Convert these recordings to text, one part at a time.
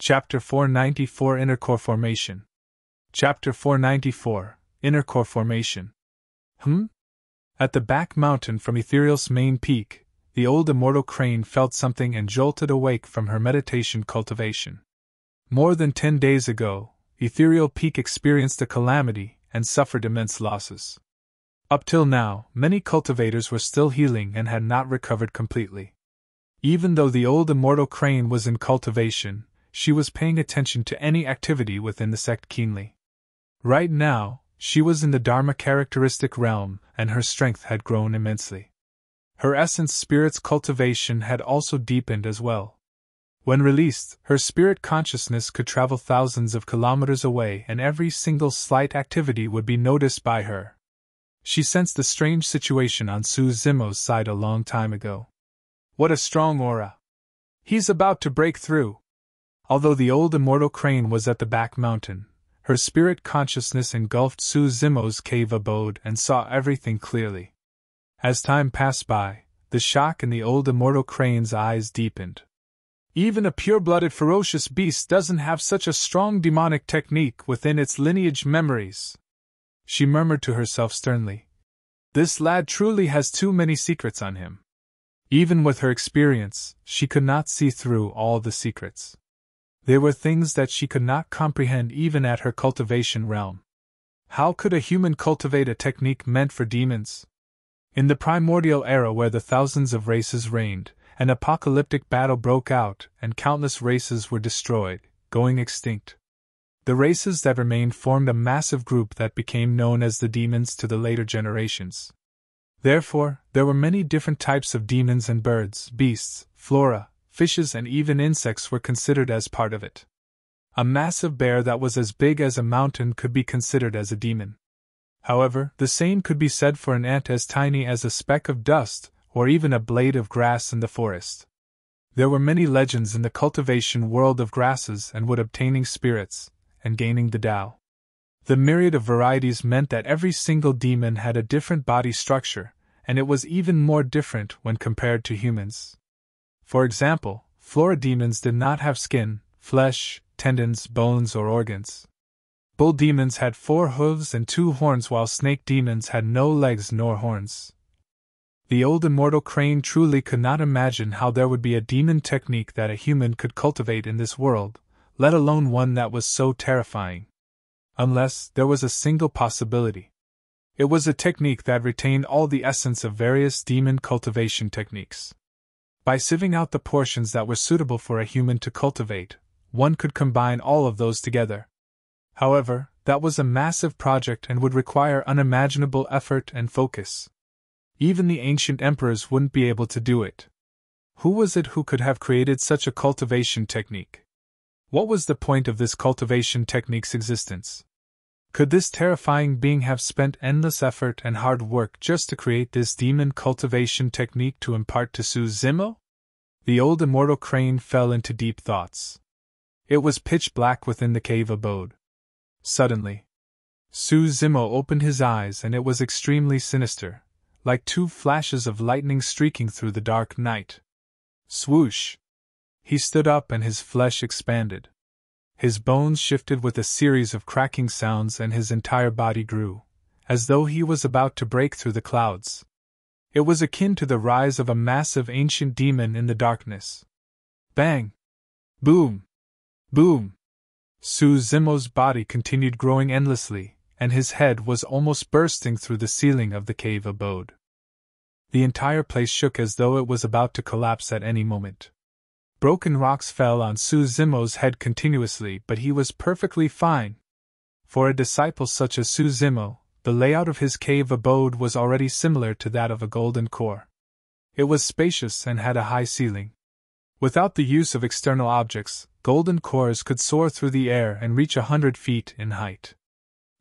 Chapter 494 Inner Core Formation. Chapter 494 Inner Core Formation. At the back mountain from Ethereal's main peak, the old immortal crane felt something and jolted awake from her meditation cultivation. More than 10 days ago, Ethereal Peak experienced a calamity and suffered immense losses. Up till now, many cultivators were still healing and had not recovered completely. Even though the old immortal crane was in cultivation, she was paying attention to any activity within the sect keenly. Right now, she was in the Dharma characteristic realm, and her strength had grown immensely. Her essence spirit's cultivation had also deepened as well. When released, her spirit consciousness could travel thousands of kilometers away, and every single slight activity would be noticed by her. She sensed the strange situation on Su Zimo's side a long time ago. What a strong aura! He's about to break through! Although the old immortal crane was at the back mountain, her spirit consciousness engulfed Su Zimo's cave abode and saw everything clearly. As time passed by, the shock in the old immortal crane's eyes deepened. Even a pure-blooded ferocious beast doesn't have such a strong demonic technique within its lineage memories. She murmured to herself sternly. This lad truly has too many secrets on him. Even with her experience, she could not see through all the secrets. There were things that she could not comprehend even at her cultivation realm. How could a human cultivate a technique meant for demons? In the primordial era where the thousands of races reigned, an apocalyptic battle broke out and countless races were destroyed, going extinct. The races that remained formed a massive group that became known as the demons to the later generations. Therefore, there were many different types of demons, and birds, beasts, flora, fishes, and even insects were considered as part of it. A massive bear that was as big as a mountain could be considered as a demon. However, the same could be said for an ant as tiny as a speck of dust, or even a blade of grass in the forest. There were many legends in the cultivation world of grasses and wood obtaining spirits, and gaining the Tao. The myriad of varieties meant that every single demon had a different body structure, and it was even more different when compared to humans. For example, flora demons did not have skin, flesh, tendons, bones, or organs. Bull demons had 4 hooves and 2 horns, while snake demons had no legs nor horns. The old immortal crane truly could not imagine how there would be a demon technique that a human could cultivate in this world, let alone one that was so terrifying. Unless there was a single possibility. It was a technique that retained all the essence of various demon cultivation techniques. By sieving out the portions that were suitable for a human to cultivate, one could combine all of those together. However, that was a massive project and would require unimaginable effort and focus. Even the ancient emperors wouldn't be able to do it. Who was it who could have created such a cultivation technique? What was the point of this cultivation technique's existence? Could this terrifying being have spent endless effort and hard work just to create this demon cultivation technique to impart to Su Zimo? The old immortal crane fell into deep thoughts. It was pitch black within the cave abode. Suddenly, Su Zimo opened his eyes, and it was extremely sinister, like 2 flashes of lightning streaking through the dark night. Swoosh! He stood up and his flesh expanded. His bones shifted with a series of cracking sounds, and his entire body grew, as though he was about to break through the clouds. It was akin to the rise of a massive ancient demon in the darkness. Bang! Boom! Boom! Su Zimo's body continued growing endlessly, and his head was almost bursting through the ceiling of the cave abode. The entire place shook as though it was about to collapse at any moment. Broken rocks fell on Su Zimo's head continuously, but he was perfectly fine. For a disciple such as Su Zimo, the layout of his cave abode was already similar to that of a golden core. It was spacious and had a high ceiling. Without the use of external objects, golden cores could soar through the air and reach 100 feet in height.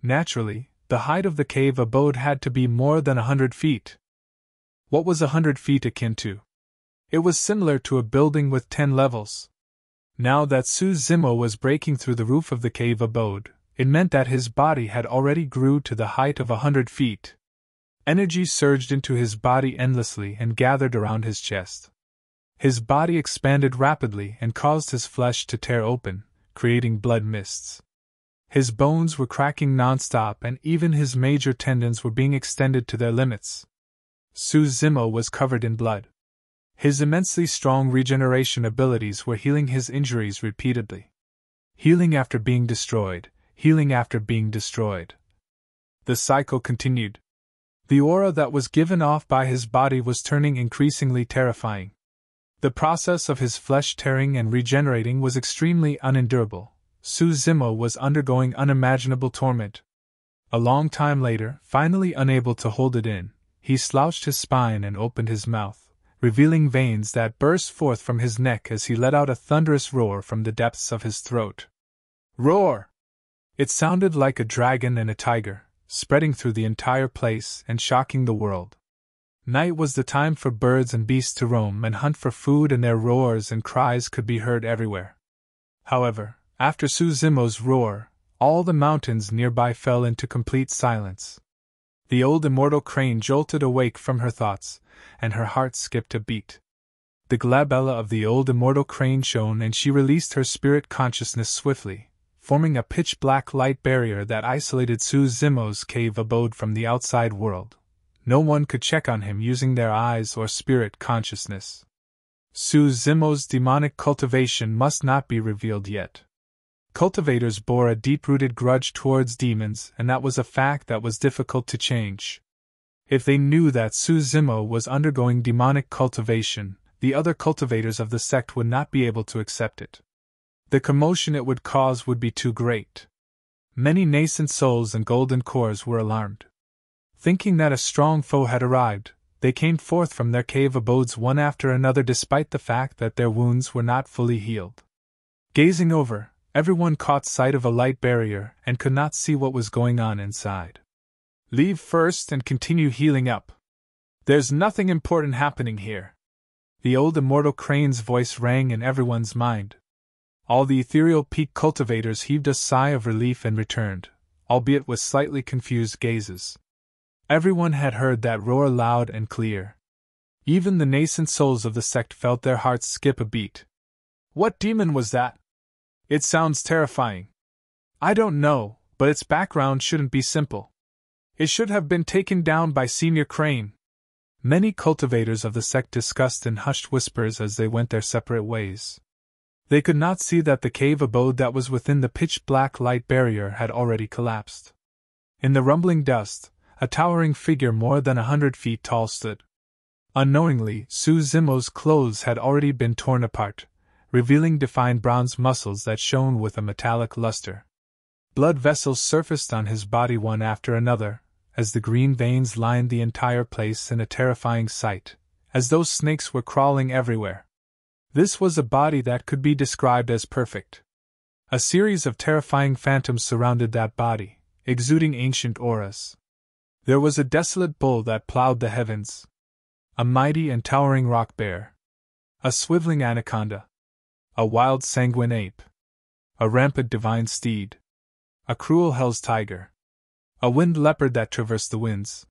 Naturally, the height of the cave abode had to be more than 100 feet. What was 100 feet akin to? It was similar to a building with 10 levels. Now that Su Zimo was breaking through the roof of the cave abode, it meant that his body had already grew to the height of 100 feet. Energy surged into his body endlessly and gathered around his chest. His body expanded rapidly and caused his flesh to tear open, creating blood mists. His bones were cracking non-stop and even his major tendons were being extended to their limits. Su Zimo was covered in blood. His immensely strong regeneration abilities were healing his injuries repeatedly. Healing after being destroyed, healing after being destroyed. The cycle continued. The aura that was given off by his body was turning increasingly terrifying. The process of his flesh tearing and regenerating was extremely unendurable. Su Zimo was undergoing unimaginable torment. A long time later, finally unable to hold it in, he slouched his spine and opened his mouth, revealing veins that burst forth from his neck as he let out a thunderous roar from the depths of his throat. Roar! It sounded like a dragon and a tiger, spreading through the entire place and shocking the world. Night was the time for birds and beasts to roam and hunt for food, and their roars and cries could be heard everywhere. However, after Su Zimo's roar, all the mountains nearby fell into complete silence. The old immortal crane jolted awake from her thoughts, and her heart skipped a beat. The glabella of the old immortal crane shone, and she released her spirit consciousness swiftly, forming a pitch-black light barrier that isolated Su Zimo's cave abode from the outside world. No one could check on him using their eyes or spirit consciousness. Su Zimo's demonic cultivation must not be revealed yet. Cultivators bore a deep-rooted grudge towards demons, and that was a fact that was difficult to change. If they knew that Su Zimo was undergoing demonic cultivation, the other cultivators of the sect would not be able to accept it. The commotion it would cause would be too great. Many nascent souls and golden cores were alarmed. Thinking that a strong foe had arrived, they came forth from their cave abodes one after another, despite the fact that their wounds were not fully healed. Gazing over, everyone caught sight of a light barrier and could not see what was going on inside. Leave first and continue healing up. There's nothing important happening here. The old immortal crane's voice rang in everyone's mind. All the ethereal peak cultivators heaved a sigh of relief and returned, albeit with slightly confused gazes. Everyone had heard that roar loud and clear. Even the nascent souls of the sect felt their hearts skip a beat. What demon was that? It sounds terrifying. I don't know, but its background shouldn't be simple. It should have been taken down by Senior Crane. Many cultivators of the sect discussed in hushed whispers as they went their separate ways. They could not see that the cave abode that was within the pitch-black light barrier had already collapsed. In the rumbling dust, a towering figure more than 100 feet tall stood. Unknowingly, Su Zimo's clothes had already been torn apart, revealing defined bronze muscles that shone with a metallic luster. Blood vessels surfaced on his body one after another, as the green veins lined the entire place in a terrifying sight, as though snakes were crawling everywhere. This was a body that could be described as perfect. A series of terrifying phantoms surrounded that body, exuding ancient auras. There was a desolate bull that plowed the heavens, a mighty and towering rock bear, a swiveling anaconda, a wild sanguine ape, a rampant divine steed, a cruel hell's tiger, a winged leopard that traversed the winds.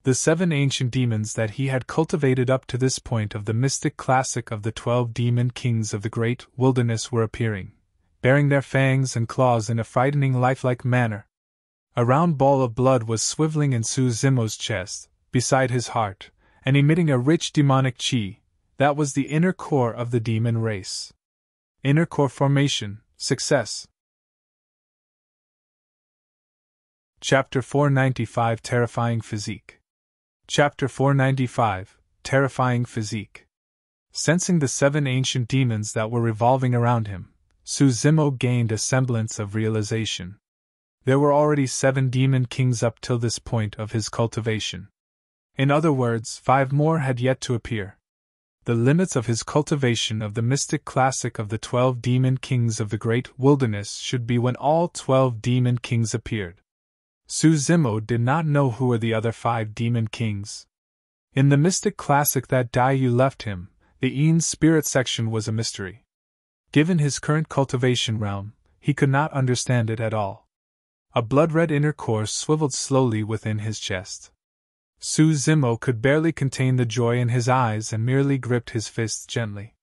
The 7 ancient demons that he had cultivated up to this point of the mystic classic of the 12 demon kings of the great wilderness were appearing, baring their fangs and claws in a frightening lifelike manner. A round ball of blood was swiveling in Su Zimo's chest, beside his heart, and emitting a rich demonic chi. That was the inner core of the demon race. Inner core formation, success. Chapter 495 Terrifying Physique. Chapter 495 Terrifying Physique. Sensing the 7 ancient demons that were revolving around him, Su Zimo gained a semblance of realization. There were already 7 demon kings up till this point of his cultivation. In other words, 5 more had yet to appear. The limits of his cultivation of the mystic classic of the 12 demon kings of the great wilderness should be when all 12 demon kings appeared. Su Zimo did not know who were the other 5 demon kings. In the mystic classic that Daiyu left him, the Ian spirit section was a mystery. Given his current cultivation realm, he could not understand it at all. A blood-red inner core swiveled slowly within his chest. Su Zimo could barely contain the joy in his eyes and merely gripped his fists gently.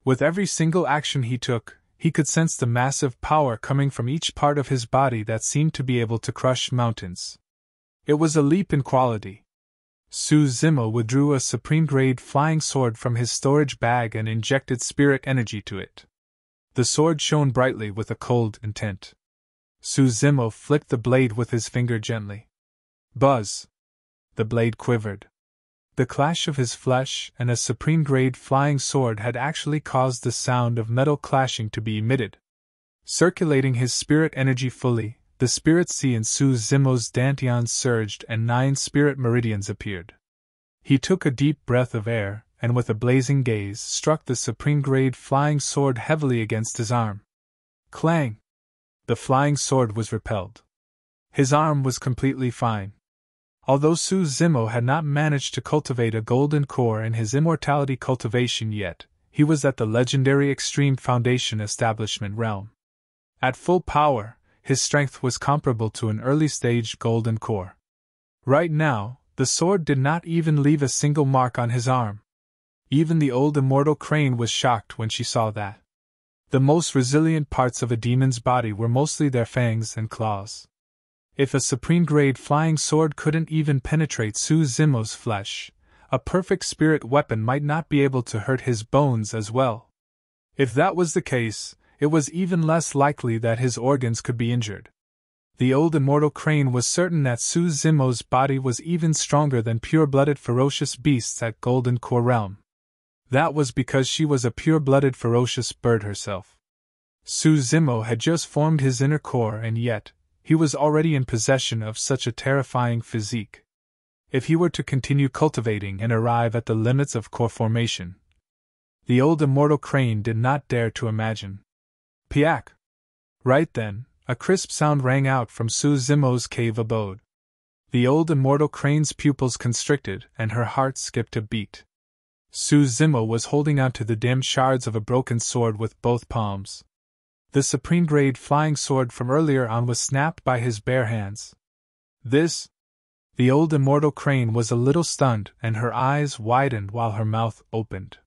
With every single action he took, he could sense the massive power coming from each part of his body that seemed to be able to crush mountains. It was a leap in quality. Su Zimo withdrew a supreme-grade flying sword from his storage bag and injected spirit energy to it. The sword shone brightly with a cold intent. Su Zimo flicked the blade with his finger gently. Buzz! The blade quivered. The clash of his flesh and a supreme-grade flying sword had actually caused the sound of metal clashing to be emitted. Circulating his spirit energy fully, the spirit sea in Su Zimo's dantian surged and 9 spirit meridians appeared. He took a deep breath of air, and with a blazing gaze struck the supreme-grade flying sword heavily against his arm. Clang! The flying sword was repelled. His arm was completely fine. Although Su Zimo had not managed to cultivate a golden core in his immortality cultivation yet, he was at the legendary Extreme Foundation Establishment realm. At full power, his strength was comparable to an early-stage golden core. Right now, the sword did not even leave a single mark on his arm. Even the old immortal crane was shocked when she saw that. The most resilient parts of a demon's body were mostly their fangs and claws. If a supreme-grade flying sword couldn't even penetrate Su Zimo's flesh, a perfect spirit weapon might not be able to hurt his bones as well. If that was the case, it was even less likely that his organs could be injured. The old immortal crane was certain that Su Zimo's body was even stronger than pure-blooded ferocious beasts at Golden Core Realm. That was because she was a pure-blooded ferocious bird herself. Su Zimo had just formed his inner core and yet, he was already in possession of such a terrifying physique. If he were to continue cultivating and arrive at the limits of core formation, the old immortal crane did not dare to imagine. Piak! Right then, a crisp sound rang out from Su Zimo's cave abode. The old immortal crane's pupils constricted and her heart skipped a beat. Su Zimo was holding on to the dim shards of a broken sword with both palms. The supreme-grade flying sword from earlier on was snapped by his bare hands. This? The old immortal crane was a little stunned and her eyes widened while her mouth opened.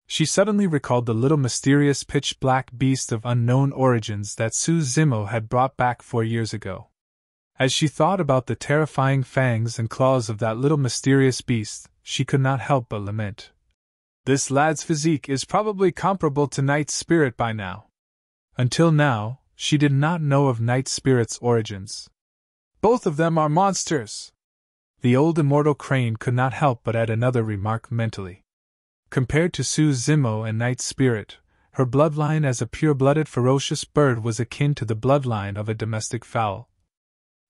She suddenly recalled the little mysterious pitch-black beast of unknown origins that Su Zimo had brought back 4 years ago. As she thought about the terrifying fangs and claws of that little mysterious beast, she could not help but lament. This lad's physique is probably comparable to Night Spirit by now. Until now, she did not know of Night Spirit's origins. Both of them are monsters! The old immortal crane could not help but add another remark mentally. Compared to Su Zimo and Night Spirit, her bloodline as a pure-blooded ferocious bird was akin to the bloodline of a domestic fowl.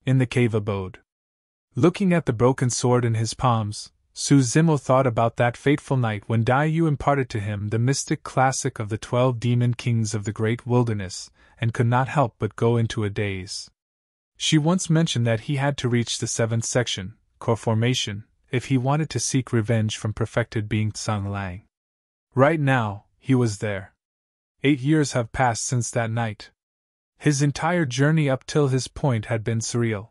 In the cave abode. Looking at the broken sword in his palms, Su Zimo thought about that fateful night when Daiyu imparted to him the mystic classic of the 12 demon kings of the great wilderness, and could not help but go into a daze. She once mentioned that he had to reach the 7th section, core formation, if he wanted to seek revenge from perfected being Tsang Lang. Right now, he was there. 8 years have passed since that night. His entire journey up till his point had been surreal.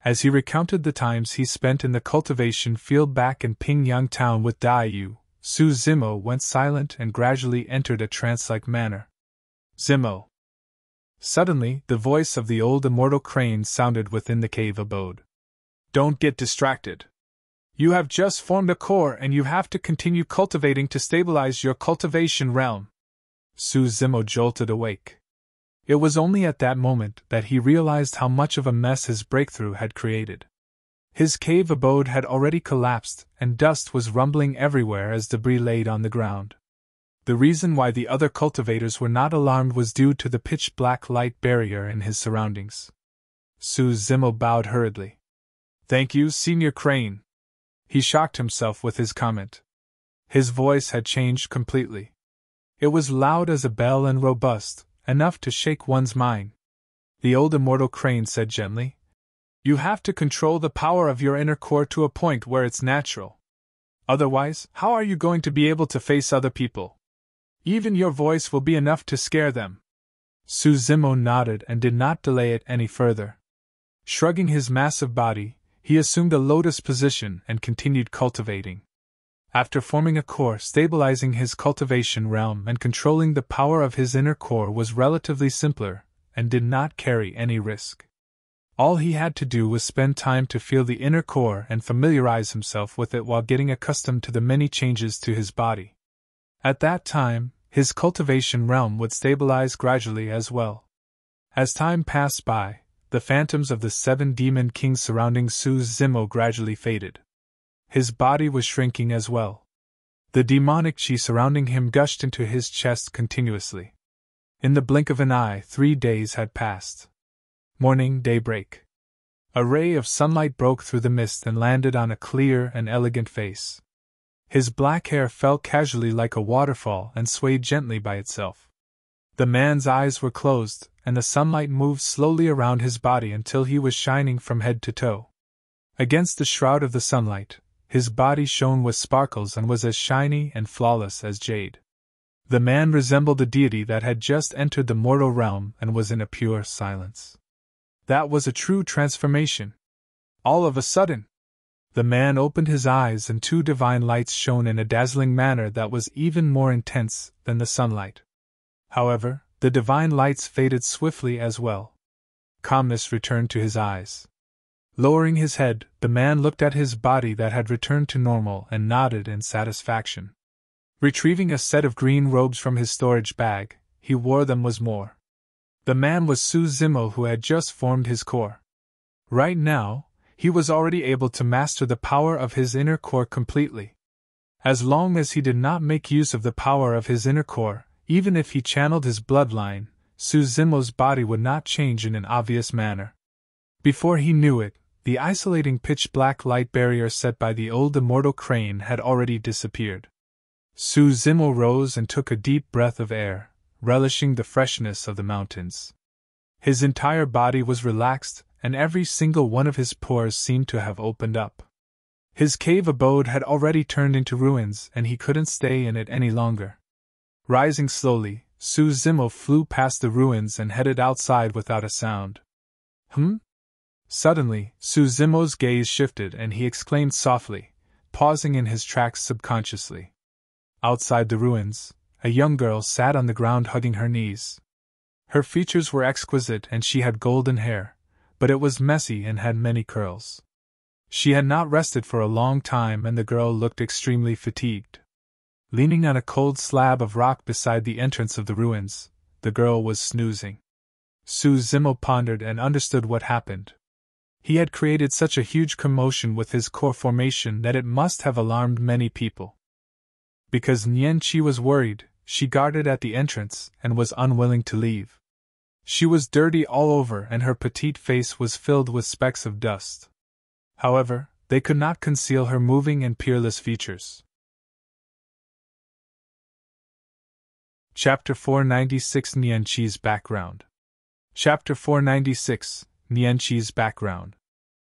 As he recounted the times he spent in the cultivation field back in Pingyang town with Daiyu, Su Zimo went silent and gradually entered a trance-like manner. Zimo. Suddenly, the voice of the old immortal crane sounded within the cave abode. Don't get distracted. You have just formed a core and you have to continue cultivating to stabilize your cultivation realm. Su Zimo jolted awake. It was only at that moment that he realized how much of a mess his breakthrough had created. His cave abode had already collapsed and dust was rumbling everywhere as debris laid on the ground. The reason why the other cultivators were not alarmed was due to the pitch-black light barrier in his surroundings. Su Zimo bowed hurriedly. Thank you, Senior Crane. He shocked himself with his comment. His voice had changed completely. It was loud as a bell and robust, enough to shake one's mind. The old immortal crane said gently, You have to control the power of your inner core to a point where it's natural. Otherwise, how are you going to be able to face other people? Even your voice will be enough to scare them. Su Zimo nodded and did not delay it any further. Shrugging his massive body, he assumed a lotus position and continued cultivating. After forming a core, stabilizing his cultivation realm and controlling the power of his inner core was relatively simpler, and did not carry any risk. All he had to do was spend time to feel the inner core and familiarize himself with it while getting accustomed to the many changes to his body. At that time, his cultivation realm would stabilize gradually as well. As time passed by, the phantoms of the 7 demon kings surrounding Su Zimo gradually faded. His body was shrinking as well. The demonic chi surrounding him gushed into his chest continuously. In the blink of an eye, 3 days had passed. Morning, daybreak. A ray of sunlight broke through the mist and landed on a clear and elegant face. His black hair fell casually like a waterfall and swayed gently by itself. The man's eyes were closed, and the sunlight moved slowly around his body until he was shining from head to toe. Against the shroud of the sunlight, his body shone with sparkles and was as shiny and flawless as jade. The man resembled a deity that had just entered the mortal realm and was in a pure silence. That was a true transformation. All of a sudden, the man opened his eyes and 2 divine lights shone in a dazzling manner that was even more intense than the sunlight. However, the divine lights faded swiftly as well. Calmness returned to his eyes. Lowering his head, the man looked at his body that had returned to normal and nodded in satisfaction. Retrieving a set of green robes from his storage bag, he wore them once more. The man was Su Zimo, who had just formed his core. Right now, he was already able to master the power of his inner core completely. As long as he did not make use of the power of his inner core, even if he channeled his bloodline, Su Zimo's body would not change in an obvious manner. Before he knew it, the isolating pitch-black light barrier set by the old immortal crane had already disappeared. Su Zimo rose and took a deep breath of air, relishing the freshness of the mountains. His entire body was relaxed, and every single one of his pores seemed to have opened up. His cave abode had already turned into ruins, and he couldn't stay in it any longer. Rising slowly, Su Zimo flew past the ruins and headed outside without a sound. Suddenly, Su Zimo's gaze shifted and he exclaimed softly, pausing in his tracks subconsciously. Outside the ruins, a young girl sat on the ground hugging her knees. Her features were exquisite and she had golden hair, but it was messy and had many curls. She had not rested for a long time and the girl looked extremely fatigued. Leaning on a cold slab of rock beside the entrance of the ruins, the girl was snoozing. Su Zimo pondered and understood what happened. He had created such a huge commotion with his core formation that it must have alarmed many people. Because Nian was worried, she guarded at the entrance and was unwilling to leave. She was dirty all over and her petite face was filled with specks of dust. However, they could not conceal her moving and peerless features. Chapter 496 Nianqi's Background. Chapter 496 Nianqi's Background.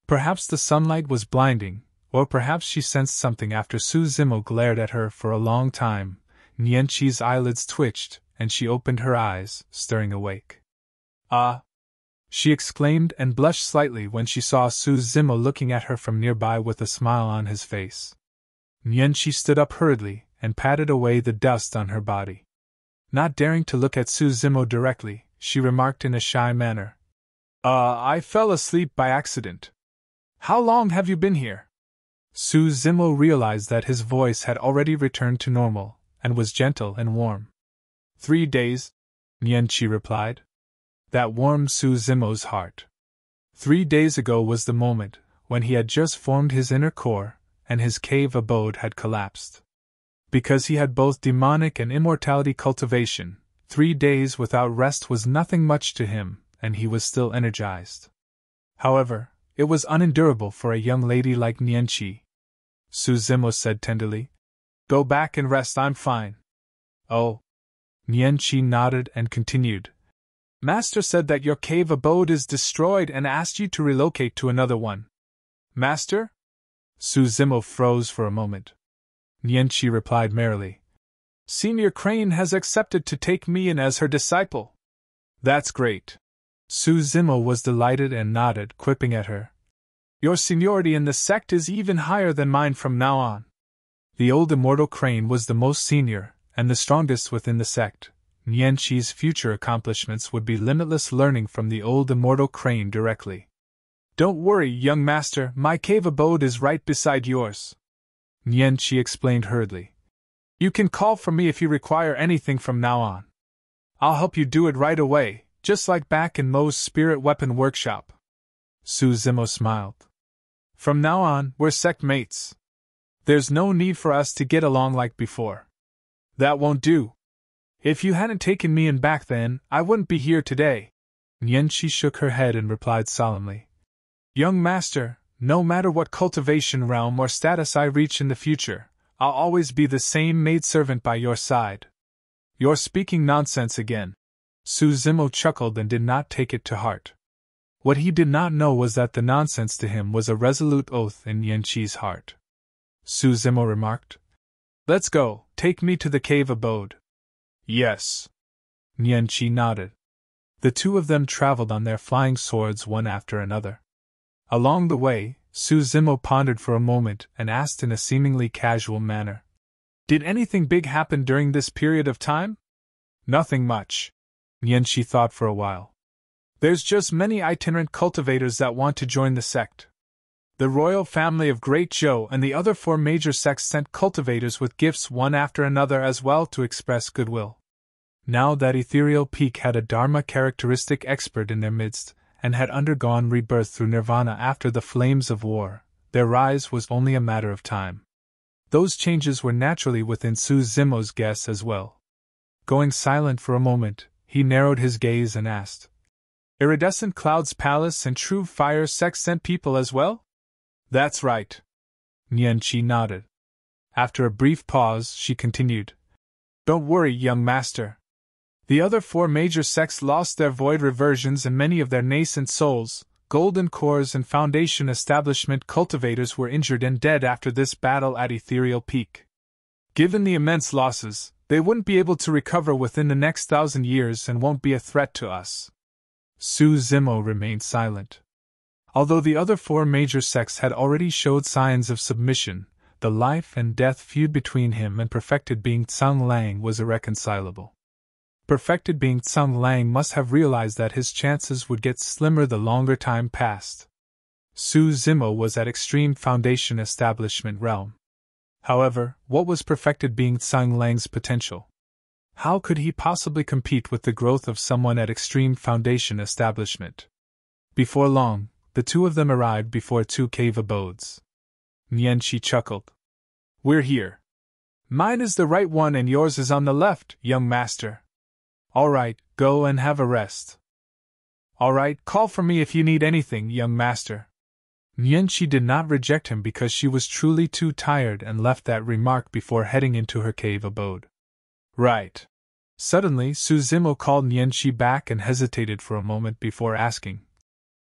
Perhaps the sunlight was blinding, or perhaps she sensed something after Su Zimo glared at her for a long time. Nianqi's eyelids twitched, and she opened her eyes, stirring awake. "Ah!" she exclaimed and blushed slightly when she saw Su Zimo looking at her from nearby with a smile on his face. Nianqi stood up hurriedly and patted away the dust on her body. Not daring to look at Su Zimo directly, she remarked in a shy manner, I fell asleep by accident. How long have you been here?" Su Zimo realized that his voice had already returned to normal, and was gentle and warm. 3 days, Nianqi replied. That warmed Su Zimo's heart. 3 days ago was the moment when he had just formed his inner core, and his cave abode had collapsed. Because he had both demonic and immortality cultivation, 3 days without rest was nothing much to him, and he was still energized. However, it was unendurable for a young lady like Nianqi. Su Zimo said tenderly, "Go back and rest, I'm fine." "Oh." Nianqi nodded and continued, "Master said that your cave abode is destroyed and asked you to relocate to another one." "Master?" Su Zimo froze for a moment. Nianqi replied merrily, "Senior Crane has accepted to take me in as her disciple." "That's great." Su Zimo was delighted and nodded, quipping at her, "Your seniority in the sect is even higher than mine from now on." The old immortal crane was the most senior, and the strongest within the sect. Nian Qi's future accomplishments would be limitless, learning from the old immortal crane directly. Don't worry, young master, my cave abode is right beside yours, Nian Qi explained hurriedly. You can call for me if you require anything from now on. I'll help you do it right away, just like back in Mo's spirit weapon workshop. Su Zimo smiled. From now on, we're sect mates. There's no need for us to get along like before. That won't do. If you hadn't taken me in back then, I wouldn't be here today. Nian Qi shook her head and replied solemnly. Young master, no matter what cultivation realm or status I reach in the future, I'll always be the same maidservant by your side. You're speaking nonsense again. Su Zimo chuckled and did not take it to heart. What he did not know was that the nonsense to him was a resolute oath in Nian Qi's heart. Su Zimo remarked. Let's go, take me to the cave abode. Yes. Nian Qi nodded. The two of them traveled on their flying swords one after another. Along the way, Su Zimo pondered for a moment and asked in a seemingly casual manner. Did anything big happen during this period of time? Nothing much. Nian Qi thought for a while. There's just many itinerant cultivators that want to join the sect. The royal family of Great Zhou and the other 4 major sects sent cultivators with gifts one after another as well to express goodwill. Now that Ethereal Peak had a Dharma characteristic expert in their midst, and had undergone rebirth through nirvana after the flames of war, their rise was only a matter of time. Those changes were naturally within Su Zimo's guess as well. Going silent for a moment, he narrowed his gaze and asked, Iridescent Cloud's Palace and True Fire Sect sent people as well? That's right. Nian Qi nodded. After a brief pause, she continued, Don't worry, young master. The other 4 major sects lost their void reversions and many of their nascent souls, golden cores and foundation establishment cultivators were injured and dead after this battle at Ethereal Peak. Given the immense losses, they wouldn't be able to recover within the next 1,000 years and won't be a threat to us. Su Zimo remained silent. Although the other 4 major sects had already showed signs of submission, the life and death feud between him and perfected being Tsang Lang was irreconcilable. Perfected being Tsang Lang must have realized that his chances would get slimmer the longer time passed. Su Zimo was at extreme foundation establishment realm. However, what was perfected being Tsang Lang's potential? How could he possibly compete with the growth of someone at extreme foundation establishment? Before long, the two of them arrived before 2 cave abodes. Nian Qi chuckled. We're here. Mine is the right one and yours is on the left, young master. All right, go and have a rest. All right, call for me if you need anything, young master. Nian Qi did not reject him because she was truly too tired and left that remark before heading into her cave abode. Right. Suddenly, Su Zimo called Nian Qi back and hesitated for a moment before asking,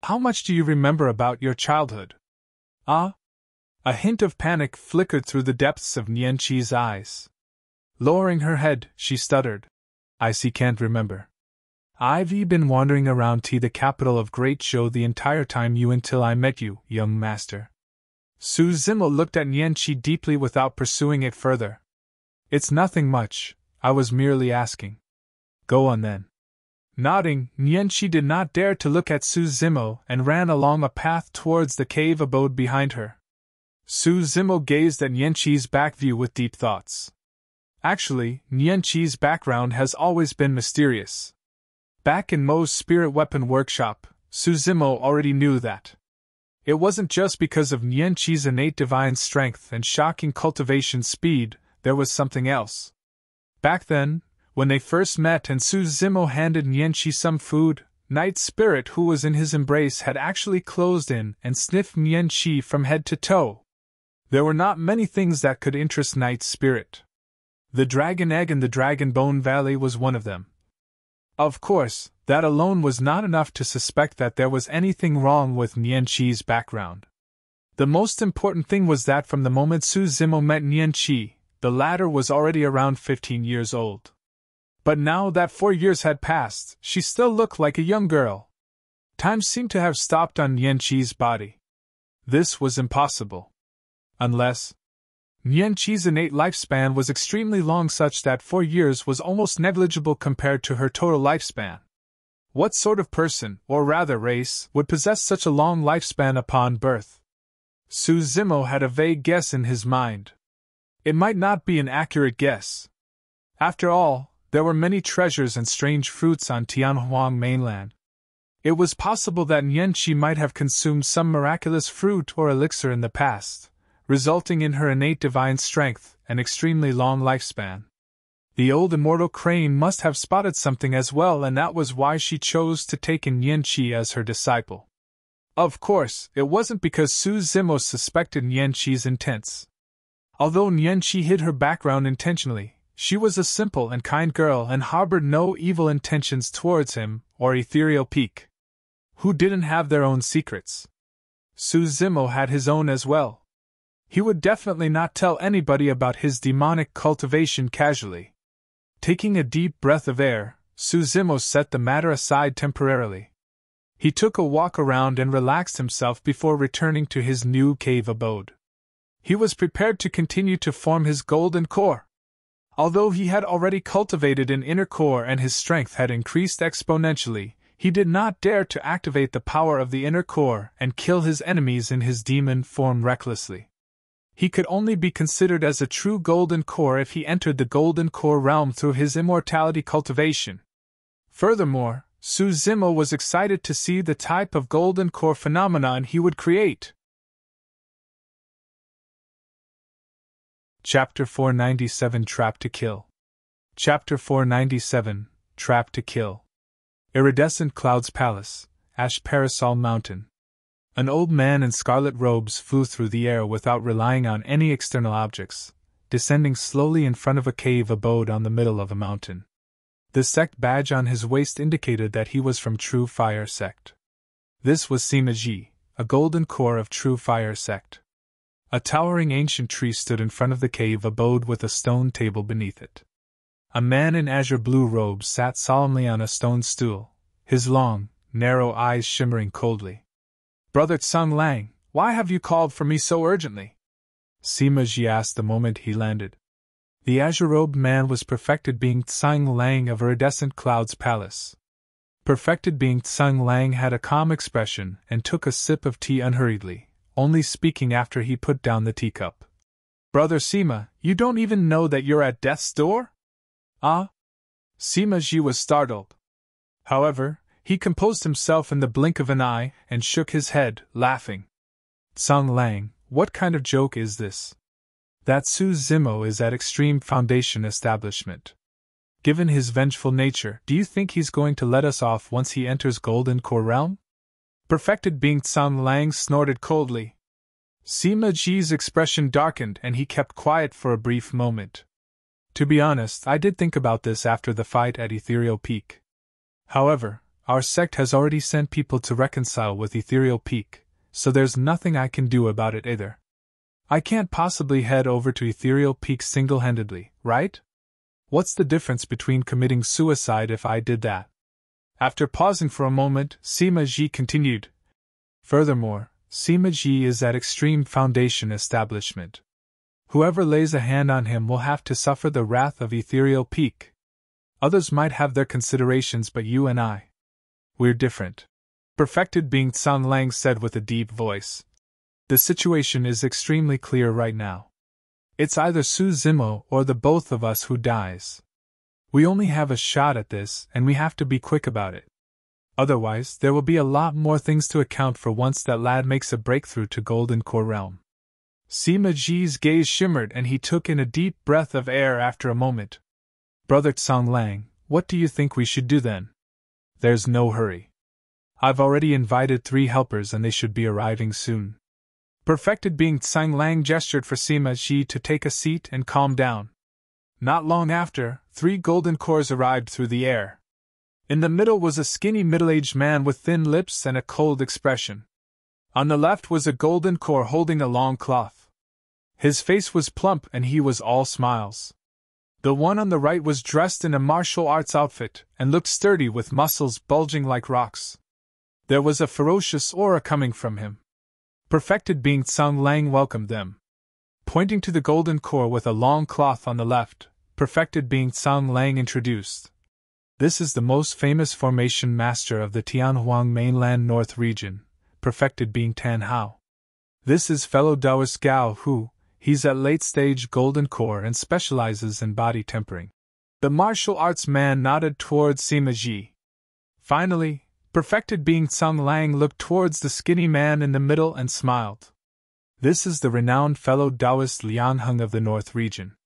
How much do you remember about your childhood? Ah? A hint of panic flickered through the depths of Nian Qi's eyes. Lowering her head, she stuttered, I can't remember. I've been wandering around the capital of Great Zhou the entire time until I met you, young master. Su Zimo looked at Nian Qi deeply without pursuing it further. It's nothing much, I was merely asking. Go on then. Nodding, Nian Qi did not dare to look at Su Zimo and ran along a path towards the cave abode behind her. Su Zimo gazed at Nian Qi's back view with deep thoughts. Actually, Nian Qi's background has always been mysterious. Back in Mo's spirit weapon workshop, Su Zimo already knew that. It wasn't just because of Nian Qi's innate divine strength and shocking cultivation speed, there was something else. Back then, when they first met and Su Zimo handed Nian Qi some food, Night Spirit who was in his embrace had actually closed in and sniffed Nian Qi from head to toe. There were not many things that could interest Night Spirit. The Dragon Egg in the Dragon Bone Valley was one of them. Of course, that alone was not enough to suspect that there was anything wrong with Nian Qi's background. The most important thing was that from the moment Su Zimo met Nian Qi, the latter was already around 15 years old. But now that 4 years had passed, she still looked like a young girl. Time seemed to have stopped on Nian Qi's body. This was impossible. Unless... Nian Qi's innate lifespan was extremely long, such that 4 years was almost negligible compared to her total lifespan. What sort of person, or rather race, would possess such a long lifespan upon birth? Su Zimo had a vague guess in his mind. It might not be an accurate guess. After all, there were many treasures and strange fruits on Tianhuang mainland. It was possible that Nian Qi might have consumed some miraculous fruit or elixir in the past, resulting in her innate divine strength and extremely long lifespan. The old immortal crane must have spotted something as well, and that was why she chose to take in Nian Qi as her disciple. Of course, it wasn't because Su Zimo suspected Nian Qi's intents. Although Nian Qi hid her background intentionally, she was a simple and kind girl and harbored no evil intentions towards him or Ethereal Peak. Who didn't have their own secrets? Su Zimo had his own as well. He would definitely not tell anybody about his demonic cultivation casually. Taking a deep breath of air, Su Zimo set the matter aside temporarily. He took a walk around and relaxed himself before returning to his new cave abode. He was prepared to continue to form his golden core. Although he had already cultivated an inner core and his strength had increased exponentially, he did not dare to activate the power of the inner core and kill his enemies in his demon form recklessly. He could only be considered as a true golden core if he entered the golden core realm through his immortality cultivation. Furthermore, Su Zimo was excited to see the type of golden core phenomenon he would create. Chapter 497 Trap to Kill. Chapter 497 Trap to Kill. Iridescent Clouds Palace, Ash Parasol Mountain. An old man in scarlet robes flew through the air without relying on any external objects, descending slowly in front of a cave abode on the middle of a mountain. The sect badge on his waist indicated that he was from True Fire Sect. This was Sima Ji, a golden core of True Fire Sect. A towering ancient tree stood in front of the cave abode with a stone table beneath it. A man in azure blue robes sat solemnly on a stone stool, his long, narrow eyes shimmering coldly. "Brother Tsung Lang, why have you called for me so urgently?" Sima Ji asked the moment he landed. The azure-robed man was perfected being Tsung Lang of Iridescent Clouds Palace. Perfected being Tsung Lang had a calm expression and took a sip of tea unhurriedly, only speaking after he put down the teacup. "Brother Sima, you don't even know that you're at death's door?" "Ah?" Sima Ji was startled. However, he composed himself in the blink of an eye and shook his head, laughing. "Tsung Lang, what kind of joke is this? That Su Zimo is at Extreme Foundation establishment. Given his vengeful nature, do you think he's going to let us off once he enters Golden Core Realm?" Perfected being Tsung Lang snorted coldly. Sima Ji's expression darkened and he kept quiet for a brief moment. "To be honest, I did think about this after the fight at Ethereal Peak. However, our sect has already sent people to reconcile with Ethereal Peak, so there's nothing I can do about it either. I can't possibly head over to Ethereal Peak single-handedly, right? What's the difference between committing suicide if I did that?" After pausing for a moment, Sima Ji continued. "Furthermore, Sima Ji is at Extreme Foundation establishment. Whoever lays a hand on him will have to suffer the wrath of Ethereal Peak. Others might have their considerations, but you and I, we're different." Perfected being Tsung Lang said with a deep voice. "The situation is extremely clear right now. It's either Su Zimo or the both of us who dies. We only have a shot at this, and we have to be quick about it. Otherwise, there will be a lot more things to account for once that lad makes a breakthrough to Golden Core Realm." Sima Ji's gaze shimmered and he took in a deep breath of air after a moment. "Brother Tsung Lang, what do you think we should do then?" "There's no hurry. I've already invited 3 helpers and they should be arriving soon." Perfected being Tsung Lang gestured for Sima Ji to take a seat and calm down. Not long after, 3 golden cores arrived through the air. In the middle was a skinny middle-aged man with thin lips and a cold expression. On the left was a golden core holding a long cloth. His face was plump and he was all smiles. The one on the right was dressed in a martial arts outfit and looked sturdy with muscles bulging like rocks. There was a ferocious aura coming from him. Perfected being Tsung Lang welcomed them. Pointing to the golden core with a long cloth on the left, perfected being Tsang Lang introduced. This is the most famous formation master of the Tianhuang mainland north region, perfected being Tan Hao. This is fellow Taoist Gao Hu. He's at late stage golden core and specializes in body tempering. The martial arts man nodded towards Sima Ji. Finally, perfected being Tsang Lang looked towards the skinny man in the middle and smiled. This is the renowned fellow Taoist Lian Heng of the North region.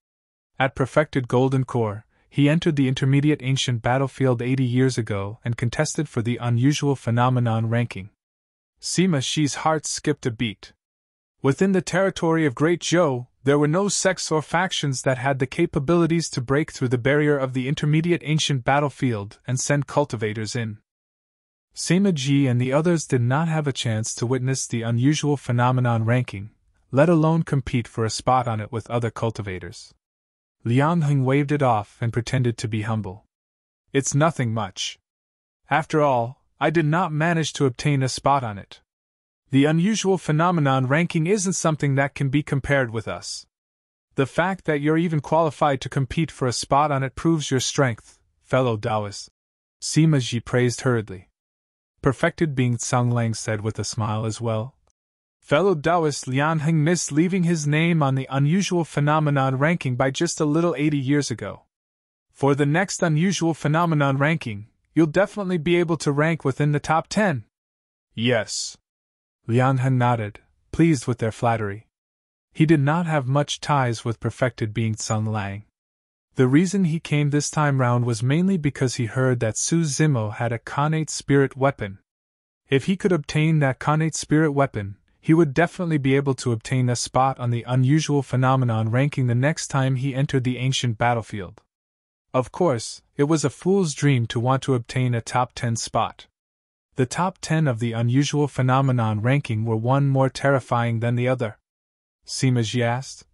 At perfected golden core, he entered the intermediate ancient battlefield 80 years ago and contested for the unusual phenomenon ranking. Sima Shi's heart skipped a beat. Within the territory of Great Zhou, there were no sects or factions that had the capabilities to break through the barrier of the intermediate ancient battlefield and send cultivators in. Sima Ji and the others did not have a chance to witness the unusual phenomenon ranking, let alone compete for a spot on it with other cultivators. Liang Heng waved it off and pretended to be humble. It's nothing much. After all, I did not manage to obtain a spot on it. The unusual phenomenon ranking isn't something that can be compared with us. The fact that you're even qualified to compete for a spot on it proves your strength, fellow Taoist. Sima Ji praised hurriedly. Perfected being Tsang Lang said with a smile as well. Fellow Taoist Lian Heng missed leaving his name on the unusual phenomenon ranking by just a little 80 years ago. For the next unusual phenomenon ranking, you'll definitely be able to rank within the top 10. Yes. Lian Heng nodded, pleased with their flattery. He did not have much ties with perfected being Tsang Lang. The reason he came this time round was mainly because he heard that Su Zimo had a connate spirit weapon. If he could obtain that connate spirit weapon, he would definitely be able to obtain a spot on the unusual phenomenon ranking the next time he entered the ancient battlefield. Of course, it was a fool's dream to want to obtain a top 10 spot. The top 10 of the unusual phenomenon ranking were one more terrifying than the other. Sima Ji asked.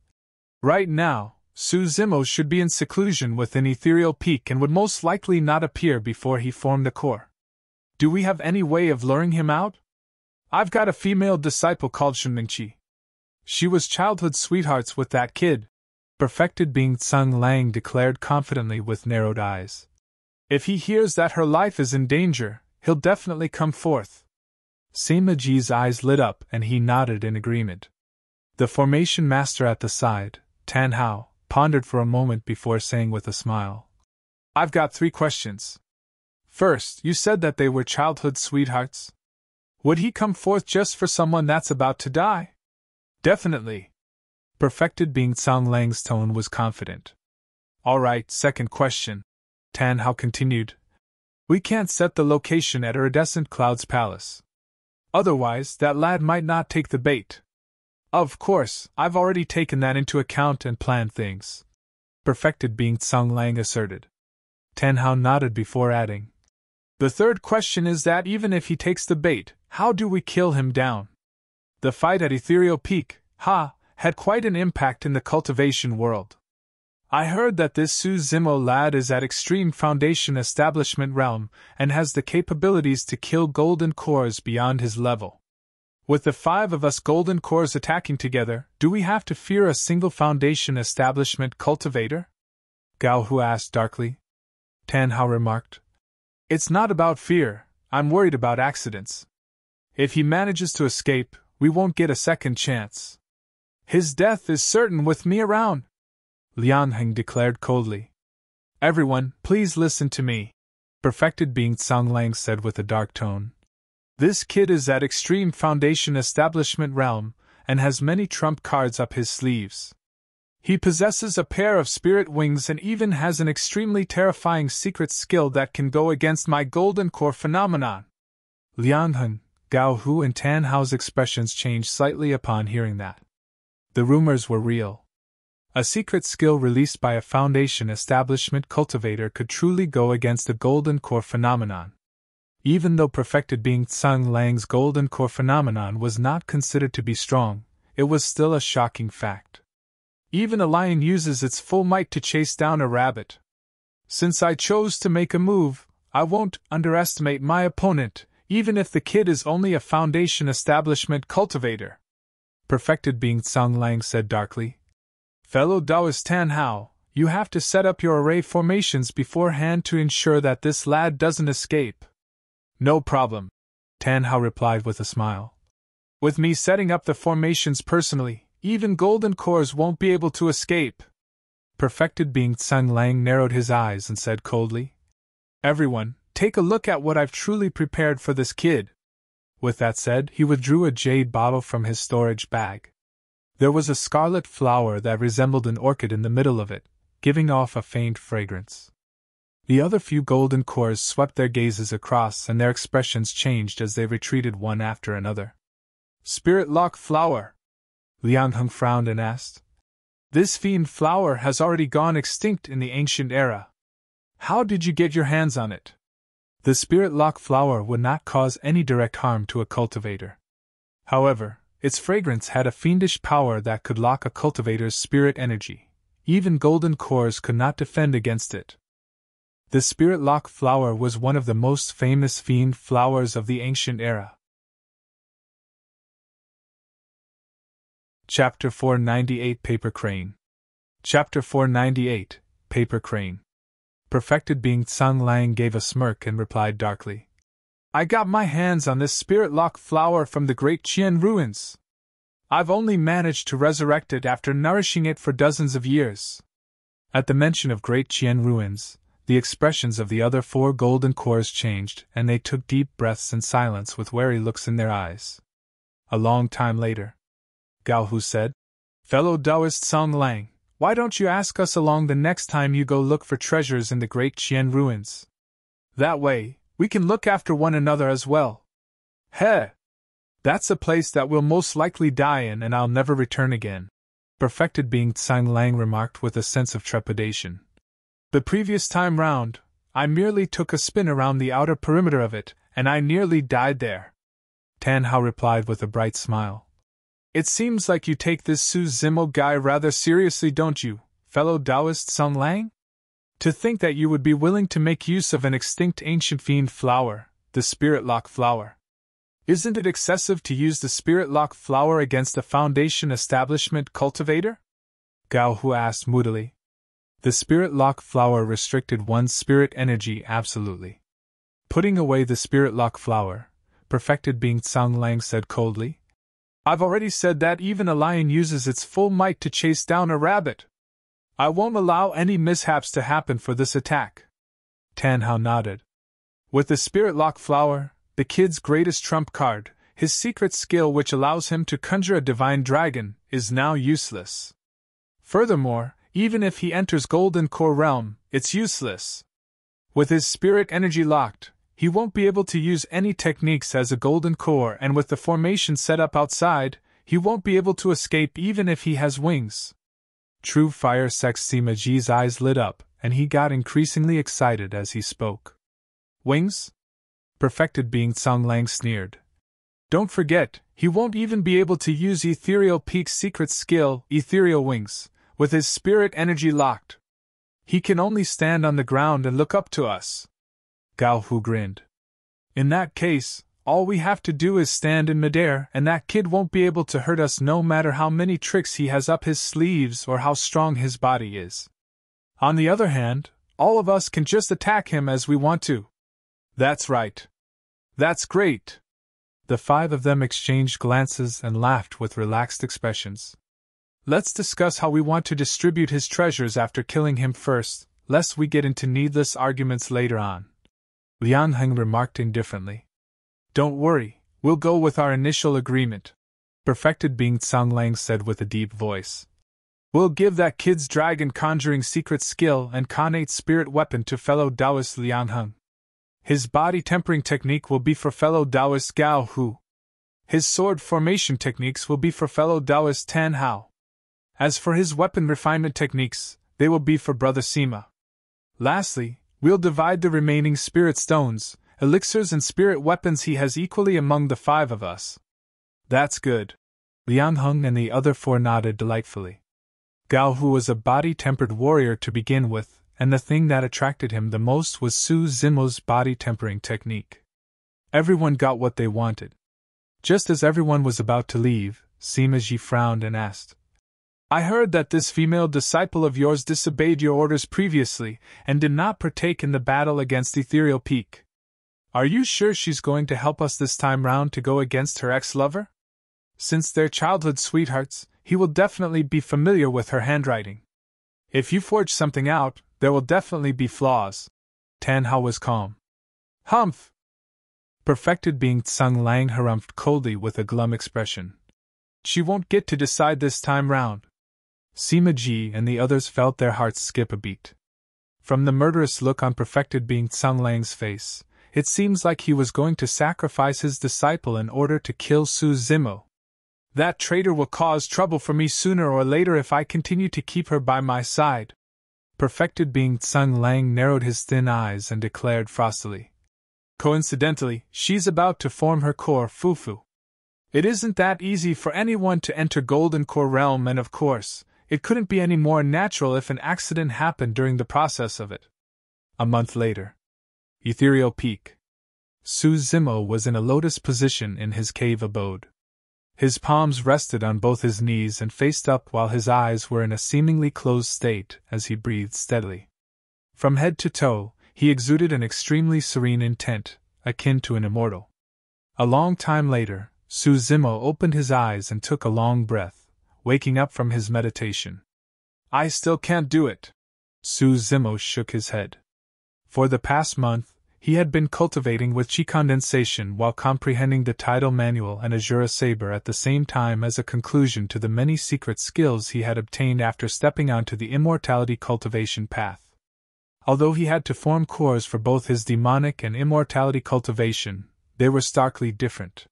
Right now, Su Zimo should be in seclusion within Ethereal Peak and would most likely not appear before he formed the core. Do we have any way of luring him out? I've got a female disciple called Shenmingqi. She was childhood sweethearts with that kid, perfected being Tsang Lang declared confidently with narrowed eyes. If he hears that her life is in danger, he'll definitely come forth. Sima Ji's eyes lit up and he nodded in agreement. The formation master at the side, Tan Hao, pondered for a moment before saying with a smile. I've got 3 questions. First, you said that they were childhood sweethearts. Would he come forth just for someone that's about to die? Definitely. Perfected being Tsang Lang's tone was confident. All right, second question. Tan Hao continued. We can't set the location at Iridescent Cloud's palace. Otherwise, that lad might not take the bait. Of course, I've already taken that into account and planned things. Perfected being Tsang Lang asserted. Tan Hao nodded before adding. The third question is that even if he takes the bait, how do we kill him down? The fight at Ethereal Peak, had quite an impact in the cultivation world. I heard that this Su Zimo lad is at Extreme Foundation Establishment Realm and has the capabilities to kill golden cores beyond his level. With the 5 of us golden cores attacking together, do we have to fear a single Foundation Establishment cultivator? Gao Hu asked darkly. Tan Hao remarked. It's not about fear, I'm worried about accidents. If he manages to escape, we won't get a second chance. His death is certain with me around, Lian Heng declared coldly. Everyone, please listen to me, perfected being Tsang Lang said with a dark tone. This kid is at Extreme Foundation Establishment Realm, and has many trump cards up his sleeves. He possesses a pair of spirit wings and even has an extremely terrifying secret skill that can go against my golden core phenomenon. Lian Heng, Gao Hu and Tan Hao's expressions changed slightly upon hearing that. The rumors were real. A secret skill released by a Foundation Establishment cultivator could truly go against the golden core phenomenon. Even though perfected being Tsang Lang's golden core phenomenon was not considered to be strong, it was still a shocking fact. Even a lion uses its full might to chase down a rabbit. Since I chose to make a move, I won't underestimate my opponent, even if the kid is only a Foundation Establishment cultivator. Perfected being Tsang Lang said darkly, Fellow Taoist Tan Hao, you have to set up your array formations beforehand to ensure that this lad doesn't escape. No problem, Tan Hao replied with a smile. With me setting up the formations personally, even golden cores won't be able to escape. Perfected being Tsang Lang narrowed his eyes and said coldly, Everyone, take a look at what I've truly prepared for this kid. With that said, he withdrew a jade bottle from his storage bag. There was a scarlet flower that resembled an orchid in the middle of it, giving off a faint fragrance. The other few golden cores swept their gazes across and their expressions changed as they retreated one after another. Spirit Lock Flower! Liang Heng frowned and asked. This fiend flower has already gone extinct in the ancient era. How did you get your hands on it? The Spirit Lock Flower would not cause any direct harm to a cultivator. However, its fragrance had a fiendish power that could lock a cultivator's spirit energy. Even golden cores could not defend against it. The Spirit Lock Flower was one of the most famous fiend flowers of the ancient era. Chapter 498 Paper Crane. Chapter 498 Paper Crane. Perfected being Tsang Lang gave a smirk and replied darkly, I got my hands on this Spirit Lock Flower from the Great Qian ruins. I've only managed to resurrect it after nourishing it for dozens of years. At the mention of Great Qian ruins, the expressions of the other 4 golden cores changed and they took deep breaths in silence with wary looks in their eyes. A long time later, Gao Hu said, Fellow Taoist Tsang Lang, why don't you ask us along the next time you go look for treasures in the Great Qian ruins? That way, we can look after one another as well. Heh! That's a place that we'll most likely die in and I'll never return again. Perfected being Tsang Lang remarked with a sense of trepidation. The previous time round, I merely took a spin around the outer perimeter of it, and I nearly died there. Tan Hao replied with a bright smile. It seems like you take this Su Zimo guy rather seriously, don't you, fellow Taoist Tsang Lang? To think that you would be willing to make use of an extinct ancient fiend flower, the Spirit Lock Flower. Isn't it excessive to use the Spirit Lock Flower against a Foundation establishment cultivator? Gao Hu asked moodily. The Spirit Lock Flower restricted one's spirit energy absolutely. Putting away the Spirit Lock Flower, Perfected being Tsang Lang said coldly, I've already said that even a lion uses its full might to chase down a rabbit. I won't allow any mishaps to happen for this attack. Tan Hao nodded. With the Spirit Lock Flower, the kid's greatest trump card, his secret skill which allows him to conjure a divine dragon, is now useless. Furthermore, even if he enters Golden Core Realm, it's useless. With his spirit energy locked, he won't be able to use any techniques as a Golden Core, and with the formation set up outside, he won't be able to escape even if he has wings. True Fire Sex Sima Ji's eyes lit up, and he got increasingly excited as he spoke. Wings? Perfected being Tsang Lang sneered. Don't forget, he won't even be able to use Ethereal Peak's secret skill, Ethereal Wings, with his spirit energy locked. He can only stand on the ground and look up to us. Gao Hu grinned. In that case, all we have to do is stand in midair, and that kid won't be able to hurt us no matter how many tricks he has up his sleeves or how strong his body is. On the other hand, all of us can just attack him as we want to. That's right. That's great. The 5 of them exchanged glances and laughed with relaxed expressions. Let's discuss how we want to distribute his treasures after killing him first, lest we get into needless arguments later on. Liang Heng remarked indifferently. Don't worry, we'll go with our initial agreement. Perfected being Tsang Lang said with a deep voice. We'll give that kid's dragon conjuring secret skill and connate spirit weapon to fellow Taoist Liang Heng. His body tempering technique will be for fellow Taoist Gao Hu. His sword formation techniques will be for fellow Taoist Tan Hao. As for his weapon refinement techniques, they will be for Brother Sima. Lastly, we'll divide the remaining spirit stones, elixirs and spirit weapons he has equally among the 5 of us. That's good. Liang Heng and the other 4 nodded delightfully. Gao Hu was a body-tempered warrior to begin with, and the thing that attracted him the most was Su Zimo's body-tempering technique. Everyone got what they wanted. Just as everyone was about to leave, Sima Ji frowned and asked, I heard that this female disciple of yours disobeyed your orders previously and did not partake in the battle against Ethereal Peak. Are you sure she's going to help us this time round to go against her ex-lover? Since they're childhood sweethearts, he will definitely be familiar with her handwriting. If you forge something out, there will definitely be flaws. Tan Hao was calm. Humph! Perfected being Tsung Lang harumphed coldly with a glum expression. She won't get to decide this time round. Sima Ji and the others felt their hearts skip a beat. From the murderous look on perfected being Tsung Lang's face, it seems like he was going to sacrifice his disciple in order to kill Su Zimo. That traitor will cause trouble for me sooner or later if I continue to keep her by my side. Perfected being Tsung Lang narrowed his thin eyes and declared frostily. Coincidentally, she's about to form her core fufu. It isn't that easy for anyone to enter Golden Core realm, and of course, it couldn't be any more natural if an accident happened during the process of it. A month later. Ethereal Peak. Su Zimo was in a lotus position in his cave abode. His palms rested on both his knees and faced up while his eyes were in a seemingly closed state as he breathed steadily. From head to toe, he exuded an extremely serene intent, akin to an immortal. A long time later, Su Zimo opened his eyes and took a long breath, waking up from his meditation. I still can't do it. Su Zimo shook his head. For the past month, he had been cultivating with Qi condensation while comprehending the Tidal Manual and Azura Saber at the same time as a conclusion to the many secret skills he had obtained after stepping onto the immortality cultivation path. Although he had to form cores for both his demonic and immortality cultivation, they were starkly different.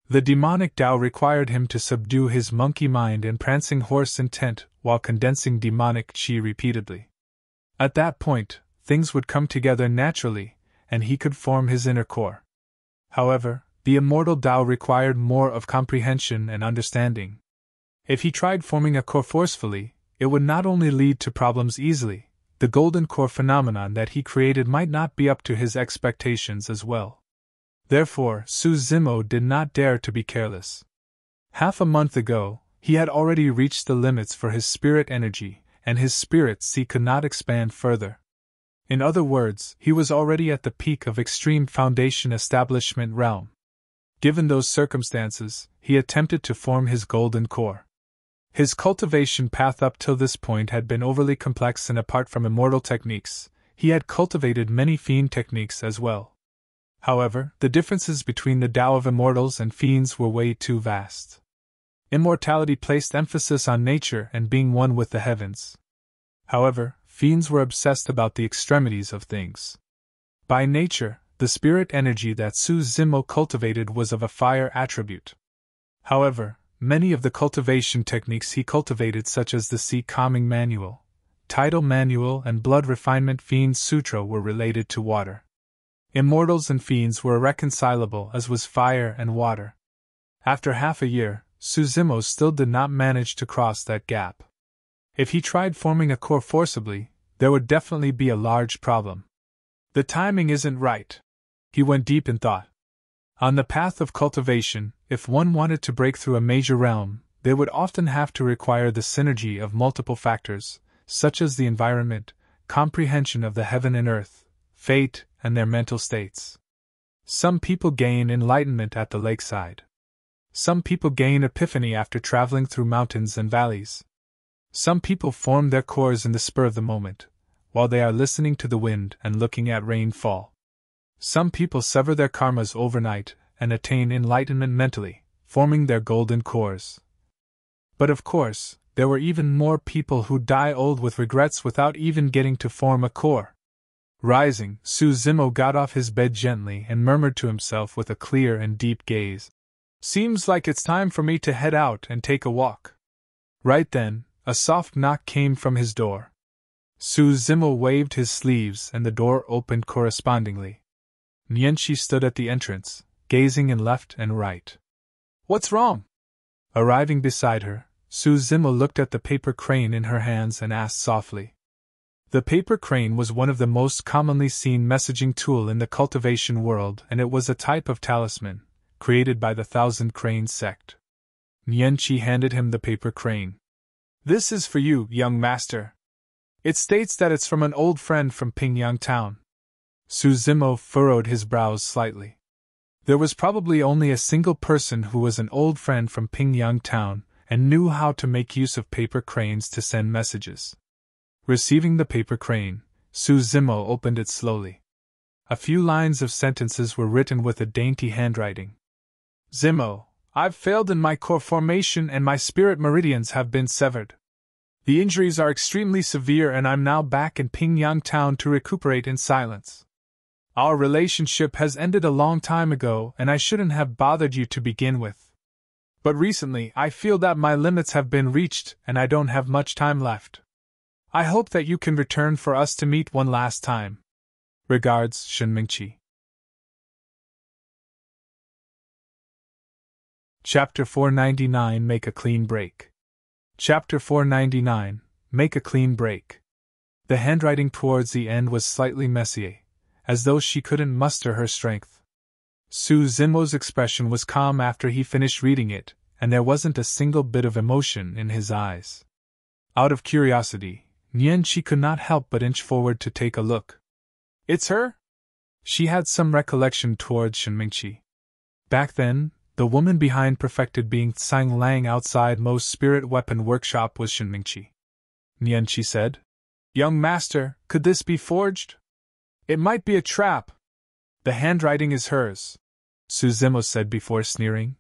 The demonic Tao required him to subdue his monkey mind and prancing horse intent while condensing demonic Qi repeatedly. At that point, things would come together naturally, and he could form his inner core. However, the immortal Tao required more of comprehension and understanding. If he tried forming a core forcefully, it would not only lead to problems easily, the golden core phenomenon that he created might not be up to his expectations as well. Therefore, Su Zimo did not dare to be careless. Half a month ago, he had already reached the limits for his spirit energy, and his spirit sea could not expand further. In other words, he was already at the peak of extreme foundation establishment realm. Given those circumstances, he attempted to form his golden core. His cultivation path up till this point had been overly complex, and apart from immortal techniques, he had cultivated many fiend techniques as well. However, the differences between the Tao of immortals and fiends were way too vast. Immortality placed emphasis on nature and being one with the heavens. However, fiends were obsessed about the extremities of things. By nature, the spirit energy that Su Zimo cultivated was of a fire attribute. However, many of the cultivation techniques he cultivated, such as the Sea Calming Manual, Tidal Manual, and Blood Refinement Fiend Sutra, were related to water. Immortals and fiends were irreconcilable, as was fire and water. After half a year, Su Zimo still did not manage to cross that gap. If he tried forming a core forcibly, there would definitely be a large problem. The timing isn't right. He went deep in thought. On the path of cultivation, if one wanted to break through a major realm, they would often have to require the synergy of multiple factors, such as the environment, comprehension of the heaven and earth, fate, and their mental states. Some people gain enlightenment at the lakeside. Some people gain epiphany after traveling through mountains and valleys. Some people form their cores in the spur of the moment, while they are listening to the wind and looking at rain fall. Some people sever their karmas overnight and attain enlightenment mentally, forming their golden cores. But of course, there were even more people who die old with regrets without even getting to form a core. Rising, Su Zimo got off his bed gently and murmured to himself with a clear and deep gaze, "Seems like it's time for me to head out and take a walk." Right then, a soft knock came from his door. Su Zimo waved his sleeves and the door opened correspondingly. Nian stood at the entrance, gazing in left and right. "What's wrong?" Arriving beside her, Su Zimo looked at the paper crane in her hands and asked softly. The paper crane was one of the most commonly seen messaging tool in the cultivation world, and it was a type of talisman, created by the Thousand Crane sect. Nian handed him the paper crane. This is for you, young master. It states that it's from an old friend from Pingyang Town. Su Zimo furrowed his brows slightly. There was probably only a single person who was an old friend from Pingyang Town and knew how to make use of paper cranes to send messages. Receiving the paper crane, Su Zimo opened it slowly. A few lines of sentences were written with a dainty handwriting. Zimo, I've failed in my core formation and my spirit meridians have been severed. The injuries are extremely severe and I'm now back in Pingyang Town to recuperate in silence. Our relationship has ended a long time ago and I shouldn't have bothered you to begin with. But recently I feel that my limits have been reached and I don't have much time left. I hope that you can return for us to meet one last time. Regards, Shen Mingqi. Chapter 499 Make a Clean Break. Chapter 499 Make a Clean Break. The handwriting towards the end was slightly messy, as though she couldn't muster her strength. Su Zimo's expression was calm after he finished reading it, and there wasn't a single bit of emotion in his eyes. Out of curiosity, Nian she could not help but inch forward to take a look. It's her? She had some recollection towards Shen Mingqi. Back then, the woman behind perfected being Tsang Lang outside Mo's spirit weapon workshop was Shen Mingqi. Nian, she said. Young master, could this be forged? It might be a trap. The handwriting is hers, Su Zimo said before sneering.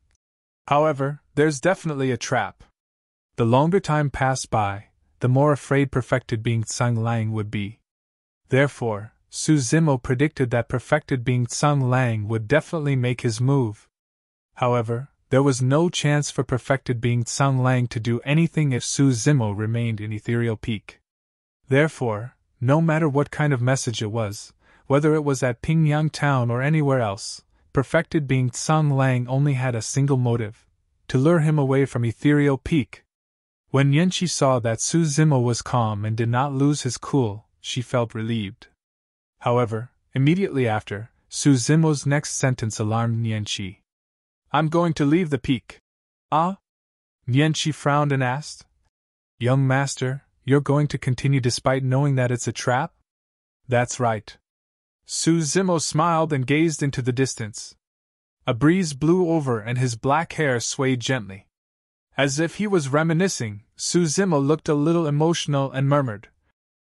However, there's definitely a trap. The longer time passed by, the more afraid perfected being Tsang Lang would be. Therefore, Su Zimo predicted that perfected being Tsang Lang would definitely make his move. However, there was no chance for perfected being Tsang Lang to do anything if Su Zimo remained in Ethereal Peak. Therefore, no matter what kind of message it was, whether it was at Pingyang Town or anywhere else, perfected being Tsang Lang only had a single motive: to lure him away from Ethereal Peak. When Yanqi saw that Su Zimo was calm and did not lose his cool, she felt relieved. However, immediately after, Su Zimo's next sentence alarmed Nianqi. I'm going to leave the peak. Ah? Nianqi frowned and asked. Young master, you're going to continue despite knowing that it's a trap? That's right. Su Zimo smiled and gazed into the distance. A breeze blew over and his black hair swayed gently. As if he was reminiscing, Su Zimo looked a little emotional and murmured,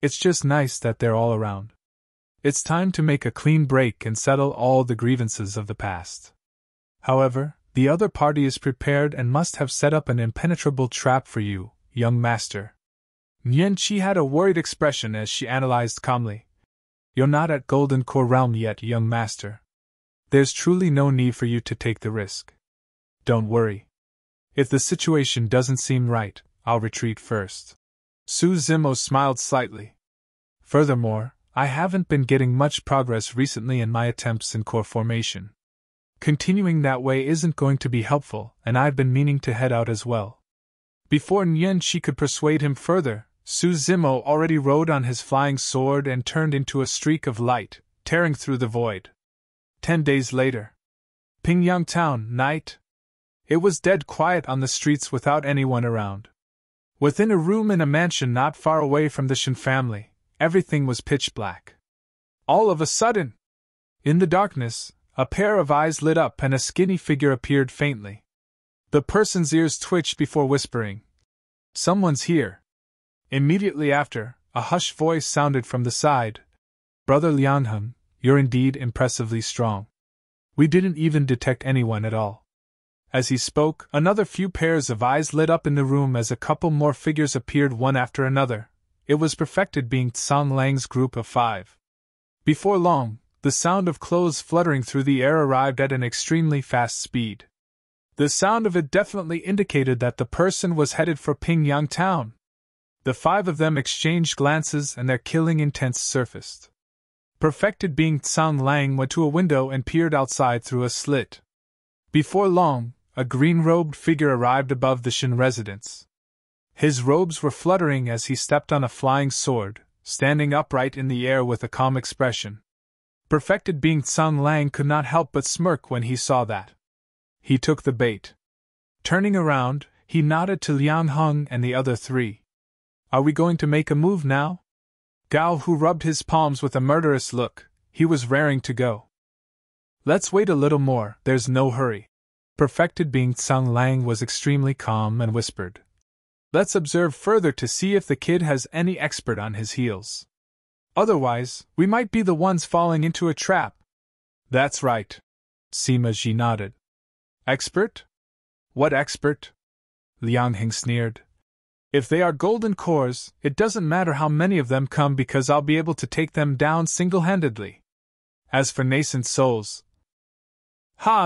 It's just nice that they're all around. It's time to make a clean break and settle all the grievances of the past. However, the other party is prepared and must have set up an impenetrable trap for you, young master. Nianqi had a worried expression as she analyzed calmly. You're not at Golden Core Realm yet, young master. There's truly no need for you to take the risk. Don't worry. If the situation doesn't seem right, I'll retreat first. Su Zimo smiled slightly. Furthermore, I haven't been getting much progress recently in my attempts in core formation. Continuing that way isn't going to be helpful, and I've been meaning to head out as well. Before Nianqi could persuade him further, Su Zimo already rode on his flying sword and turned into a streak of light, tearing through the void. 10 days later. Pingyang Town, night. It was dead quiet on the streets without anyone around. Within a room in a mansion not far away from the Shen family, everything was pitch black. All of a sudden, in the darkness, a pair of eyes lit up and a skinny figure appeared faintly. The person's ears twitched before whispering, Someone's here. Immediately after, a hushed voice sounded from the side. Brother Lianheng, you're indeed impressively strong. We didn't even detect anyone at all. As he spoke, another few pairs of eyes lit up in the room as a couple more figures appeared one after another. It was perfected being Tsang Lang's group of 5. Before long, the sound of clothes fluttering through the air arrived at an extremely fast speed. The sound of it definitely indicated that the person was headed for Pingyang Town. The 5 of them exchanged glances and their killing intent surfaced. Perfected being Tsang Lang went to a window and peered outside through a slit. Before long, a green-robed figure arrived above the Shen residence. His robes were fluttering as he stepped on a flying sword, standing upright in the air with a calm expression. Perfected being Tsang Lang could not help but smirk when he saw that. He took the bait. Turning around, He nodded to Liang Heng and the other three. Are we going to make a move now? Gao Hu rubbed his palms with a murderous look. He was raring to go. Let's wait a little more, there's no hurry. Perfected being Tsang Lang was extremely calm and whispered. Let's observe further to see if the kid has any expert on his heels. Otherwise, we might be the ones falling into a trap. That's right. Sima Ji nodded. Expert? What expert? Liang Heng sneered. If they are golden cores, it doesn't matter how many of them come because I'll be able to take them down single-handedly. As for nascent souls...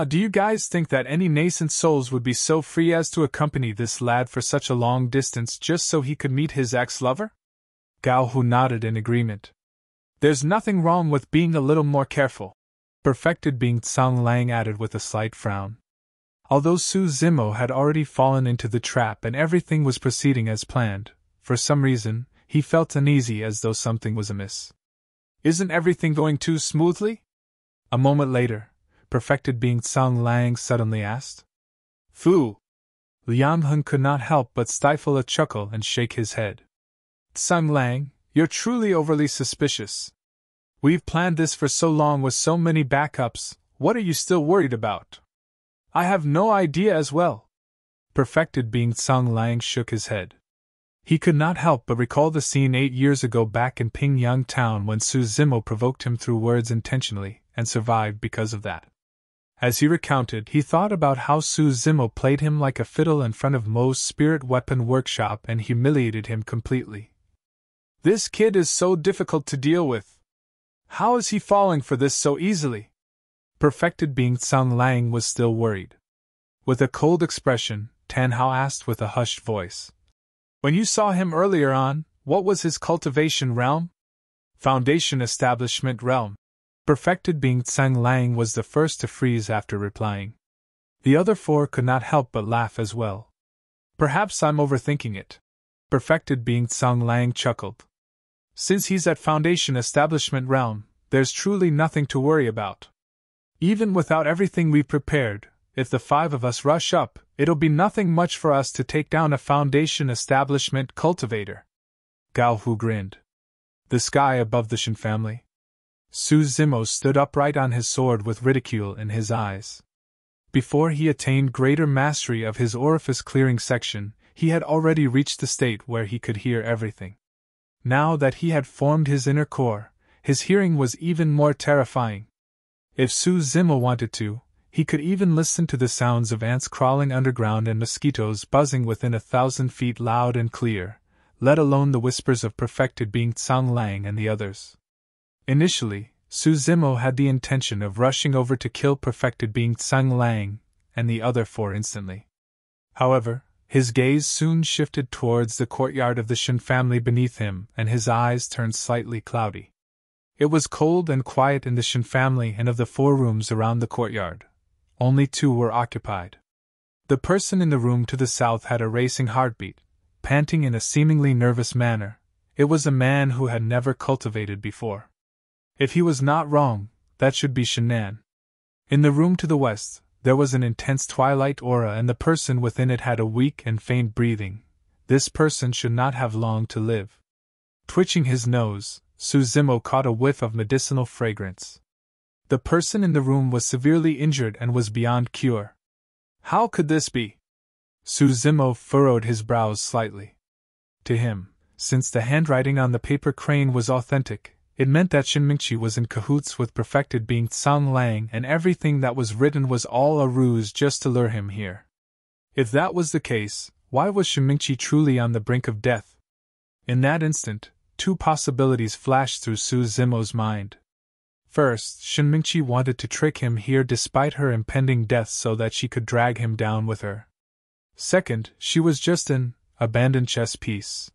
do you guys think that any nascent souls would be so free as to accompany this lad for such a long distance just so he could meet his ex-lover? Gao Hu nodded in agreement. There's nothing wrong with being a little more careful. Perfected being Tsang Lang added with a slight frown. Although Su Zimo had already fallen into the trap and everything was proceeding as planned, for some reason, he felt uneasy as though something was amiss. Isn't everything going too smoothly? A moment later, Perfected being Tsang Lang suddenly asked. Fu! Liang Heng could not help but stifle a chuckle and shake his head. Tsang Lang, you're truly overly suspicious. We've planned this for so long with so many backups, what are you still worried about? I have no idea as well. Perfected being Tsang Lang shook his head. He could not help but recall the scene 8 years ago back in Pingyang town when Su Zimo provoked him through words intentionally, and survived because of that. As he recounted, he thought about how Su Zimo played him like a fiddle in front of Mo's spirit weapon workshop and humiliated him completely. This kid is so difficult to deal with. How is he falling for this so easily? Perfected being Tsang Lang was still worried. With a cold expression, Tan Hao asked with a hushed voice. When you saw him earlier on, what was his cultivation realm? Foundation establishment realm. Perfected being Tsang Lang was the first to freeze after replying. The other four could not help but laugh as well. Perhaps I'm overthinking it. Perfected being Tsang Lang chuckled. Since he's at Foundation Establishment Realm, there's truly nothing to worry about. Even without everything we've prepared, if the 5 of us rush up, it'll be nothing much for us to take down a Foundation Establishment cultivator. Gao Hu grinned. The sky above the Shen family. Su Zimo stood upright on his sword with ridicule in his eyes. Before he attained greater mastery of his orifice-clearing section, he had already reached the state where he could hear everything. Now that he had formed his inner core, his hearing was even more terrifying. If Su Zimo wanted to, he could even listen to the sounds of ants crawling underground and mosquitoes buzzing within 1,000 feet loud and clear, let alone the whispers of perfected being Tsang Lang and the others. Initially, Su Zimo had the intention of rushing over to kill perfected being Tsang Lang and the other 4 instantly. However, his gaze soon shifted towards the courtyard of the Shen family beneath him and his eyes turned slightly cloudy. It was cold and quiet in the Shen family and of the 4 rooms around the courtyard. Only 2 were occupied. The person in the room to the south had a racing heartbeat, panting in a seemingly nervous manner. It was a man who had never cultivated before. If he was not wrong, that should be Shannan. In the room to the west, there was an intense twilight aura and the person within it had a weak and faint breathing. This person should not have long to live. Twitching his nose, Su Zimo caught a whiff of medicinal fragrance. The person in the room was severely injured and was beyond cure. How could this be? Su Zimo furrowed his brows slightly. To him, since the handwriting on the paper crane was authentic, it meant that Shen Mingqi was in cahoots with perfected being Tsang Lang and everything that was written was all a ruse just to lure him here. If that was the case, why was Shen Mingqi truly on the brink of death? In that instant, 2 possibilities flashed through Su Zimo's mind. First, Shen Mingqi wanted to trick him here despite her impending death so that she could drag him down with her. Second, she was just an abandoned chess piece.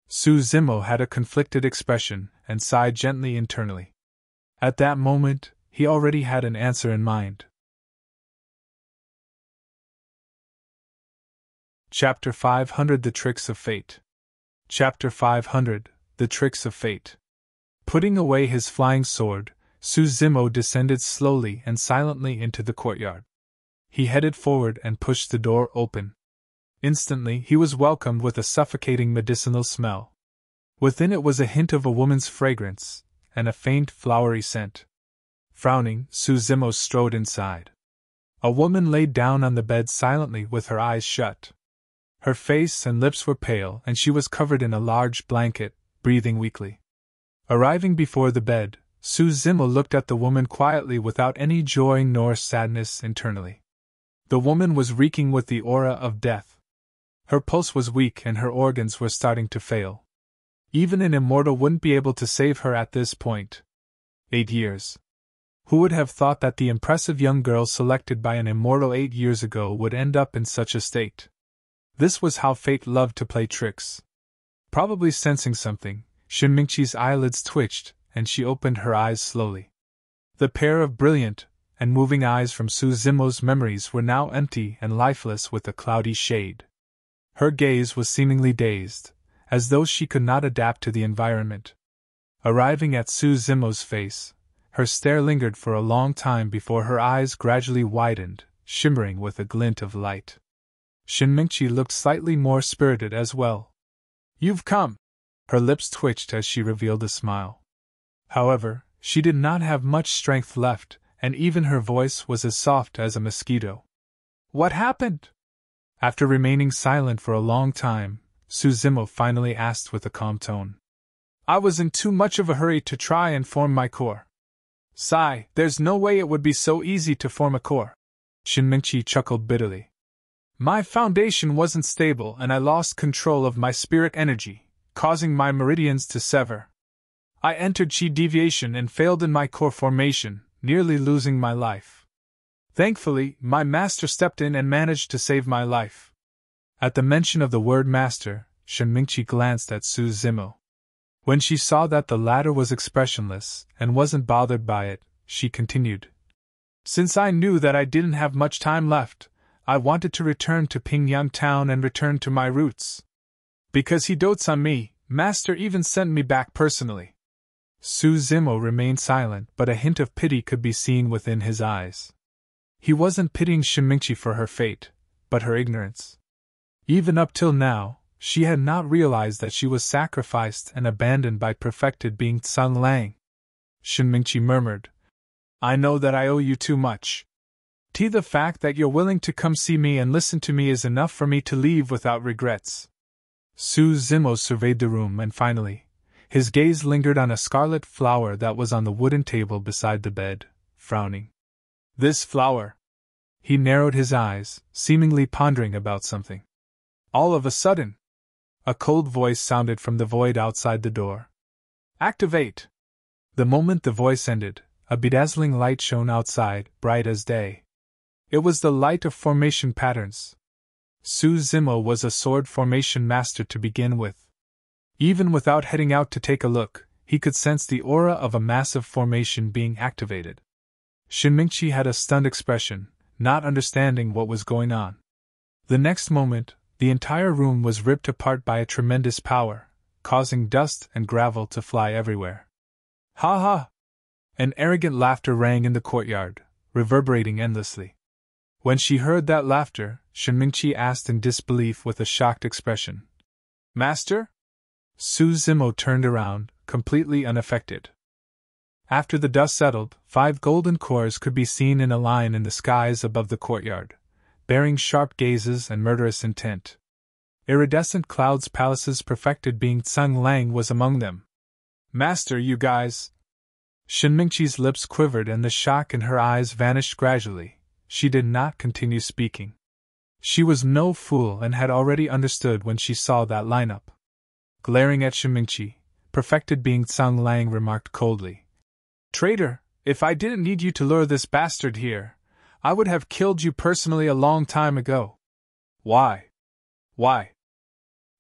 Su Zimo had a conflicted expression and sighed gently internally. At that moment, he already had an answer in mind. Chapter 500 The Tricks of Fate. Chapter 500 The Tricks of Fate. Putting away his flying sword, Su Zimo descended slowly and silently into the courtyard. He headed forward and pushed the door open. Instantly, he was welcomed with a suffocating medicinal smell. Within it was a hint of a woman's fragrance, and a faint flowery scent. Frowning, Su Zimo strode inside. A woman laid down on the bed silently with her eyes shut. Her face and lips were pale, and she was covered in a large blanket, breathing weakly. Arriving before the bed, Su Zimo looked at the woman quietly without any joy nor sadness internally. The woman was reeking with the aura of death. Her pulse was weak and her organs were starting to fail. Even an immortal wouldn't be able to save her at this point. 8 years. Who would have thought that the impressive young girl selected by an immortal 8 years ago would end up in such a state? This was how fate loved to play tricks. Probably sensing something, Shinmingchi's eyelids twitched, and she opened her eyes slowly. The pair of brilliant and moving eyes from Su Zimo's memories were now empty and lifeless with a cloudy shade. Her gaze was seemingly dazed, as though she could not adapt to the environment. Arriving at Su Zimo's face, her stare lingered for a long time before her eyes gradually widened, shimmering with a glint of light. Shinmingchi looked slightly more spirited as well. "You've come!" Her lips twitched as she revealed a smile. However, she did not have much strength left, and even her voice was as soft as a mosquito. "What happened?" After remaining silent for a long time, Su Zimo finally asked with a calm tone. "I was in too much of a hurry to try and form my core." "Sigh, there's no way it would be so easy to form a core." Shinmingchi chuckled bitterly. "My foundation wasn't stable and I lost control of my spirit energy, causing my meridians to sever. I entered chi deviation and failed in my core formation, nearly losing my life. Thankfully, my master stepped in and managed to save my life." At the mention of the word master, Shinmingchi glanced at Su Zimo. When she saw that the latter was expressionless and wasn't bothered by it, she continued. "Since I knew that I didn't have much time left, I wanted to return to Pingyang town and return to my roots. Because he dotes on me, Master even sent me back personally." Su Zimo remained silent, but a hint of pity could be seen within his eyes. He wasn't pitying Shinmingchi for her fate, but her ignorance. Even up till now, she had not realized that she was sacrificed and abandoned by perfected being Tsang Lang. Shinmingchi murmured, "I know that I owe you too much. The fact that you're willing to come see me and listen to me is enough for me to leave without regrets." Su Zimo surveyed the room and finally, his gaze lingered on a scarlet flower that was on the wooden table beside the bed, frowning. "This flower." He narrowed his eyes, seemingly pondering about something. All of a sudden, a cold voice sounded from the void outside the door. "Activate!" The moment the voice ended, a bedazzling light shone outside, bright as day. It was the light of formation patterns. Su Zimo was a sword formation master to begin with. Even without heading out to take a look, he could sense the aura of a massive formation being activated. Shinmingchi had a stunned expression, not understanding what was going on. The next moment, the entire room was ripped apart by a tremendous power, causing dust and gravel to fly everywhere. "Ha ha!" An arrogant laughter rang in the courtyard, reverberating endlessly. When she heard that laughter, Shinmingchi asked in disbelief with a shocked expression, "Master?" Su Zimo turned around, completely unaffected. After the dust settled, 5 golden cores could be seen in a line in the skies above the courtyard, bearing sharp gazes and murderous intent. Iridescent clouds palaces perfected being Tsang Lang was among them. "Master, you guys!" Shinmingchi's lips quivered and the shock in her eyes vanished gradually. She did not continue speaking. She was no fool and had already understood when she saw that lineup. Glaring at Shinmingchi, perfected being Tsang Lang remarked coldly, "Traitor, if I didn't need you to lure this bastard here, I would have killed you personally a long time ago." "Why? Why?"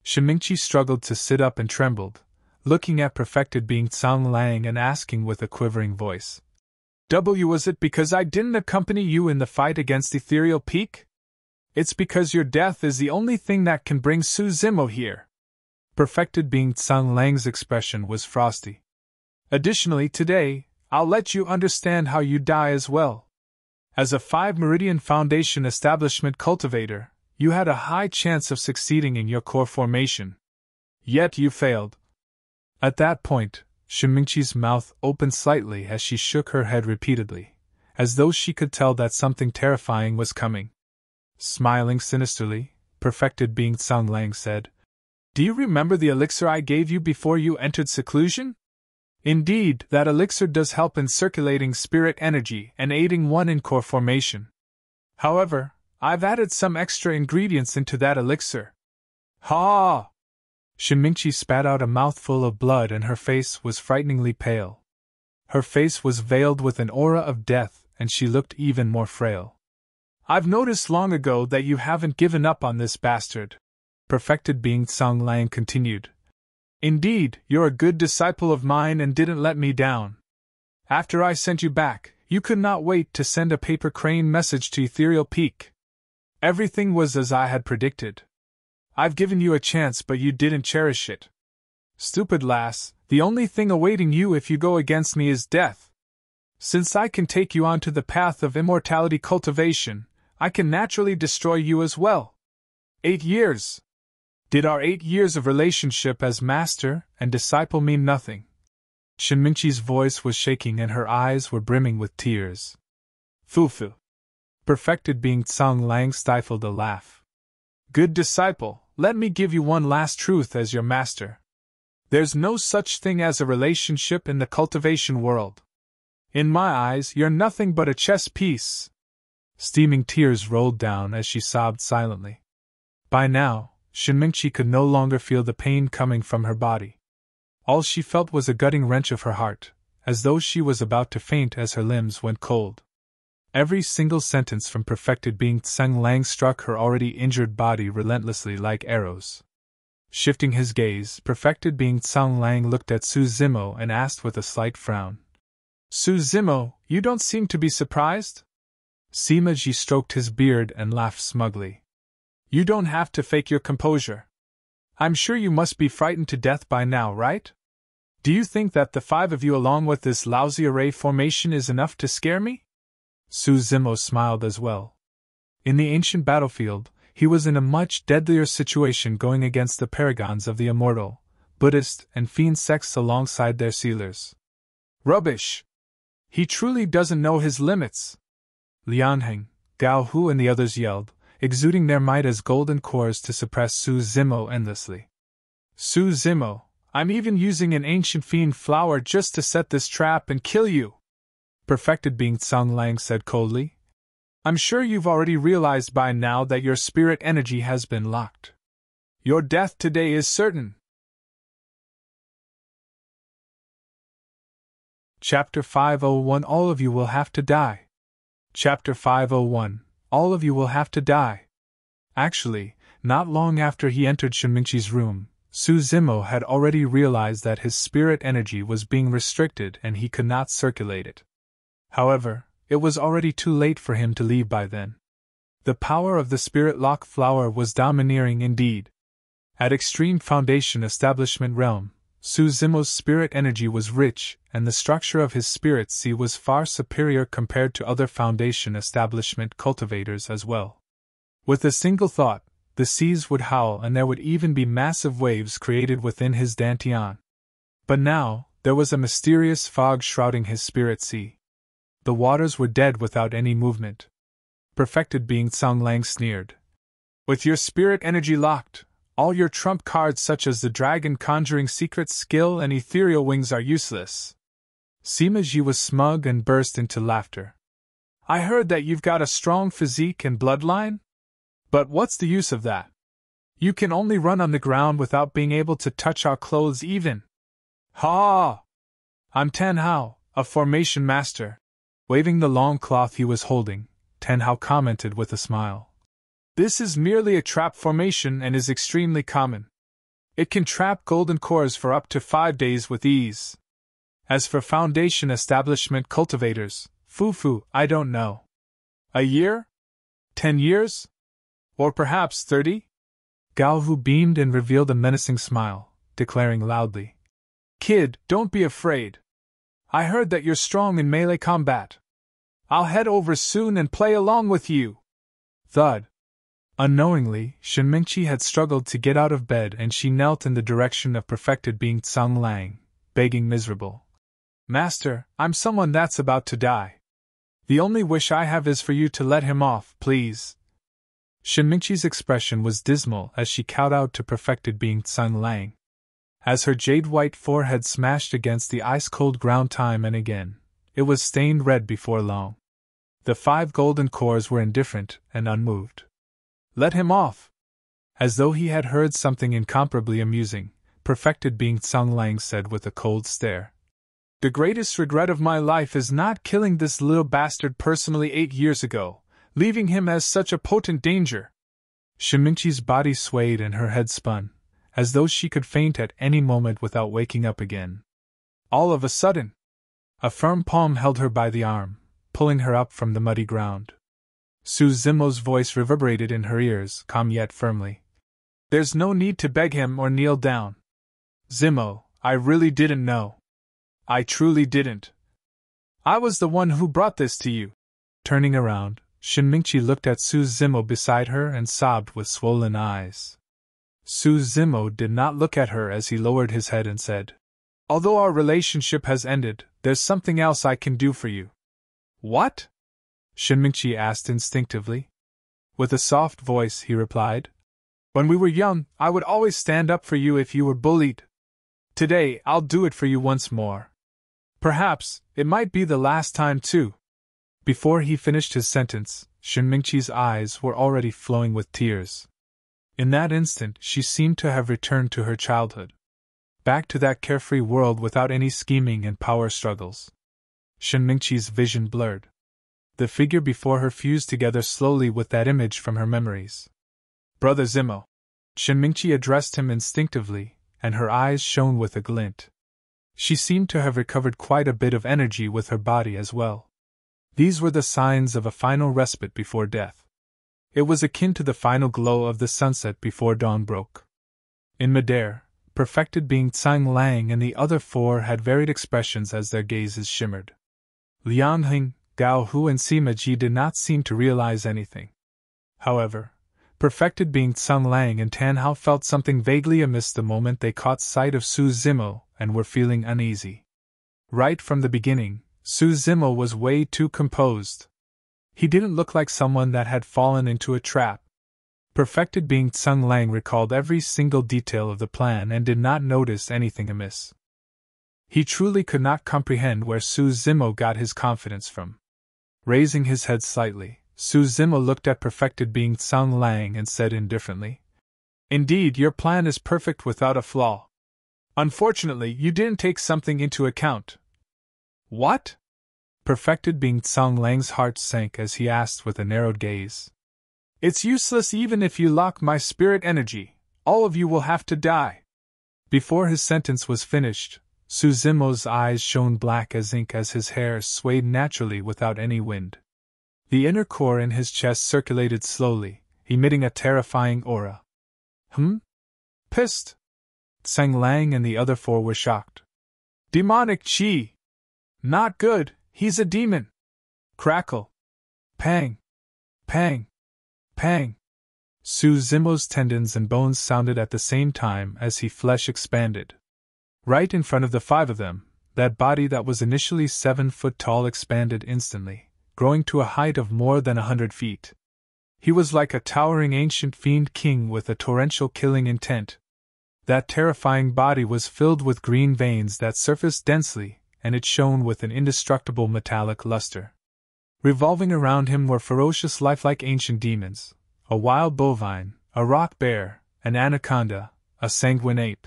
Shinmingchi struggled to sit up and trembled, looking at perfected being Tsang Lang and asking with a quivering voice, Was it because I didn't accompany you in the fight against Ethereal Peak? It's because your death is the only thing that can bring Su Zimo here." Perfected being Tsang Lang's expression was frosty. "Additionally, today, I'll let you understand how you die as well. As a 5 Meridian Foundation establishment cultivator, You had a high chance of succeeding in your core formation. Yet you failed. At that point, Shinmingqi's mouth opened slightly as she shook her head repeatedly, as though she could tell that something terrifying was coming. Smiling sinisterly, perfected being Tsang Lang said, "Do you remember the elixir I gave you before you entered seclusion? Indeed, that elixir does help in circulating spirit energy and aiding one in core formation. However, I've added some extra ingredients into that elixir." Ha! Shinmingqi spat out a mouthful of blood and her face was frighteningly pale. Her face was veiled with an aura of death and she looked even more frail. "I've noticed long ago that you haven't given up on this bastard," perfected being Tsang Lang continued. "Indeed, you're a good disciple of mine and didn't let me down. After I sent you back, you could not wait to send a paper crane message to Ethereal Peak. Everything was as I had predicted. I've given you a chance but you didn't cherish it. Stupid lass, the only thing awaiting you if you go against me is death. Since I can take you onto the path of immortality cultivation, I can naturally destroy you as well. 8 years. Did our 8 years of relationship as master and disciple mean nothing?" Shinmingqi's voice was shaking and her eyes were brimming with tears. "Fufu." Perfected being Tsang Lang stifled a laugh. "Good disciple, let me give you one last truth as your master. There's no such thing as a relationship in the cultivation world. In my eyes, you're nothing but a chess piece." Steaming tears rolled down as she sobbed silently. By now, Shinmingqi could no longer feel the pain coming from her body. All she felt was a gutting wrench of her heart, as though she was about to faint as her limbs went cold. Every single sentence from perfected being Tsang Lang struck her already injured body relentlessly like arrows. Shifting his gaze, perfected being Tsang Lang looked at Su Zimo and asked with a slight frown, "Su Zimo, you don't seem to be surprised?" Sima Ji stroked his beard and laughed smugly. "You don't have to fake your composure. I'm sure you must be frightened to death by now, right? Do you think that the 5 of you along with this lousy array formation is enough to scare me?" Su Zimo smiled as well. In the ancient battlefield, he was in a much deadlier situation going against the paragons of the immortal, Buddhist, and fiend sects alongside their sealers. "Rubbish! He truly doesn't know his limits!" Lianheng, Gao Hu and the others yelled, exuding their might as golden cores to suppress Su Zimo endlessly. "Su Zimo, I'm even using an ancient fiend flower just to set this trap and kill you!" Perfected being Tsang Lang said coldly. "I'm sure you've already realized by now that your spirit energy has been locked. Your death today is certain." Chapter 501 All of you will have to die. Chapter 501 All of you will have to die. Actually, not long after he entered Shinmingqi's room, Su Zimo had already realized that his spirit energy was being restricted and he could not circulate it. However, it was already too late for him to leave by then. The power of the spirit lock flower was domineering indeed. At Extreme Foundation Establishment Realm, Su Zimo's spirit energy was rich, and the structure of his spirit sea was far superior compared to other Foundation Establishment cultivators as well. With a single thought, the seas would howl and there would even be massive waves created within his dantian. But now, there was a mysterious fog shrouding his spirit sea. The waters were dead without any movement. Perfected being Tsang Lang sneered. "With your spirit energy locked, all your trump cards such as the dragon conjuring secret skill and ethereal wings are useless." Sima Ji was smug and burst into laughter. "I heard that you've got a strong physique and bloodline? But what's the use of that? You can only run on the ground without being able to touch our clothes even." "Ha! I'm Tan Hao, a formation master." Waving the long cloth he was holding, Tan Hao commented with a smile. "This is merely a trap formation and is extremely common. It can trap golden cores for up to 5 days with ease. As for Foundation Establishment cultivators, Fufu, I don't know. A year? 10 years? Or perhaps 30? Gao Hu beamed and revealed a menacing smile, declaring loudly. "Kid, don't be afraid. I heard that you're strong in melee combat. I'll head over soon and play along with you." Thud. Unknowingly, Shenmingqi had struggled to get out of bed and she knelt in the direction of perfected being Tsang Lang, begging miserable. Master, I'm someone that's about to die. The only wish I have is for you to let him off, please. Shenmingqi's expression was dismal as she kowtowed to perfected being Tsang Lang. As her jade-white forehead smashed against the ice-cold ground time and again, it was stained red before long. The 5 golden cores were indifferent and unmoved. Let him off! As though he had heard something incomparably amusing, perfected being Tsang Lang said with a cold stare. The greatest regret of my life is not killing this little bastard personally 8 years ago, leaving him as such a potent danger. Shenmingqi's body swayed and her head spun, as though she could faint at any moment without waking up again. All of a sudden, a firm palm held her by the arm, pulling her up from the muddy ground. Su Zimo's voice reverberated in her ears, calm yet firmly. There's no need to beg him or kneel down. Zimo, I really didn't know. I truly didn't. I was the one who brought this to you. Turning around, Shenmingqi looked at Su Zimo beside her and sobbed with swollen eyes. Su Zimo did not look at her as he lowered his head and said, Although our relationship has ended, there's something else I can do for you. What? Shenmingqi asked instinctively. With a soft voice, he replied, When we were young, I would always stand up for you if you were bullied. Today, I'll do it for you once more. Perhaps, it might be the last time too. Before he finished his sentence, Shenmingqi's eyes were already flowing with tears. In that instant, she seemed to have returned to her childhood. Back to that carefree world without any scheming and power struggles. Shenmingqi's vision blurred. The figure before her fused together slowly with that image from her memories. Brother Zimo. Shenmingqi addressed him instinctively, and her eyes shone with a glint. She seemed to have recovered quite a bit of energy with her body as well. These were the signs of a final respite before death. It was akin to the final glow of the sunset before dawn broke. In midair, perfected being Tsang Lang and the other 4 had varied expressions as their gazes shimmered. Liang Hing, Gao Hu and Sima Ji did not seem to realize anything. However, perfected being Tsang Lang and Tan Hao felt something vaguely amiss the moment they caught sight of Su Zimo and were feeling uneasy. Right from the beginning, Su Zimo was way too composed. He didn't look like someone that had fallen into a trap. Perfected being Tsang Lang recalled every single detail of the plan and did not notice anything amiss. He truly could not comprehend where Su Zimo got his confidence from. Raising his head slightly, Su Zimo looked at perfected being Tsang Lang and said indifferently, Indeed, your plan is perfect without a flaw. Unfortunately, you didn't take something into account. What? Perfected being Tsang Lang's heart sank as he asked with a narrowed gaze. It's useless even if you lock my spirit energy, all of you will have to die. Before his sentence was finished, Su Zimo's eyes shone black as ink as his hair swayed naturally without any wind. The inner core in his chest circulated slowly, emitting a terrifying aura. Pissed? Tsang Lang and the other 4 were shocked. Demonic chi! Not good, he's a demon! Crackle! Pang! Pang! Pang! Su Zimo's tendons and bones sounded at the same time as his flesh expanded. Right in front of the 5 of them, that body that was initially 7 foot tall expanded instantly, growing to a height of more than 100 feet. He was like a towering ancient fiend king with a torrential killing intent. That terrifying body was filled with green veins that surfaced densely, and it shone with an indestructible metallic luster. Revolving around him were ferocious lifelike ancient demons, a wild bovine, a rock bear, an anaconda, a sanguine ape.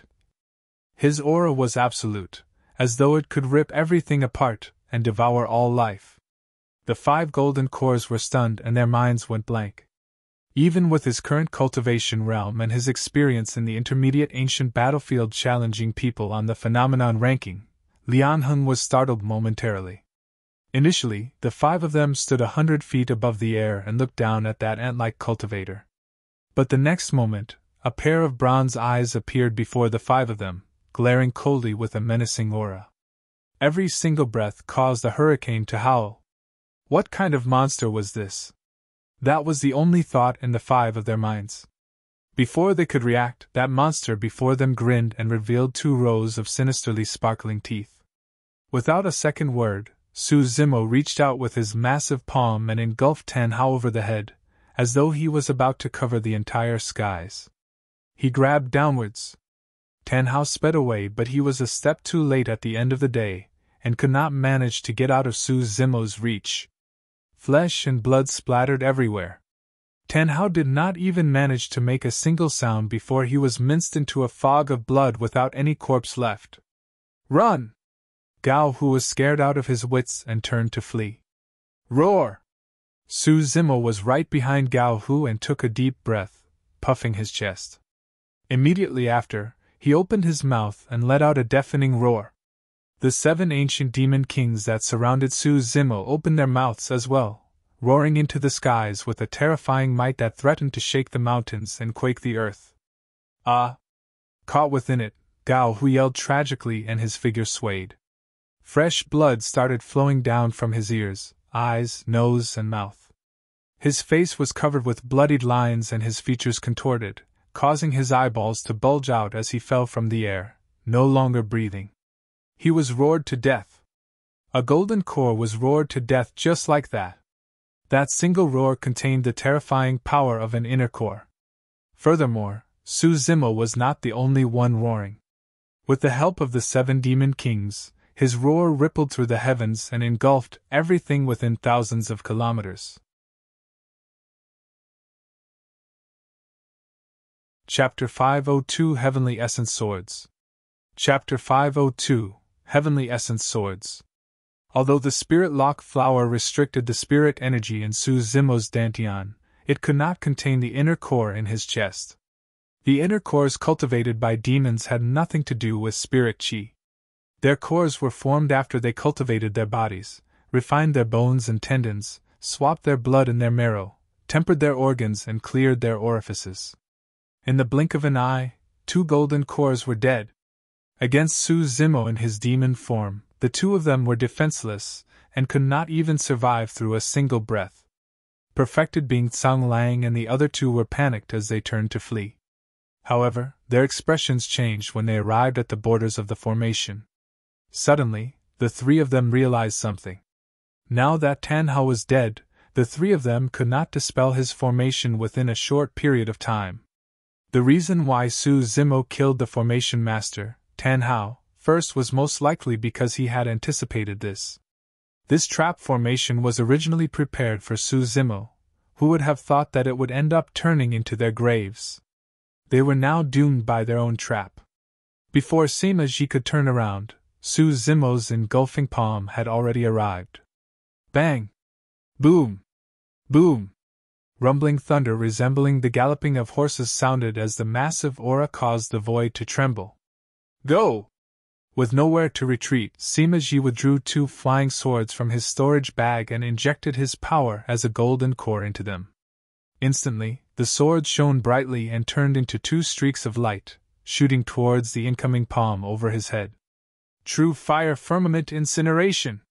His aura was absolute, as though it could rip everything apart and devour all life. The 5 golden cores were stunned and their minds went blank. Even with his current cultivation realm and his experience in the intermediate ancient battlefield challenging people on the phenomenon ranking, Lian Heng was startled momentarily. Initially, the 5 of them stood 100 feet above the air and looked down at that ant-like cultivator. But the next moment, a pair of bronze eyes appeared before the 5 of them, glaring coldly with a menacing aura. Every single breath caused a hurricane to howl. What kind of monster was this? That was the only thought in the five of their minds. Before they could react, that monster before them grinned and revealed 2 rows of sinisterly sparkling teeth. Without a second word, Su Zimo reached out with his massive palm and engulfed Tan Hao over the head, as though he was about to cover the entire skies. He grabbed downwards. Tan Hao sped away, but he was a step too late at the end of the day, and could not manage to get out of Su Zimo's reach. Flesh and blood splattered everywhere. Tan Hao did not even manage to make a single sound before he was minced into a fog of blood without any corpse left. Run! Gao Hu was scared out of his wits and turned to flee. Roar! Su Zimo was right behind Gao Hu and took a deep breath, puffing his chest. Immediately after, he opened his mouth and let out a deafening roar. The 7 ancient demon kings that surrounded Su Zimo opened their mouths as well, roaring into the skies with a terrifying might that threatened to shake the mountains and quake the earth. Ah! Caught within it, Gao Hu yelled tragically and his figure swayed. Fresh blood started flowing down from his ears, eyes, nose, and mouth. His face was covered with bloodied lines and his features contorted, causing his eyeballs to bulge out as he fell from the air, no longer breathing. He was roared to death. A golden core was roared to death just like that. That single roar contained the terrifying power of an inner core. Furthermore, Su Zimo was not the only one roaring. With the help of the 7 demon kings, his roar rippled through the heavens and engulfed everything within thousands of kilometers. Chapter 502 Heavenly Essence Swords. Chapter 502 Heavenly Essence Swords. Although the Spirit Lock flower restricted the spirit energy in Su Zimo's dantian, it could not contain the inner core in his chest. The inner cores cultivated by demons had nothing to do with spirit chi. Their cores were formed after they cultivated their bodies, refined their bones and tendons, swapped their blood and their marrow, tempered their organs and cleared their orifices. In the blink of an eye, 2 golden cores were dead. Against Su Zimo in his demon form, the 2 of them were defenseless, and could not even survive through a single breath. Perfected being Tsang Lang and the other 2 were panicked as they turned to flee. However, their expressions changed when they arrived at the borders of the formation. Suddenly, the 3 of them realized something. Now that Tan Hao was dead, the 3 of them could not dispel his formation within a short period of time. The reason why Su Zimo killed the formation master, Tan Hao, first was most likely because he had anticipated this. This trap formation was originally prepared for Su Zimo, who would have thought that it would end up turning into their graves. They were now doomed by their own trap. Before Sima Ji could turn around, Su Zimo's engulfing palm had already arrived. Bang! Boom! Boom! Rumbling thunder resembling the galloping of horses sounded as the massive aura caused the void to tremble. Go! With nowhere to retreat, Sima Ji withdrew 2 flying swords from his storage bag and injected his power as a golden core into them. Instantly, the swords shone brightly and turned into 2 streaks of light, shooting towards the incoming palm over his head. True Fire Firmament Incineration!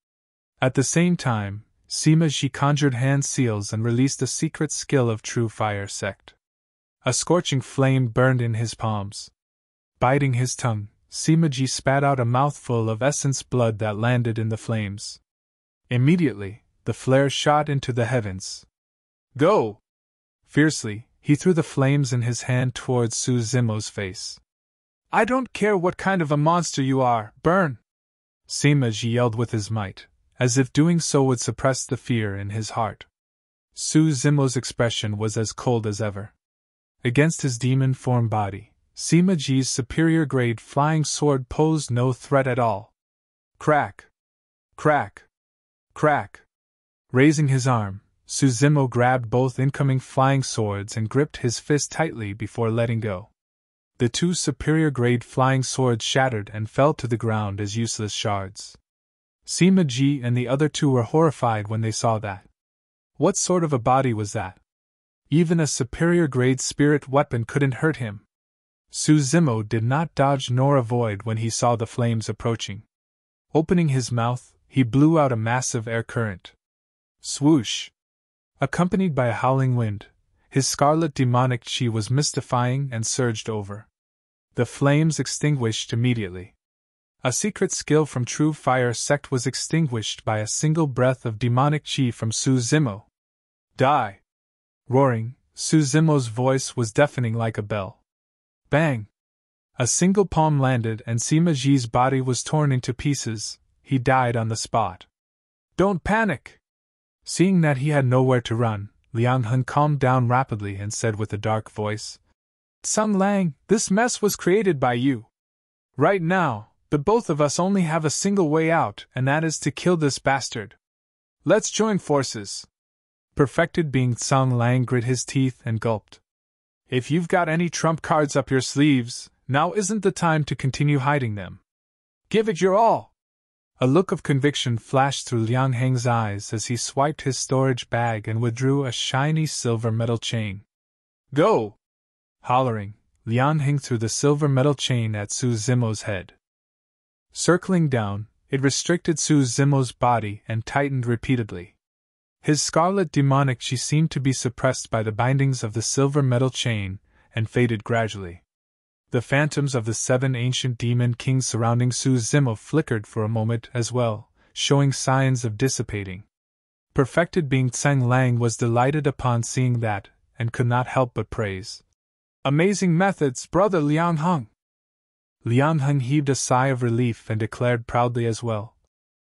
At the same time, Sima Ji conjured hand seals and released a secret skill of True Fire Sect. A scorching flame burned in his palms. Biting his tongue, Sima Ji spat out a mouthful of essence blood that landed in the flames. Immediately, the flare shot into the heavens. Go! Fiercely, he threw the flames in his hand towards Su Zimo's face. I don't care what kind of a monster you are, burn! Sima Ji yelled with his might, as if doing so would suppress the fear in his heart. Su Zimo's expression was as cold as ever. Against his demon form body, Sima Ji's superior grade flying sword posed no threat at all. Crack! Crack! Crack! Raising his arm, Su Zimo grabbed both incoming flying swords and gripped his fist tightly before letting go. The 2 superior grade flying swords shattered and fell to the ground as useless shards. Sima Ji and the other 2 were horrified when they saw that. What sort of a body was that? Even a superior grade spirit weapon couldn't hurt him. Su Zimo did not dodge nor avoid when he saw the flames approaching. Opening his mouth, he blew out a massive air current. Swoosh! Accompanied by a howling wind, his scarlet demonic chi was mystifying and surged over. The flames extinguished immediately. A secret skill from True Fire sect was extinguished by a single breath of demonic chi from Su Zimo. Die! Roaring, Su Zimo's voice was deafening like a bell. Bang! A single palm landed and Sima Ji's body was torn into pieces. He died on the spot. Don't panic! Seeing that he had nowhere to run, Liang Heng calmed down rapidly and said with a dark voice, Tsang Lang, this mess was created by you. Right now, the both of us only have a single way out, and that is to kill this bastard. Let's join forces. Perfected being Tsang Lang grit his teeth and gulped. If you've got any trump cards up your sleeves, now isn't the time to continue hiding them. Give it your all! A look of conviction flashed through Liang Heng's eyes as he swiped his storage bag and withdrew a shiny silver metal chain. Go! Hollering, Liang Heng threw the silver metal chain at Su Zimo's head. Circling down, it restricted Su Zimo's body and tightened repeatedly. His scarlet demonic chi seemed to be suppressed by the bindings of the silver metal chain and faded gradually. The phantoms of the 7 ancient demon kings surrounding Su Zimo flickered for a moment as well, showing signs of dissipating. Perfected being Tsang Lang was delighted upon seeing that, and could not help but praise. Amazing methods, brother Liang Heng! Liang Heng heaved a sigh of relief and declared proudly as well.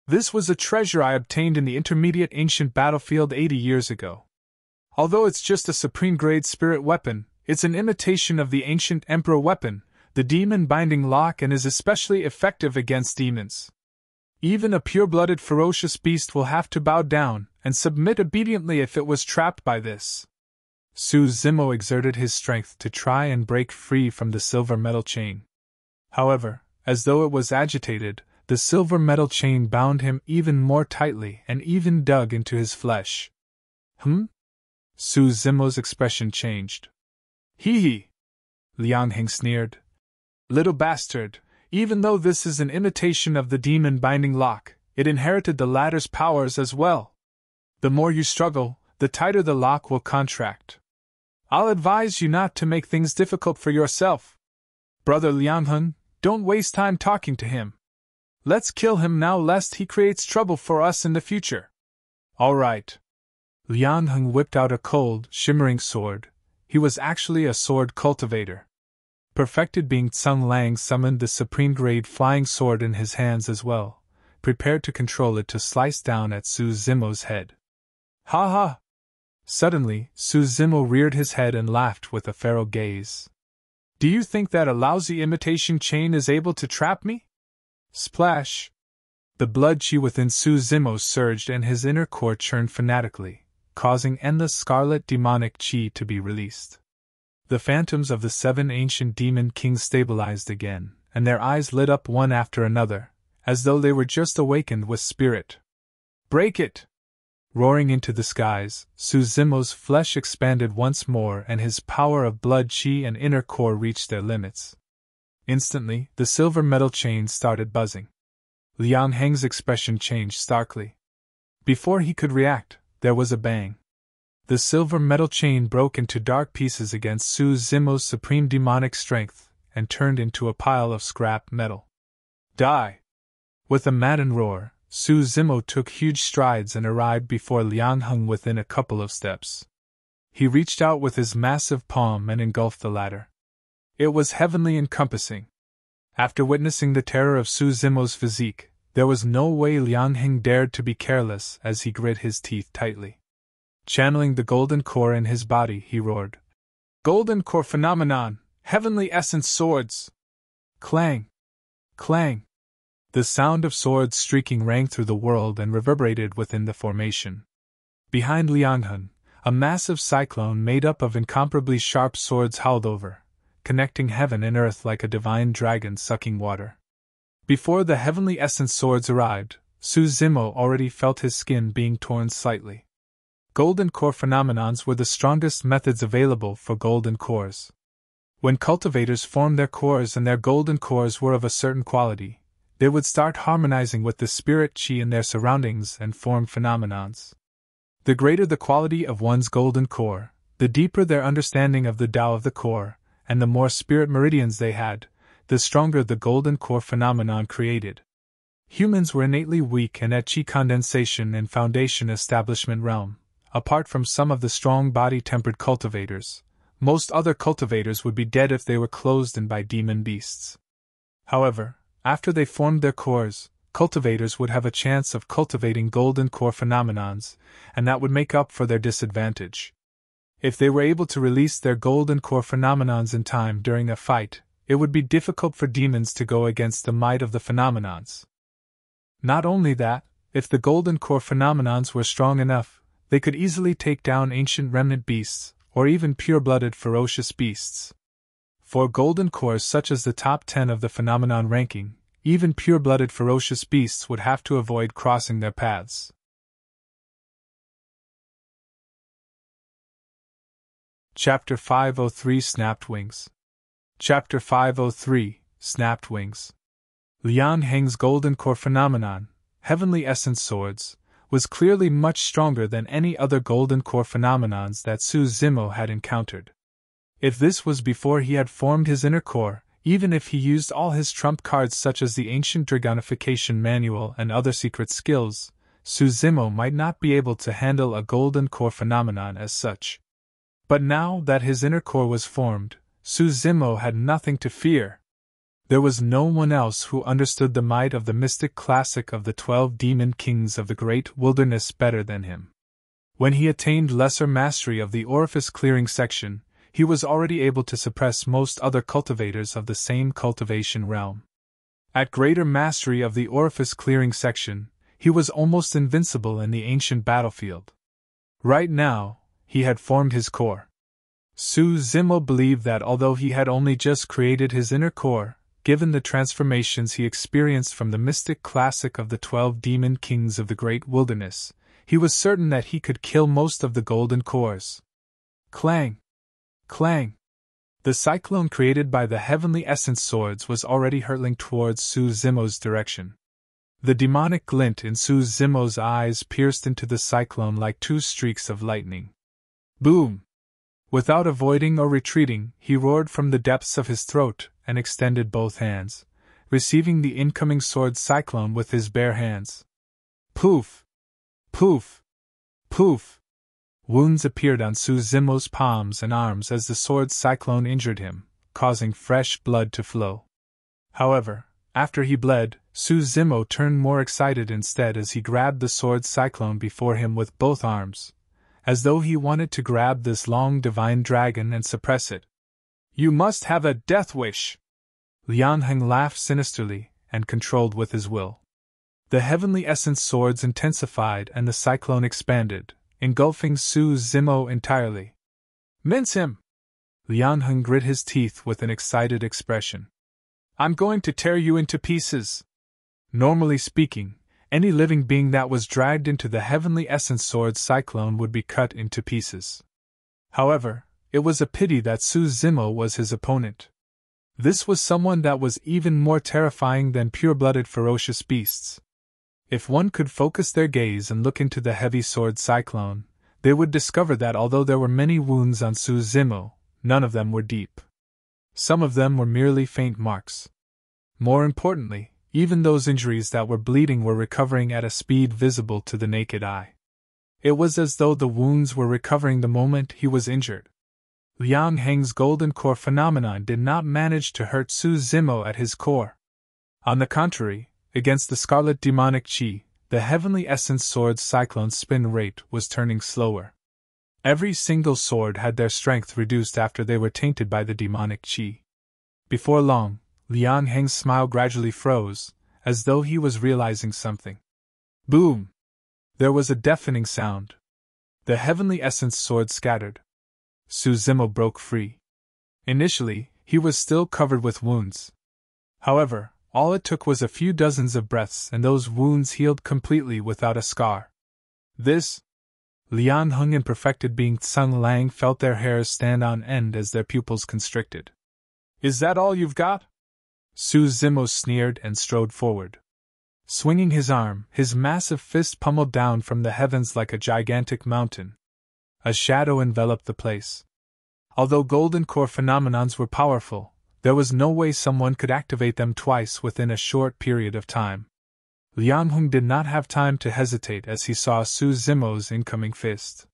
This was a treasure I obtained in the intermediate ancient battlefield 80 years ago. Although it's just a supreme-grade spirit weapon, it's an imitation of the ancient emperor weapon, the demon-binding lock, and is especially effective against demons. Even a pure-blooded ferocious beast will have to bow down and submit obediently if it was trapped by this. Su Zimo exerted his strength to try and break free from the silver metal chain. However, as though it was agitated, the silver metal chain bound him even more tightly and even dug into his flesh. Su Zimo's expression changed. Hee hee! Liang Heng sneered. Little bastard, even though this is an imitation of the demon-binding lock, it inherited the latter's powers as well. The more you struggle, the tighter the lock will contract. I'll advise you not to make things difficult for yourself. Brother Liang Heng, don't waste time talking to him. Let's kill him now lest he creates trouble for us in the future. All right. Liang Heng whipped out a cold, shimmering sword. He was actually a sword cultivator. Perfected being Tsang Lang summoned the supreme-grade flying sword in his hands as well, prepared to control it to slice down at Su Zimo's head. Ha ha! Suddenly, Su Zimo reared his head and laughed with a feral gaze. Do you think that a lousy imitation chain is able to trap me? Splash! The blood chi within Su Zimo surged and his inner core churned fanatically, causing endless scarlet demonic chi to be released. The phantoms of the 7 ancient demon kings stabilized again, and their eyes lit up one after another, as though they were just awakened with spirit. Break it! Roaring into the skies, Su Zimo's flesh expanded once more and his power of blood chi and inner core reached their limits. Instantly, the silver metal chain started buzzing. Liang Heng's expression changed starkly. Before he could react, there was a bang. The silver metal chain broke into dark pieces against Su Zimo's supreme demonic strength and turned into a pile of scrap metal. Die! With a maddened roar, Su Zimo took huge strides and arrived before Liang Heng within a couple of steps. He reached out with his massive palm and engulfed the latter. It was heavenly encompassing. After witnessing the terror of Su Zimo's physique, there was no way Liang Heng dared to be careless as he grit his teeth tightly. Channeling the golden core in his body, he roared. Golden core phenomenon, heavenly essence swords! Clang! Clang! The sound of swords streaking rang through the world and reverberated within the formation. Behind Liang Heng, a massive cyclone made up of incomparably sharp swords howled over, connecting heaven and earth like a divine dragon sucking water. Before the heavenly essence swords arrived, Su Zimo already felt his skin being torn slightly. Golden core phenomenons were the strongest methods available for golden cores. When cultivators formed their cores and their golden cores were of a certain quality, they would start harmonizing with the spirit chi in their surroundings and form phenomenons. The greater the quality of one's golden core, the deeper their understanding of the Tao of the core, and the more spirit meridians they had, the stronger the golden core phenomenon created. Humans were innately weak and at qi condensation and foundation establishment realm. Apart from some of the strong body-tempered cultivators, most other cultivators would be dead if they were closed in by demon beasts. However, after they formed their cores, cultivators would have a chance of cultivating golden core phenomenons, and that would make up for their disadvantage. If they were able to release their golden core phenomenons in time during a fight, it would be difficult for demons to go against the might of the phenomenons. Not only that, if the golden core phenomenons were strong enough, they could easily take down ancient remnant beasts, or even pure-blooded ferocious beasts. For golden cores such as the top 10 of the phenomenon ranking, even pure-blooded ferocious beasts would have to avoid crossing their paths. Chapter 503 Snapped Wings. Chapter 503 Snapped Wings. Lian Heng's golden core phenomenon, Heavenly Essence Swords, was clearly much stronger than any other golden core phenomenons that Su Zimo had encountered. If this was before he had formed his inner core, even if he used all his trump cards such as the ancient Dragonification Manual and other secret skills, Su Zimo might not be able to handle a golden core phenomenon as such. But now that his inner core was formed, Su Zimo had nothing to fear. There was no one else who understood the might of the mystic classic of the 12 demon kings of the great wilderness better than him. When he attained lesser mastery of the orifice clearing section, he was already able to suppress most other cultivators of the same cultivation realm. At greater mastery of the orifice clearing section, he was almost invincible in the ancient battlefield. Right now, he had formed his core. Su Zimo believed that although he had only just created his inner core, given the transformations he experienced from the mystic classic of the 12 demon kings of the great wilderness, he was certain that he could kill most of the golden cores. Clang! Clang! The cyclone created by the Heavenly Essence Swords was already hurtling towards Su Zimo's direction. The demonic glint in Su Zimo's eyes pierced into the cyclone like two streaks of lightning. Boom! Without avoiding or retreating, he roared from the depths of his throat and extended both hands, receiving the incoming sword cyclone with his bare hands. Poof! Poof! Poof! Wounds appeared on Su Zimo's palms and arms as the sword cyclone injured him, causing fresh blood to flow. However, after he bled, Su Zimo turned more excited instead as he grabbed the sword cyclone before him with both arms, as though he wanted to grab this long divine dragon and suppress it. You must have a death wish! Lian Heng laughed sinisterly and controlled with his will. The Heavenly Essence Swords intensified and the cyclone expanded, engulfing Su Zimo entirely. Mince him! Lian Heng grit his teeth with an excited expression. I'm going to tear you into pieces! Normally speaking, any living being that was dragged into the Heavenly Essence Sword cyclone would be cut into pieces. However, it was a pity that Su Zimo was his opponent. This was someone that was even more terrifying than pure-blooded ferocious beasts. If one could focus their gaze and look into the heavy sword cyclone, they would discover that although there were many wounds on Su Zimo, none of them were deep. Some of them were merely faint marks. More importantly, even those injuries that were bleeding were recovering at a speed visible to the naked eye. It was as though the wounds were recovering the moment he was injured. Liang Heng's golden core phenomenon did not manage to hurt Su Zimo at his core. On the contrary, against the scarlet demonic chi, the Heavenly Essence Sword's cyclone spin rate was turning slower. Every single sword had their strength reduced after they were tainted by the demonic chi. Before long, Liang Heng's smile gradually froze, as though he was realizing something. Boom! There was a deafening sound. The Heavenly Essence Sword scattered. Su Zimo broke free. Initially, he was still covered with wounds. However, all it took was a few dozens of breaths and those wounds healed completely without a scar. This? Lian Heng and perfected being Tsung Lang felt their hairs stand on end as their pupils constricted. Is that all you've got? Su Zimo sneered and strode forward. Swinging his arm, his massive fist pummeled down from the heavens like a gigantic mountain. A shadow enveloped the place. Although golden core phenomenons were powerful, there was no way someone could activate them twice within a short period of time. Liang Hong did not have time to hesitate as he saw Su Zimo's incoming fist.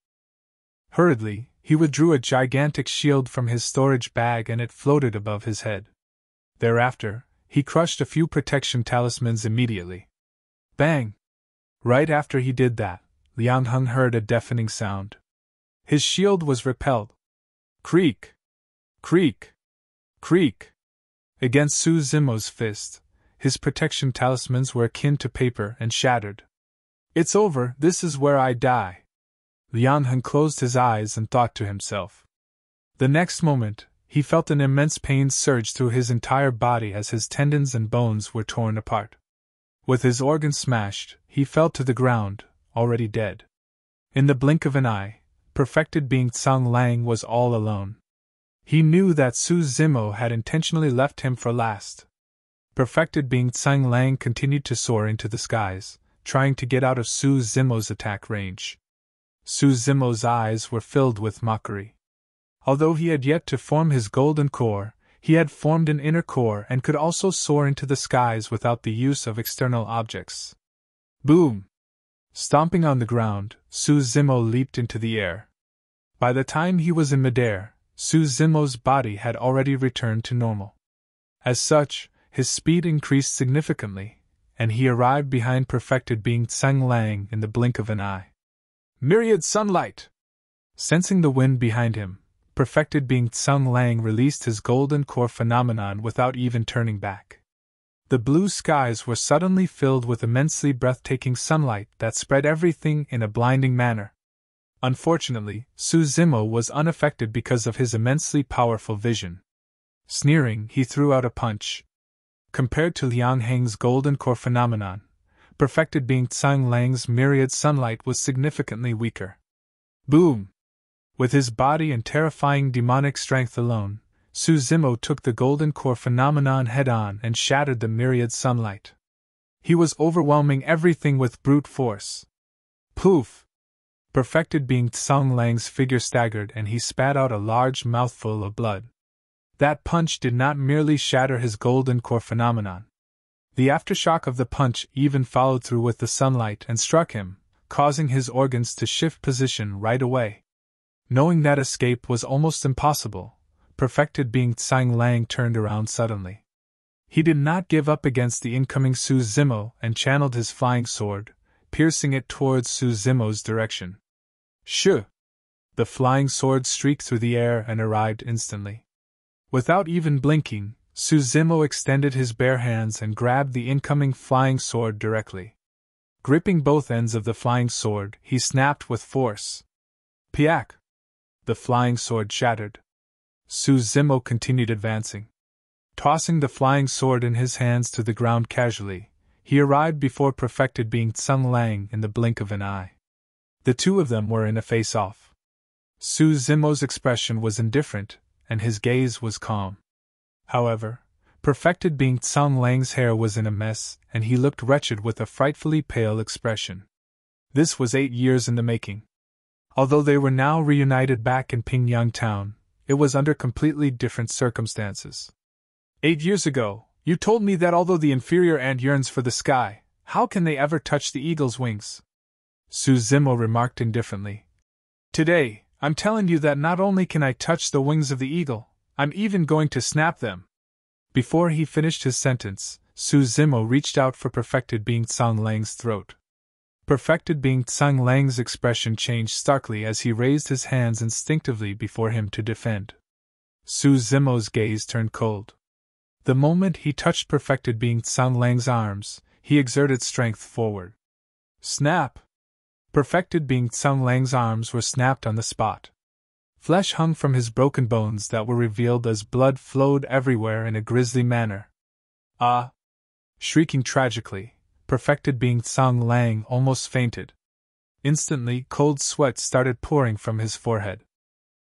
Hurriedly, he withdrew a gigantic shield from his storage bag and it floated above his head. Thereafter, he crushed a few protection talismans immediately. Bang! Right after he did that, Liang Hong heard a deafening sound. His shield was repelled. Creak! Creak! Creak! Against Su Zimo's fist, his protection talismans were akin to paper and shattered. It's over, this is where I die. Liang Hong closed his eyes and thought to himself. The next moment, he felt an immense pain surge through his entire body as his tendons and bones were torn apart. With his organs smashed, he fell to the ground, already dead. In the blink of an eye, perfected being Tsang Lang was all alone. He knew that Su Zimo had intentionally left him for last. Perfected being Tsang Lang continued to soar into the skies, trying to get out of Su Zimo's attack range. Su Zimo's eyes were filled with mockery. Although he had yet to form his golden core, he had formed an inner core and could also soar into the skies without the use of external objects. Boom! Stomping on the ground, Su Zimo leaped into the air. By the time he was in midair, Su Zimo's body had already returned to normal. As such, his speed increased significantly, and he arrived behind perfected being Tsang Lang in the blink of an eye. Myriad sunlight! Sensing the wind behind him, perfected being Tsang Lang released his golden core phenomenon without even turning back. The blue skies were suddenly filled with immensely breathtaking sunlight that spread everything in a blinding manner. Unfortunately, Su Zimo was unaffected because of his immensely powerful vision. Sneering, he threw out a punch. Compared to Liang Heng's golden core phenomenon, perfected being Tsang Lang's myriad sunlight was significantly weaker. Boom! With his body and terrifying demonic strength alone, Su Zimo took the golden core phenomenon head-on and shattered the myriad sunlight. He was overwhelming everything with brute force. Poof! Perfected being Tsang Lang's figure staggered and he spat out a large mouthful of blood. That punch did not merely shatter his golden core phenomenon. The aftershock of the punch even followed through with the sunlight and struck him, causing his organs to shift position right away. Knowing that escape was almost impossible, perfected being Tsang Lang turned around suddenly. He did not give up against the incoming Su Zimo and channeled his flying sword, piercing it towards Su Zimo's direction. Shoo! The flying sword streaked through the air and arrived instantly. Without even blinking, Su Zimo extended his bare hands and grabbed the incoming flying sword directly. Gripping both ends of the flying sword, he snapped with force. Piak! The flying sword shattered. Su Zimo continued advancing. Tossing the flying sword in his hands to the ground casually, he arrived before perfected being Tsang Lang in the blink of an eye. The two of them were in a face-off. Su Zimo's expression was indifferent, and his gaze was calm. However, perfected being Tsang Lang's hair was in a mess, and he looked wretched with a frightfully pale expression. This was 8 years in the making. Although they were now reunited back in Pingyang Town, it was under completely different circumstances. 8 years ago, you told me that although the inferior ant yearns for the sky, how can they ever touch the eagle's wings? Su Zimo remarked indifferently. Today, I'm telling you that not only can I touch the wings of the eagle, I'm even going to snap them. Before he finished his sentence, Su Zimo reached out for perfected being Tsang Lang's throat. Perfected being Tsang Lang's expression changed starkly as he raised his hands instinctively before him to defend. Su Zimo's gaze turned cold. The moment he touched perfected being Tsang Lang's arms, he exerted strength forward. Snap! Perfected being Tsang Lang's arms were snapped on the spot. Flesh hung from his broken bones that were revealed as blood flowed everywhere in a grisly manner. Ah! Shrieking tragically, perfected being Tsang Lang almost fainted. Instantly, cold sweat started pouring from his forehead.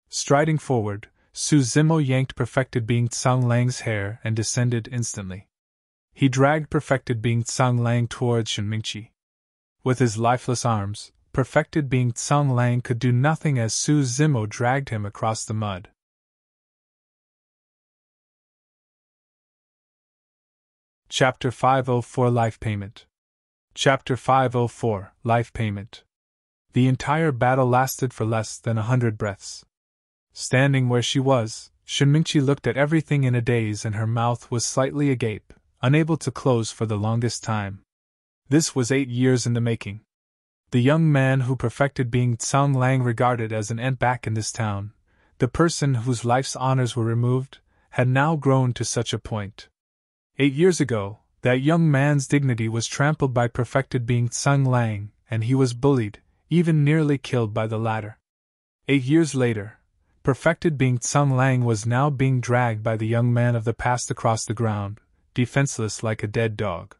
Striding forward, Su Zimo yanked perfected being Tsang Lang's hair and descended instantly. He dragged perfected being Tsang Lang towards Shenmingqi. With his lifeless arms, perfected being Tsang Lang could do nothing as Su Zimo dragged him across the mud. Chapter 504 Life Payment. Chapter 504 Life Payment. The entire battle lasted for less than 100 breaths. Standing where she was, Shenmingqi looked at everything in a daze and her mouth was slightly agape, unable to close for the longest time. This was 8 years in the making. The young man who perfected being Tsang Lang regarded as an ant back in this town, the person whose life's honors were removed, had now grown to such a point. 8 years ago, that young man's dignity was trampled by perfected being Tsang Lang, and he was bullied, even nearly killed by the latter. 8 years later, perfected being Tsang Lang was now being dragged by the young man of the past across the ground, defenseless like a dead dog.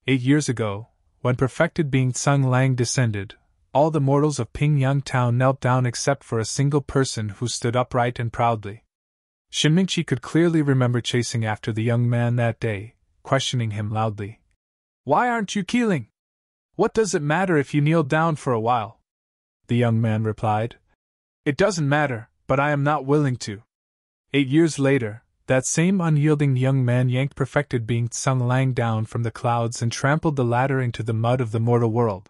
8 years ago, when perfected being Tsang Lang descended, all the mortals of Pingyang town knelt down except for a single person who stood upright and proudly. Shenmingqi could clearly remember chasing after the young man that day, questioning him loudly. "Why aren't you killing? What does it matter if you kneel down for a while?" The young man replied, "It doesn't matter, but I am not willing to." 8 years later, that same unyielding young man yanked perfected being Tsang Lang down from the clouds and trampled the latter into the mud of the mortal world.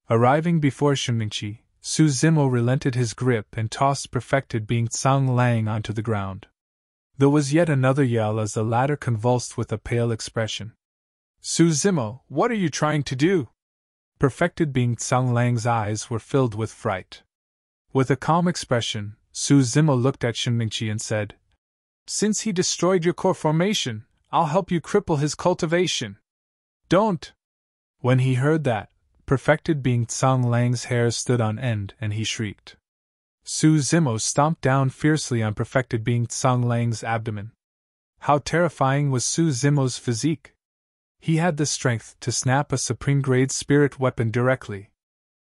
Arriving before Shenmingqi, Su Zimo relented his grip and tossed perfected being Tsang Lang onto the ground. There was yet another yell as the latter convulsed with a pale expression. "Su Zimo, what are you trying to do?" Perfected being Tsang Lang's eyes were filled with fright. With a calm expression, Su Zimo looked at Shenmingqi and said, "Since he destroyed your core formation, I'll help you cripple his cultivation." "Don't!" When he heard that, perfected being Tsang Lang's hair stood on end and he shrieked. Su Zimo stomped down fiercely on perfected being Tsang Lang's abdomen. How terrifying was Su Zimo's physique! He had the strength to snap a supreme-grade spirit weapon directly.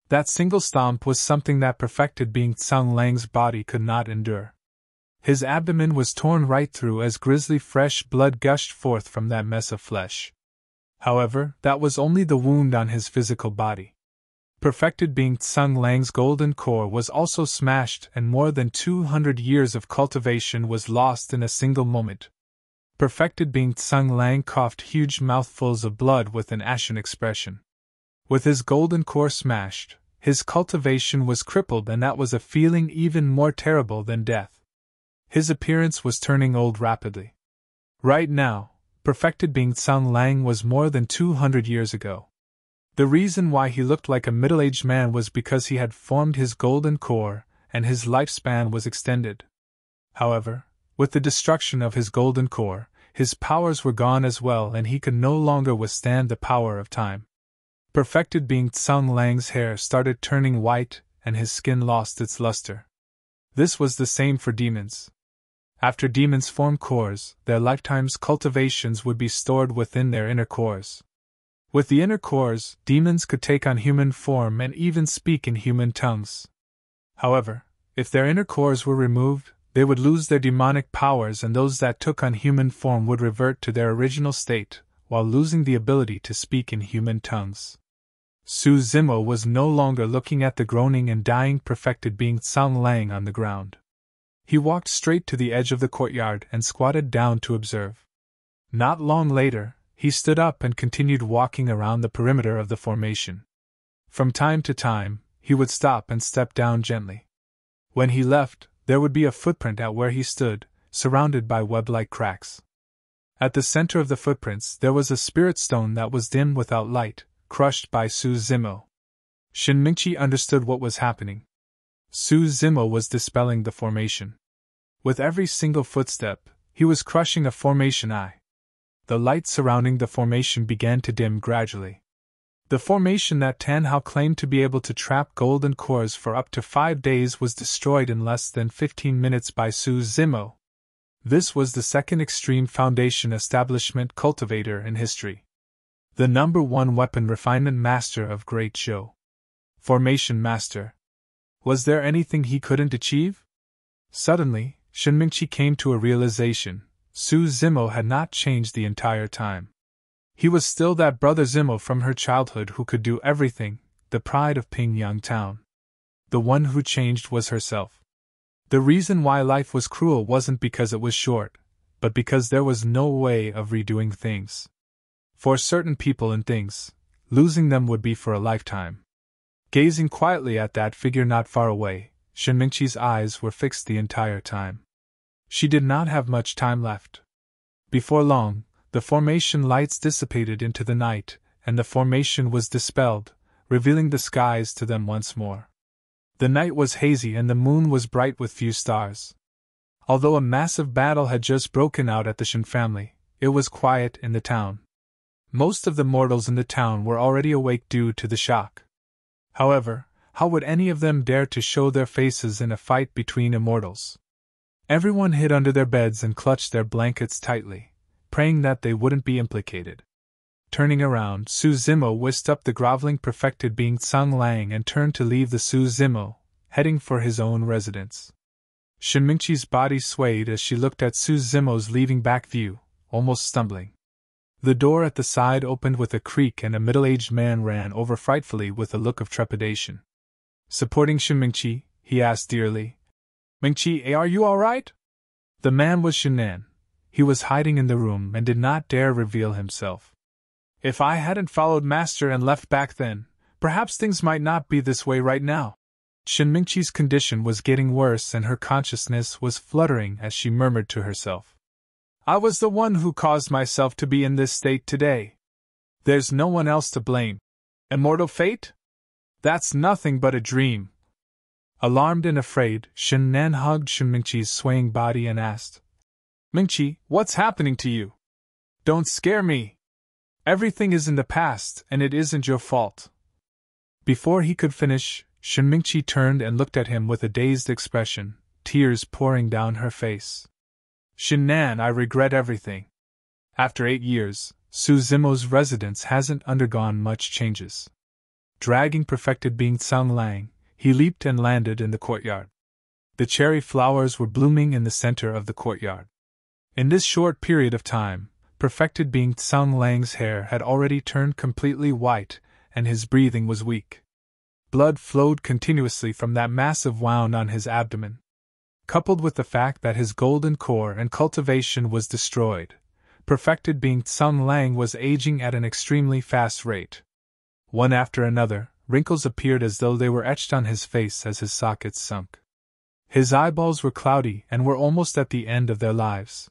That single stomp was something that perfected being Tsang Lang's body could not endure. His abdomen was torn right through as grisly fresh blood gushed forth from that mess of flesh. However, that was only the wound on his physical body. Perfected being Tsang Lang's golden core was also smashed and more than 200 years of cultivation was lost in a single moment. Perfected being Tsang Lang coughed huge mouthfuls of blood with an ashen expression. With his golden core smashed, his cultivation was crippled and that was a feeling even more terrible than death. His appearance was turning old rapidly. Right now, perfected being Tsang Lang was more than 200 years ago. The reason why he looked like a middle-aged man was because he had formed his golden core, and his lifespan was extended. However, with the destruction of his golden core, his powers were gone as well and he could no longer withstand the power of time. Perfected being Tsang Lang's hair started turning white, and his skin lost its luster. This was the same for demons. After demons form cores, their lifetime's cultivations would be stored within their inner cores. With the inner cores, demons could take on human form and even speak in human tongues. However, if their inner cores were removed, they would lose their demonic powers and those that took on human form would revert to their original state, while losing the ability to speak in human tongues. Su Zimo was no longer looking at the groaning and dying perfected being Tsang Lang on the ground. He walked straight to the edge of the courtyard and squatted down to observe. Not long later, he stood up and continued walking around the perimeter of the formation. From time to time, he would stop and step down gently. When he left, there would be a footprint at where he stood, surrounded by web-like cracks. At the center of the footprints there was a spirit stone that was dim without light, crushed by Su Zimo. Shenmingqi understood what was happening. Su Zimo was dispelling the formation. With every single footstep, he was crushing a formation eye. The light surrounding the formation began to dim gradually. The formation that Tan Hao claimed to be able to trap golden cores for up to 5 days was destroyed in less than 15 minutes by Su Zimo. This was the second extreme foundation establishment cultivator in history. The #1 weapon refinement master of Great Zhou. Formation master. Was there anything he couldn't achieve? Suddenly, Shenmingqi came to a realization. Su Zimo had not changed the entire time. He was still that brother Zimo from her childhood who could do everything, the pride of Pingyang Town. The one who changed was herself. The reason why life was cruel wasn't because it was short, but because there was no way of redoing things. For certain people and things, losing them would be for a lifetime. Gazing quietly at that figure not far away, Shinmingchi's eyes were fixed the entire time. She did not have much time left. Before long, the formation lights dissipated into the night, and the formation was dispelled, revealing the skies to them once more. The night was hazy and the moon was bright with few stars. Although a massive battle had just broken out at the Shin family, it was quiet in the town. Most of the mortals in the town were already awake due to the shock. However, how would any of them dare to show their faces in a fight between immortals? Everyone hid under their beds and clutched their blankets tightly, praying that they wouldn't be implicated. Turning around, Su Zimo whisked up the groveling perfected being Tsang Lang and turned to leave the Su Zimo, heading for his own residence. Shinmingchi's body swayed as she looked at Su Zimo's leaving back view, almost stumbling. The door at the side opened with a creak and a middle-aged man ran over frightfully with a look of trepidation. Supporting Shinmingchi, he asked dearly, "Mingchi, are you all right?" The man was Shinan. He was hiding in the room and did not dare reveal himself. "If I hadn't followed Master and left back then, perhaps things might not be this way right now." Shinmingchi's condition was getting worse and her consciousness was fluttering as she murmured to herself, "I was the one who caused myself to be in this state today. There's no one else to blame. Immortal fate? That's nothing but a dream." Alarmed and afraid, Shinnan hugged Shinmingchi's swaying body and asked, "Mingchi, what's happening to you? Don't scare me. Everything is in the past, and it isn't your fault." Before he could finish, Shinmingchi turned and looked at him with a dazed expression, tears pouring down her face. "Shinnan, I regret everything. After 8 years, Su Zimo's residence hasn't undergone much changes." Dragging perfected being Tsang Lang, he leaped and landed in the courtyard. The cherry flowers were blooming in the center of the courtyard. In this short period of time, perfected being Tsang Lang's hair had already turned completely white, and his breathing was weak. Blood flowed continuously from that massive wound on his abdomen. Coupled with the fact that his golden core and cultivation was destroyed, perfected being Tsang Lang was aging at an extremely fast rate. One after another, wrinkles appeared as though they were etched on his face as his sockets sunk. His eyeballs were cloudy and were almost at the end of their lives.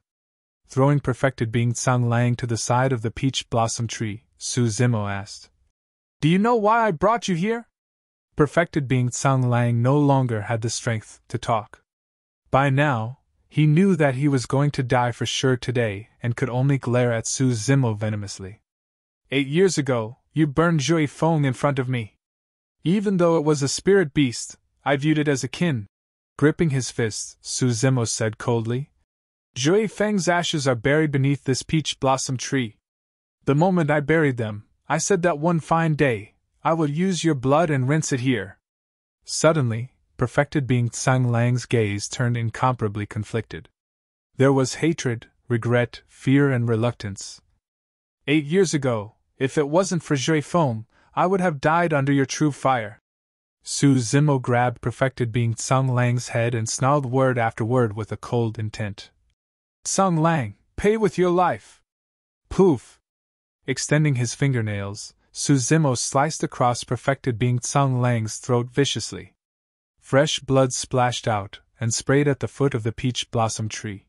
Throwing perfected being Tsang Lang to the side of the peach blossom tree, Su Zimo asked, "Do you know why I brought you here?" Perfected being Tsang Lang no longer had the strength to talk. By now, he knew that he was going to die for sure today and could only glare at Su Zimo venomously. 8 years ago, you burned Jui Feng in front of me. Even though it was a spirit beast, I viewed it as a kin." Gripping his fist, Su Zimo said coldly, "Jui Feng's ashes are buried beneath this peach blossom tree. The moment I buried them, I said that one fine day, I will use your blood and rinse it here." Suddenly, perfected being Tsang Lang's gaze turned incomparably conflicted. There was hatred, regret, fear, and reluctance. 8 years ago, if it wasn't for Jui Feng, I would have died under your true fire." Su Zimo grabbed perfected being Tsang Lang's head and snarled word after word with a cold intent. "Tsang Lang, pay with your life!" Poof! Extending his fingernails, Su Zimo sliced across perfected being Tsang Lang's throat viciously. Fresh blood splashed out and sprayed at the foot of the peach blossom tree.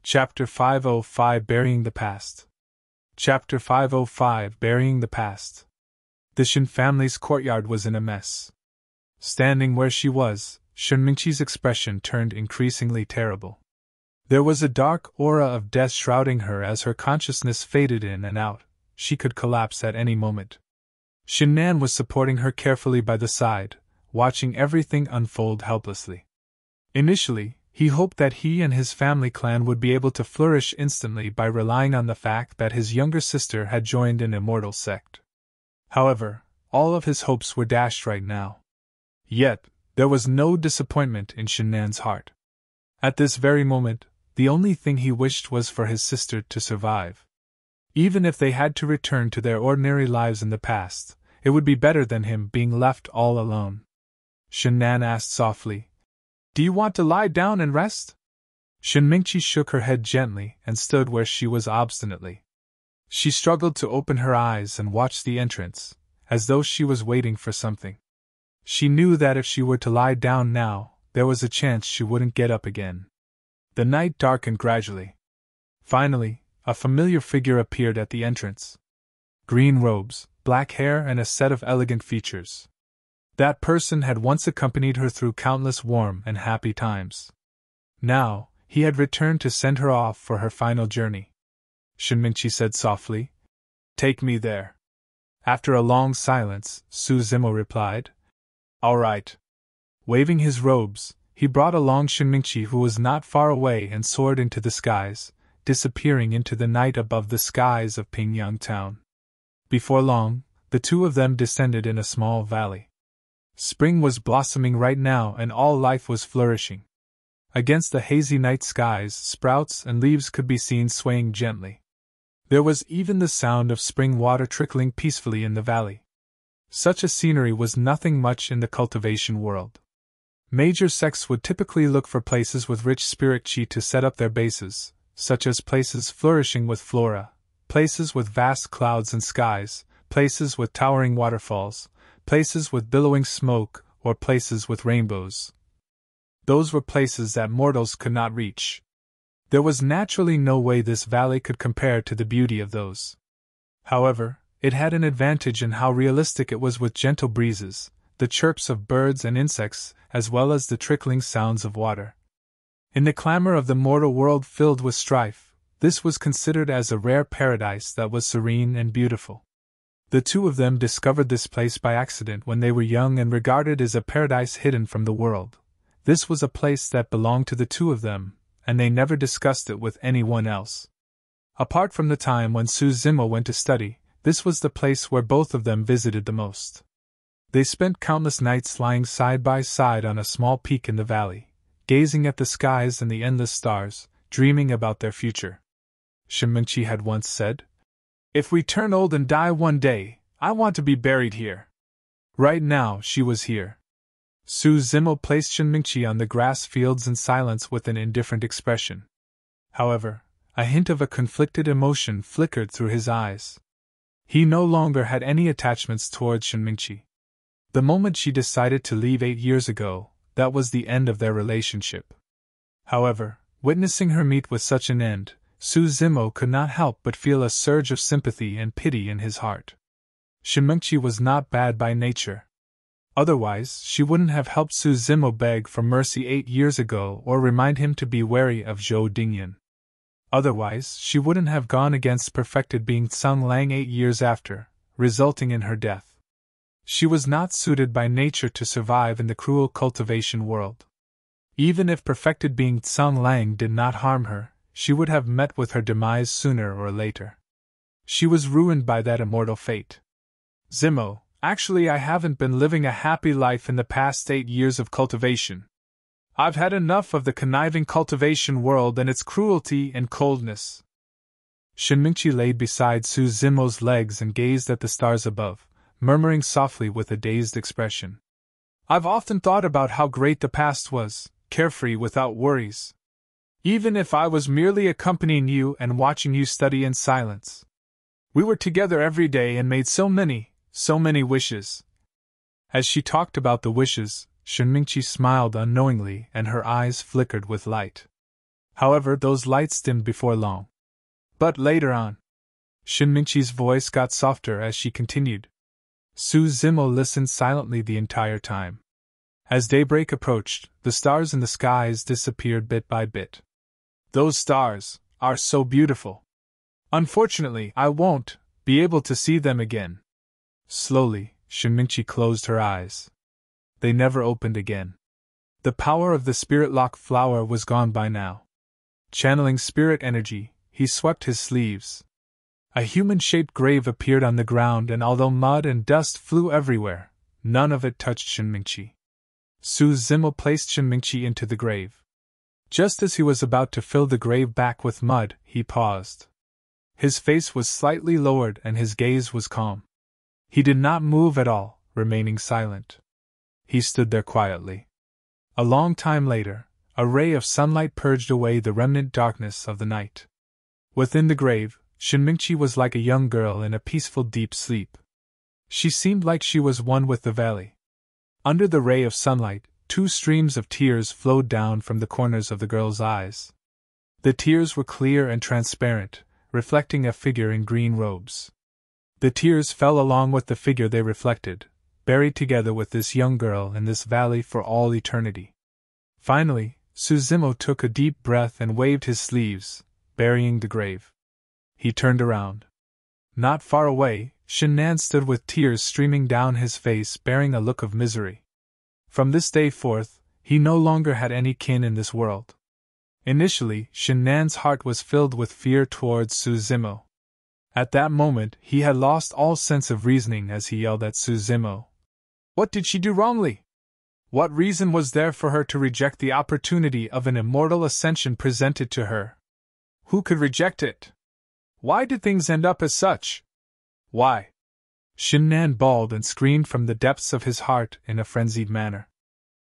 Chapter 505 Burying the Past. Chapter 505 Burying the Past. The Shin family's courtyard was in a mess. Standing where she was, Shinmingchi's expression turned increasingly terrible. There was a dark aura of death shrouding her as her consciousness faded in and out. She could collapse at any moment. Shinnan was supporting her carefully by the side, watching everything unfold helplessly. Initially, he hoped that he and his family clan would be able to flourish instantly by relying on the fact that his younger sister had joined an immortal sect. However, all of his hopes were dashed right now. Yet, there was no disappointment in Shinnan's heart. At this very moment, The only thing he wished was for his sister to survive. Even if they had to return to their ordinary lives in the past, it would be better than him being left all alone. Nian asked softly, "Do you want to lie down and rest?" Shinmingchi shook her head gently and stood where she was obstinately. She struggled to open her eyes and watch the entrance, as though she was waiting for something. She knew that if she were to lie down now, there was a chance she wouldn't get up again. The night darkened gradually. Finally, a familiar figure appeared at the entrance. Green robes, black hair, and a set of elegant features. That person had once accompanied her through countless warm and happy times. Now, he had returned to send her off for her final journey. Shinmingchi said softly, "Take me there." After a long silence, Suzumo replied, "All right." Waving his robes, he brought along Shinmingchi, who was not far away, and soared into the skies, disappearing into the night above the skies of Pingyang town. Before long, the two of them descended in a small valley. Spring was blossoming right now, and all life was flourishing. Against the hazy night skies, sprouts and leaves could be seen swaying gently. There was even the sound of spring water trickling peacefully in the valley. Such a scenery was nothing much in the cultivation world. Major sects would typically look for places with rich spirit chi to set up their bases, such as places flourishing with flora, places with vast clouds and skies, places with towering waterfalls, places with billowing smoke, or places with rainbows. Those were places that mortals could not reach. There was naturally no way this valley could compare to the beauty of those. However, it had an advantage in how realistic it was, with gentle breezes, the chirps of birds and insects, as well as the trickling sounds of water. In the clamor of the mortal world filled with strife, this was considered as a rare paradise that was serene and beautiful. The two of them discovered this place by accident when they were young and regarded it as a paradise hidden from the world. This was a place that belonged to the two of them, and they never discussed it with anyone else. Apart from the time when Suzumo went to study, this was the place where both of them visited the most. They spent countless nights lying side by side on a small peak in the valley, gazing at the skies and the endless stars, dreaming about their future. Shinmingchi had once said, "If we turn old and die one day, I want to be buried here." Right now she was here. Suzumo placed Shinmingchi on the grass fields in silence with an indifferent expression. However, a hint of a conflicted emotion flickered through his eyes. He no longer had any attachments towards Shinmingchi. The moment she decided to leave 8 years ago, that was the end of their relationship. However, witnessing her meet with such an end, Suzumo could not help but feel a surge of sympathy and pity in his heart. Shinmingchi was not bad by nature. Otherwise, she wouldn't have helped Suzumo beg for mercy 8 years ago or remind him to be wary of Zhou Dingyan. Otherwise, she wouldn't have gone against perfected being Tsung Lang 8 years after, resulting in her death. She was not suited by nature to survive in the cruel cultivation world. Even if perfected being Tsung Lang did not harm her, she would have met with her demise sooner or later. She was ruined by that immortal fate. "Zimo, actually I haven't been living a happy life in the past 8 years of cultivation. I've had enough of the conniving cultivation world and its cruelty and coldness." Shinmingchi laid beside Suzumo's legs and gazed at the stars above, murmuring softly with a dazed expression. "I've often thought about how great the past was, carefree without worries. Even if I was merely accompanying you and watching you study in silence. We were together every day and made so many wishes." As she talked about the wishes, Shinmingchi smiled unknowingly and her eyes flickered with light. However, those lights dimmed before long. "But later on." Shinmingchi's voice got softer as she continued. Suzumo listened silently the entire time. As daybreak approached, the stars in the skies disappeared bit by bit. "Those stars are so beautiful. Unfortunately, I won't be able to see them again." Slowly, Shinmingchi closed her eyes. They never opened again. The power of the spirit lock flower was gone by now. Channeling spirit energy, he swept his sleeves. A human-shaped grave appeared on the ground, and although mud and dust flew everywhere, none of it touched Shinmingchi. Suzumo placed Shinmingchi into the grave. Just as he was about to fill the grave back with mud, he paused. His face was slightly lowered and his gaze was calm. He did not move at all, remaining silent. He stood there quietly. A long time later, a ray of sunlight purged away the remnant darkness of the night. Within the grave, Shinmingchi was like a young girl in a peaceful deep sleep. She seemed like she was one with the valley. Under the ray of sunlight, 2 streams of tears flowed down from the corners of the girl's eyes. The tears were clear and transparent, reflecting a figure in green robes. The tears fell along with the figure they reflected, buried together with this young girl in this valley for all eternity. Finally, Suzumo took a deep breath and waved his sleeves, burying the grave. He turned around. Not far away, Shinnan stood with tears streaming down his face, bearing a look of misery. From this day forth, he no longer had any kin in this world. Initially, Shinnan's heart was filled with fear towards Suzumo. At that moment, he had lost all sense of reasoning as he yelled at Suzumo. What did she do wrongly? What reason was there for her to reject the opportunity of an immortal ascension presented to her? Who could reject it? Why did things end up as such? Why? Shinnan bawled and screamed from the depths of his heart in a frenzied manner.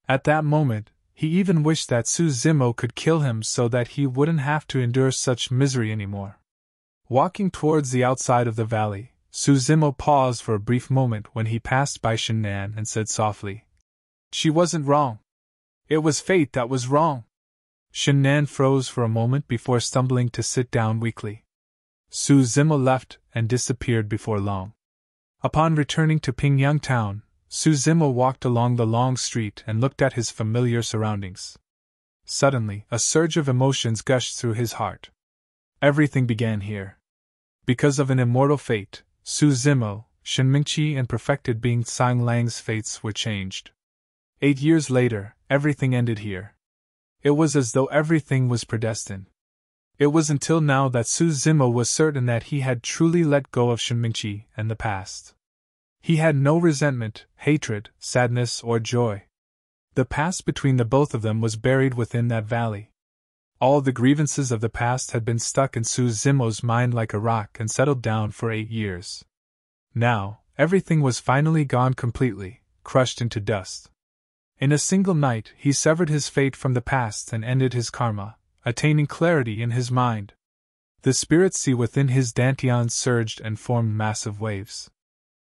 At that moment, he even wished that Suzumo could kill him so that he wouldn't have to endure such misery anymore. Walking towards the outside of the valley, Suzumo paused for a brief moment when he passed by Shinnan and said softly, "She wasn't wrong. It was fate that was wrong." Shinnan froze for a moment before stumbling to sit down weakly. Suzumo left and disappeared before long. Upon returning to Pingyang town, Suzumo walked along the long street and looked at his familiar surroundings. Suddenly, a surge of emotions gushed through his heart. Everything began here. Because of an immortal fate, Suzumo, Shinmingchi and perfected being Sang Lang's fates were changed. 8 years later, everything ended here. It was as though everything was predestined. It was until now that Suzumo was certain that he had truly let go of Shinmingchi and the past. He had no resentment, hatred, sadness, or joy. The past between the both of them was buried within that valley. All the grievances of the past had been stuck in Suzumo's mind like a rock and settled down for 8 years. Now, everything was finally gone completely, crushed into dust. In a single night, he severed his fate from the past and ended his karma, attaining clarity in his mind. The spirit sea within his dantian surged and formed massive waves.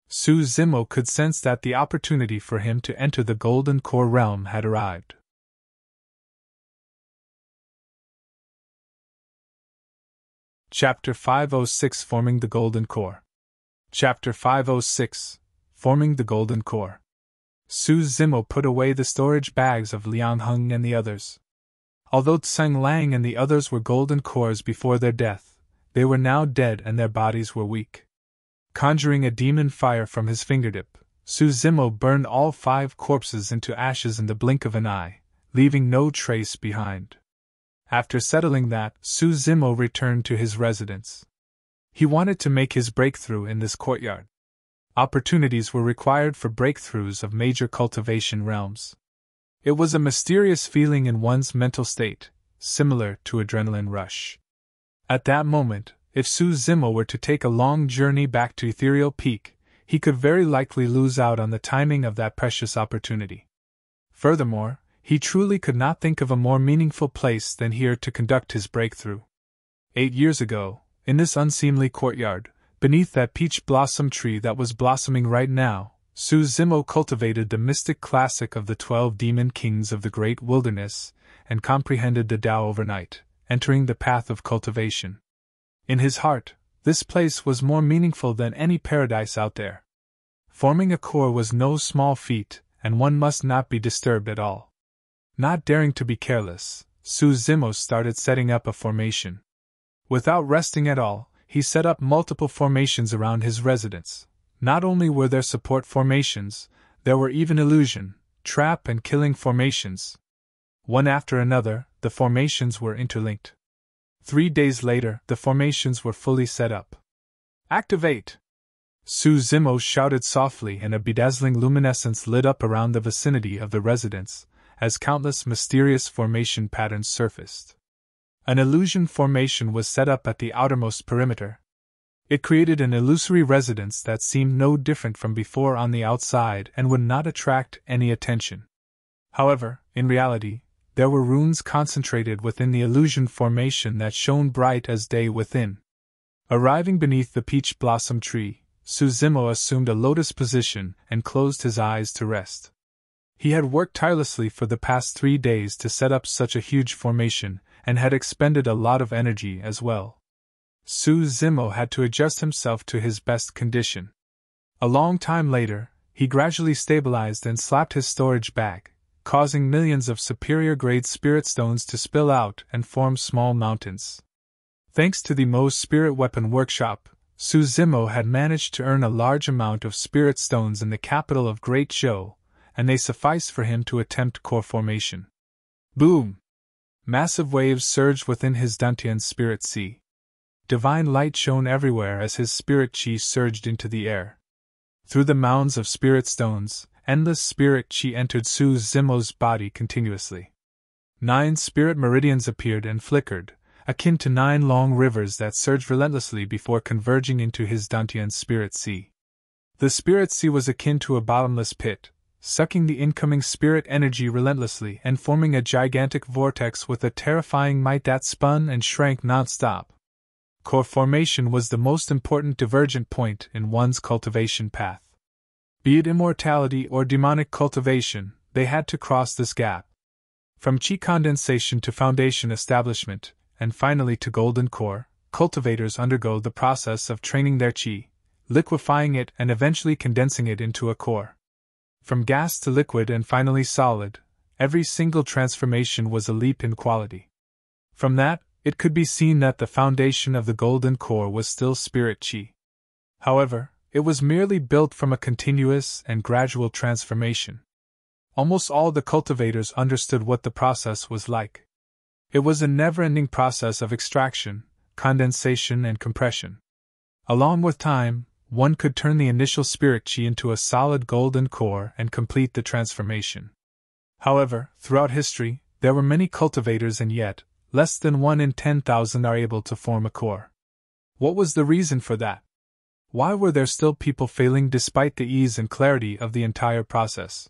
Suzumo could sense that the opportunity for him to enter the Golden Core realm had arrived. Chapter 506 Forming the Golden Core. Chapter 506 Forming the Golden Core. Suzumo put away the storage bags of Liang Heng and the others. Although Tsang Lang and the others were golden cores before their death, they were now dead and their bodies were weak. Conjuring a demon fire from his fingertip, Suzumo burned all 5 corpses into ashes in the blink of an eye, leaving no trace behind. After settling that, Suzumo returned to his residence. He wanted to make his breakthrough in this courtyard. Opportunities were required for breakthroughs of major cultivation realms. It was a mysterious feeling in one's mental state, similar to adrenaline rush. At that moment, if Suzumo were to take a long journey back to Ethereal Peak, he could very likely lose out on the timing of that precious opportunity. Furthermore, he truly could not think of a more meaningful place than here to conduct his breakthrough. 8 years ago, in this unseemly courtyard, beneath that peach blossom tree that was blossoming right now, Suzumo cultivated the mystic classic of the 12 demon kings of the great wilderness, and comprehended the Tao overnight, entering the path of cultivation. In his heart, this place was more meaningful than any paradise out there. Forming a core was no small feat, and one must not be disturbed at all. Not daring to be careless, Suzumo started setting up a formation. Without resting at all, he set up multiple formations around his residence. Not only were there support formations, there were even illusion, trap and killing formations. One after another, the formations were interlinked. 3 days later, the formations were fully set up. "Activate!" Suzumo shouted softly and a bedazzling luminescence lit up around the vicinity of the residence, as countless mysterious formation patterns surfaced. An illusion formation was set up at the outermost perimeter. It created an illusory residence that seemed no different from before on the outside and would not attract any attention. However, in reality, there were runes concentrated within the illusion formation that shone bright as day within. Arriving beneath the peach blossom tree, Suzimo assumed a lotus position and closed his eyes to rest. He had worked tirelessly for the past 3 days to set up such a huge formation, and had expended a lot of energy as well. Suzimo had to adjust himself to his best condition. A long time later, he gradually stabilized and slapped his storage bag, causing millions of superior-grade spirit stones to spill out and form small mountains. Thanks to the Mo's spirit weapon workshop, Suzimo had managed to earn a large amount of spirit stones in the capital of Great Zhou, and they sufficed for him to attempt core formation. Boom! Massive waves surged within his Dantian spirit sea. Divine light shone everywhere as his spirit chi surged into the air. Through the mounds of spirit stones, endless spirit chi entered Suzimo's body continuously. 9 spirit meridians appeared and flickered, akin to 9 long rivers that surged relentlessly before converging into his Dantian spirit sea. The spirit sea was akin to a bottomless pit, sucking the incoming spirit energy relentlessly and forming a gigantic vortex with a terrifying might that spun and shrank non-stop. Core formation was the most important divergent point in one's cultivation path. Be it immortality or demonic cultivation, they had to cross this gap. From chi condensation to foundation establishment, and finally to golden core, cultivators undergo the process of training their chi, liquefying it and eventually condensing it into a core. From gas to liquid and finally solid, every single transformation was a leap in quality. From that, it could be seen that the foundation of the golden core was still spirit chi. However, it was merely built from a continuous and gradual transformation. Almost all the cultivators understood what the process was like. It was a never-ending process of extraction, condensation, and compression. Along with time, one could turn the initial spirit chi into a solid golden core and complete the transformation. However, throughout history, there were many cultivators and yet, less than 1 in 10,000 are able to form a core. What was the reason for that? Why were there still people failing despite the ease and clarity of the entire process?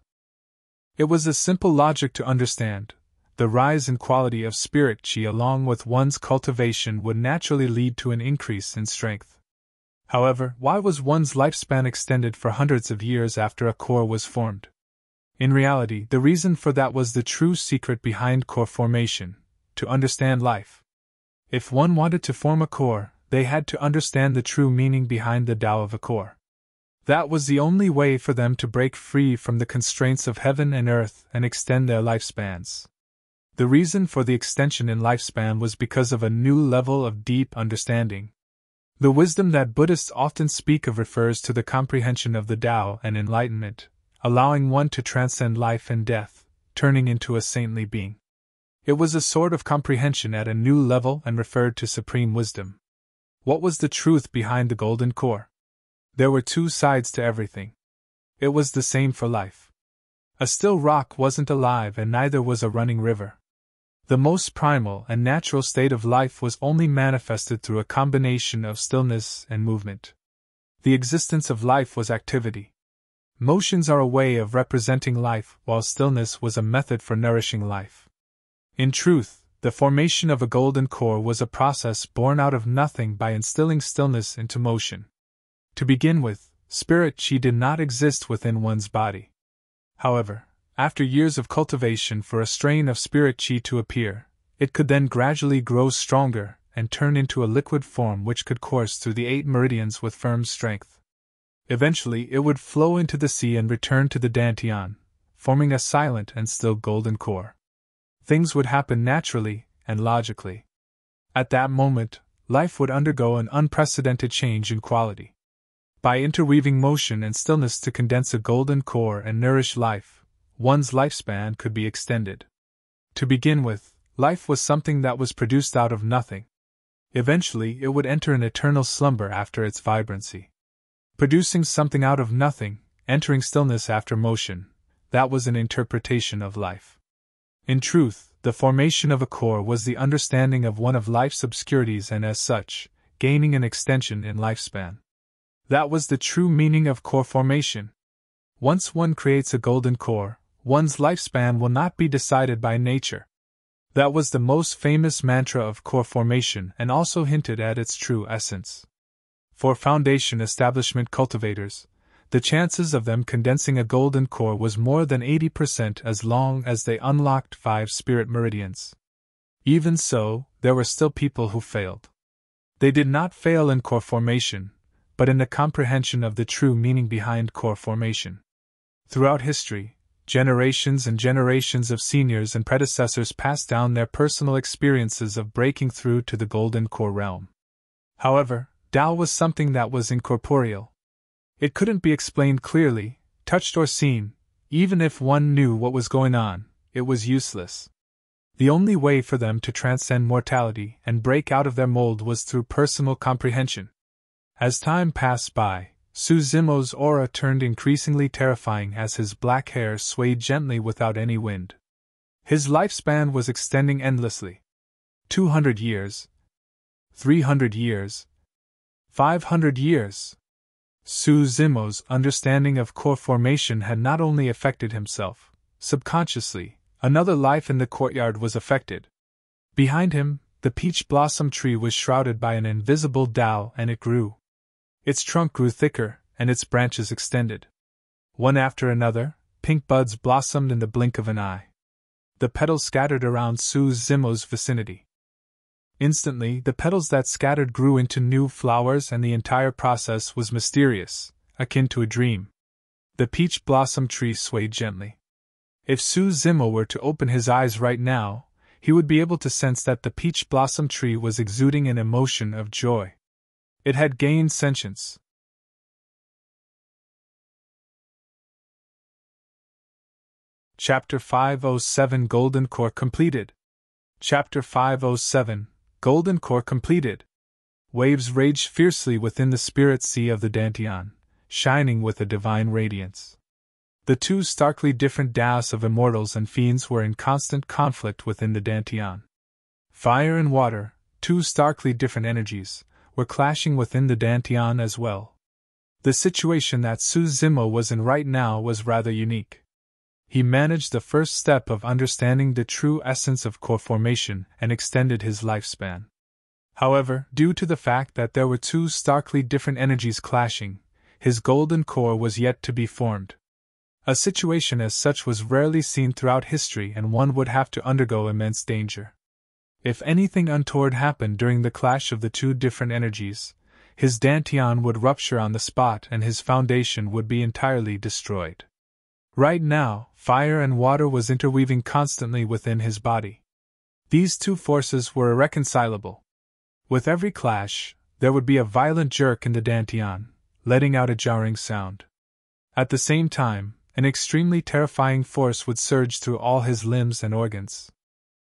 It was a simple logic to understand. The rise in quality of spirit chi along with one's cultivation would naturally lead to an increase in strength. However, why was one's lifespan extended for hundreds of years after a core was formed? In reality, the reason for that was the true secret behind core formation: to understand life. If one wanted to form a core, they had to understand the true meaning behind the Tao of a core. That was the only way for them to break free from the constraints of heaven and earth and extend their lifespans. The reason for the extension in lifespan was because of a new level of deep understanding. The wisdom that Buddhists often speak of refers to the comprehension of the Tao and enlightenment, allowing one to transcend life and death, turning into a saintly being. It was a sort of comprehension at a new level and referred to supreme wisdom. What was the truth behind the golden core? There were 2 sides to everything. It was the same for life. A still rock wasn't alive and neither was a running river. The most primal and natural state of life was only manifested through a combination of stillness and movement. The existence of life was activity. Motions are a way of representing life, while stillness was a method for nourishing life. In truth, the formation of a golden core was a process born out of nothing by instilling stillness into motion. To begin with, spirit chi did not exist within one's body. However, after years of cultivation for a strain of spirit chi to appear, it could then gradually grow stronger and turn into a liquid form which could course through the 8 meridians with firm strength. Eventually, it would flow into the sea and return to the Dantian, forming a silent and still golden core. Things would happen naturally and logically. At that moment, life would undergo an unprecedented change in quality. By interweaving motion and stillness to condense a golden core and nourish life, one's lifespan could be extended. To begin with, life was something that was produced out of nothing. Eventually, it would enter an eternal slumber after its vibrancy. Producing something out of nothing, entering stillness after motion, that was an interpretation of life. In truth, the formation of a core was the understanding of one of life's obscurities and as such, gaining an extension in lifespan. That was the true meaning of core formation. Once one creates a golden core, one's lifespan will not be decided by nature. That was the most famous mantra of core formation and also hinted at its true essence. For foundation establishment cultivators, the chances of them condensing a golden core was more than 80% as long as they unlocked 5 spirit meridians. Even so, there were still people who failed. They did not fail in core formation, but in the comprehension of the true meaning behind core formation. Throughout history, generations and generations of seniors and predecessors passed down their personal experiences of breaking through to the golden core realm. However, Tao was something that was incorporeal. It couldn't be explained clearly, touched or seen. Even if one knew what was going on, it was useless. The only way for them to transcend mortality and break out of their mold was through personal comprehension. As time passed by, Su Zimo's aura turned increasingly terrifying as his black hair swayed gently without any wind. His lifespan was extending endlessly. 200 years. 300 years. 500 years. Su Zimo's understanding of core formation had not only affected himself, subconsciously, another life in the courtyard was affected. Behind him, the peach blossom tree was shrouded by an invisible Tao and it grew. Its trunk grew thicker, and its branches extended. One after another, pink buds blossomed in the blink of an eye. The petals scattered around Su Zimo's vicinity. Instantly, the petals that scattered grew into new flowers, and the entire process was mysterious, akin to a dream. The peach blossom tree swayed gently. If Su Zimo were to open his eyes right now, he would be able to sense that the peach blossom tree was exuding an emotion of joy. It had gained sentience. Chapter 507 Golden Core Completed. Chapter 507 Golden Core Completed. Waves raged fiercely within the spirit sea of the Dantian, shining with a divine radiance. The two starkly different Taos of immortals and fiends were in constant conflict within the Dantian. Fire and water, two starkly different energies, were clashing within the Dantian as well. The situation that Su Zimo was in right now was rather unique. He managed the first step of understanding the true essence of core formation and extended his lifespan. However, due to the fact that there were two starkly different energies clashing, his golden core was yet to be formed. A situation as such was rarely seen throughout history, and one would have to undergo immense danger. If anything untoward happened during the clash of the two different energies, his Dantian would rupture on the spot and his foundation would be entirely destroyed. Right now, fire and water was interweaving constantly within his body. These two forces were irreconcilable. With every clash, there would be a violent jerk in the Dantian, letting out a jarring sound. At the same time, an extremely terrifying force would surge through all his limbs and organs.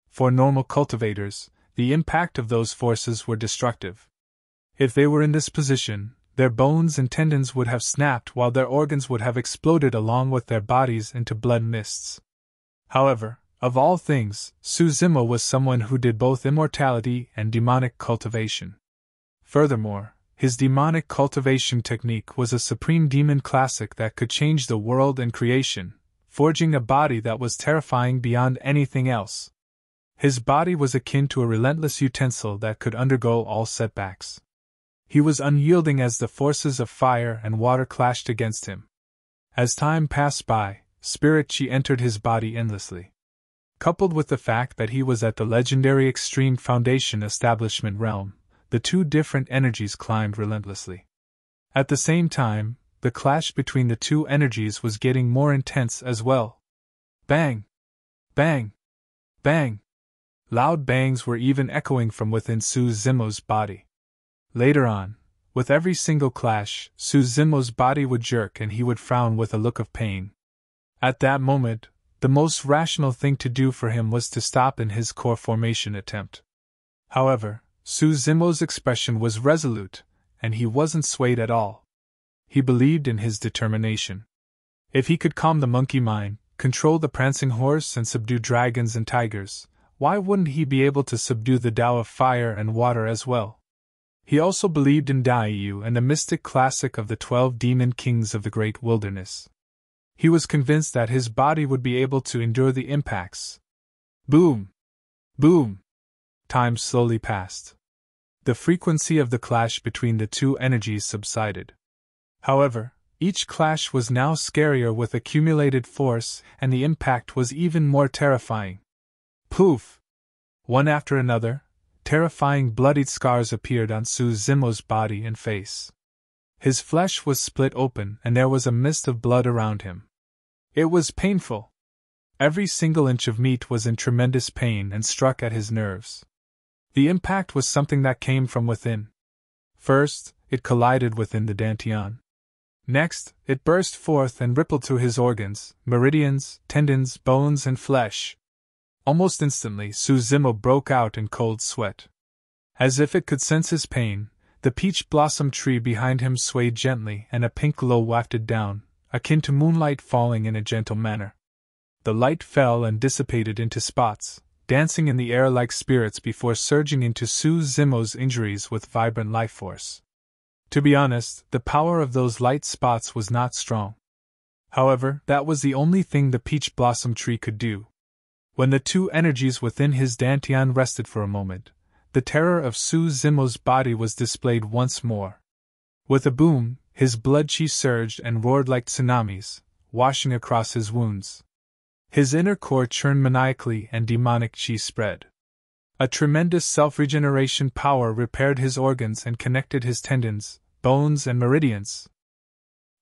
For normal cultivators, the impact of those forces were destructive. If they were in this position, their bones and tendons would have snapped while their organs would have exploded along with their bodies into blood mists. However, of all things, Su Zimo was someone who did both immortality and demonic cultivation. Furthermore, his demonic cultivation technique was a supreme demon classic that could change the world and creation, forging a body that was terrifying beyond anything else. His body was akin to a relentless utensil that could undergo all setbacks. He was unyielding as the forces of fire and water clashed against him. As time passed by, spirit chi entered his body endlessly. Coupled with the fact that he was at the legendary Extreme Foundation establishment realm, the two different energies climbed relentlessly. At the same time, the clash between the two energies was getting more intense as well. Bang! Bang! Bang! Loud bangs were even echoing from within Su Zimo's body. Later on, with every single clash, Su Zimo's body would jerk and he would frown with a look of pain. At that moment, the most rational thing to do for him was to stop in his core formation attempt. However, Su Zimo's expression was resolute, and he wasn't swayed at all. He believed in his determination. If he could calm the monkey mind, control the prancing horse and subdue dragons and tigers, why wouldn't he be able to subdue the Tao of fire and water as well? He also believed in Daiyu and the mystic classic of the 12 demon kings of the great wilderness. He was convinced that his body would be able to endure the impacts. Boom! Boom! Time slowly passed. The frequency of the clash between the two energies subsided. However, each clash was now scarier with accumulated force, and the impact was even more terrifying. Poof! One after another, terrifying bloodied scars appeared on Su Zimo's body and face. His flesh was split open and there was a mist of blood around him. It was painful. Every single inch of meat was in tremendous pain and struck at his nerves. The impact was something that came from within. First, it collided within the dantian. Next, it burst forth and rippled through his organs, meridians, tendons, bones, and flesh. Almost instantly, Su Zimo broke out in cold sweat. As if it could sense his pain, the peach blossom tree behind him swayed gently and a pink glow wafted down, akin to moonlight falling in a gentle manner. The light fell and dissipated into spots, dancing in the air like spirits before surging into Su Zimo's injuries with vibrant life force. To be honest, the power of those light spots was not strong. However, that was the only thing the peach blossom tree could do. When the two energies within his dantian rested for a moment, the terror of Su Zimo's body was displayed once more. With a boom, his blood chi surged and roared like tsunamis, washing across his wounds. His inner core churned maniacally and demonic chi spread. A tremendous self-regeneration power repaired his organs and connected his tendons, bones, and meridians.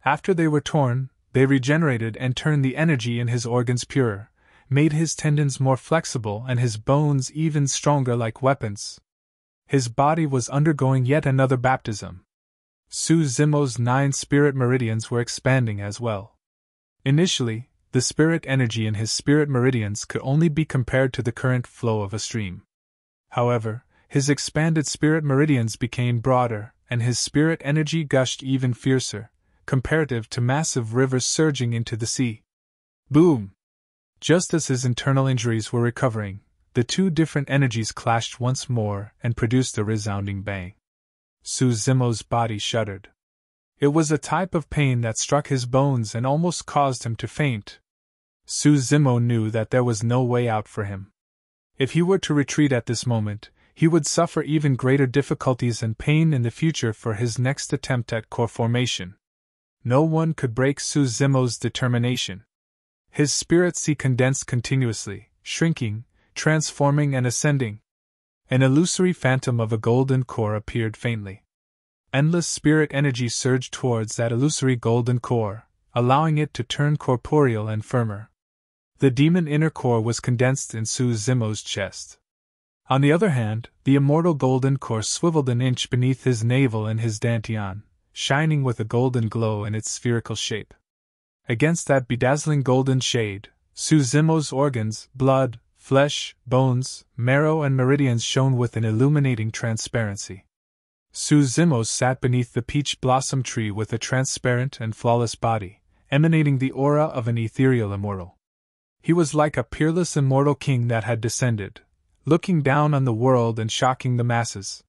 After they were torn, they regenerated and turned the energy in his organs purer, made his tendons more flexible and his bones even stronger like weapons. His body was undergoing yet another baptism. Su Zimo's 9 spirit meridians were expanding as well. Initially, the spirit energy in his spirit meridians could only be compared to the current flow of a stream. However, his expanded spirit meridians became broader, and his spirit energy gushed even fiercer, comparative to massive rivers surging into the sea. Boom! Just as his internal injuries were recovering, the two different energies clashed once more and produced a resounding bang. Su Zimo's body shuddered. It was a type of pain that struck his bones and almost caused him to faint. Su Zimo knew that there was no way out for him. If he were to retreat at this moment, he would suffer even greater difficulties and pain in the future for his next attempt at core formation. No one could break Su Zimo's determination. His spirit sea condensed continuously, shrinking, transforming and ascending. An illusory phantom of a golden core appeared faintly. Endless spirit energy surged towards that illusory golden core, allowing it to turn corporeal and firmer. The demon inner core was condensed in Su Zimo's chest. On the other hand, the immortal golden core swiveled an inch beneath his navel and his dantian, shining with a golden glow in its spherical shape. Against that bedazzling golden shade, Su Zimo's organs, blood, flesh, bones, marrow and meridians shone with an illuminating transparency. Su Zimo sat beneath the peach blossom tree with a transparent and flawless body, emanating the aura of an ethereal immortal. He was like a peerless immortal king that had descended, looking down on the world and shocking the masses.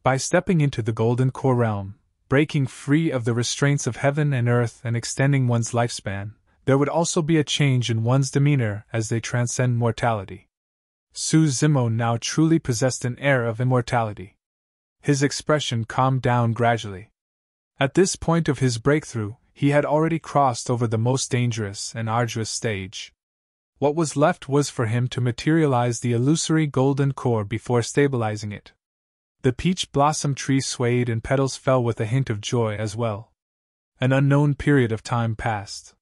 By stepping into the golden core realm, breaking free of the restraints of heaven and earth and extending one's lifespan, there would also be a change in one's demeanor as they transcend mortality. Su Zimo now truly possessed an air of immortality. His expression calmed down gradually. At this point of his breakthrough, he had already crossed over the most dangerous and arduous stage. What was left was for him to materialize the illusory golden core before stabilizing it. The peach blossom tree swayed and petals fell with a hint of joy as well. An unknown period of time passed.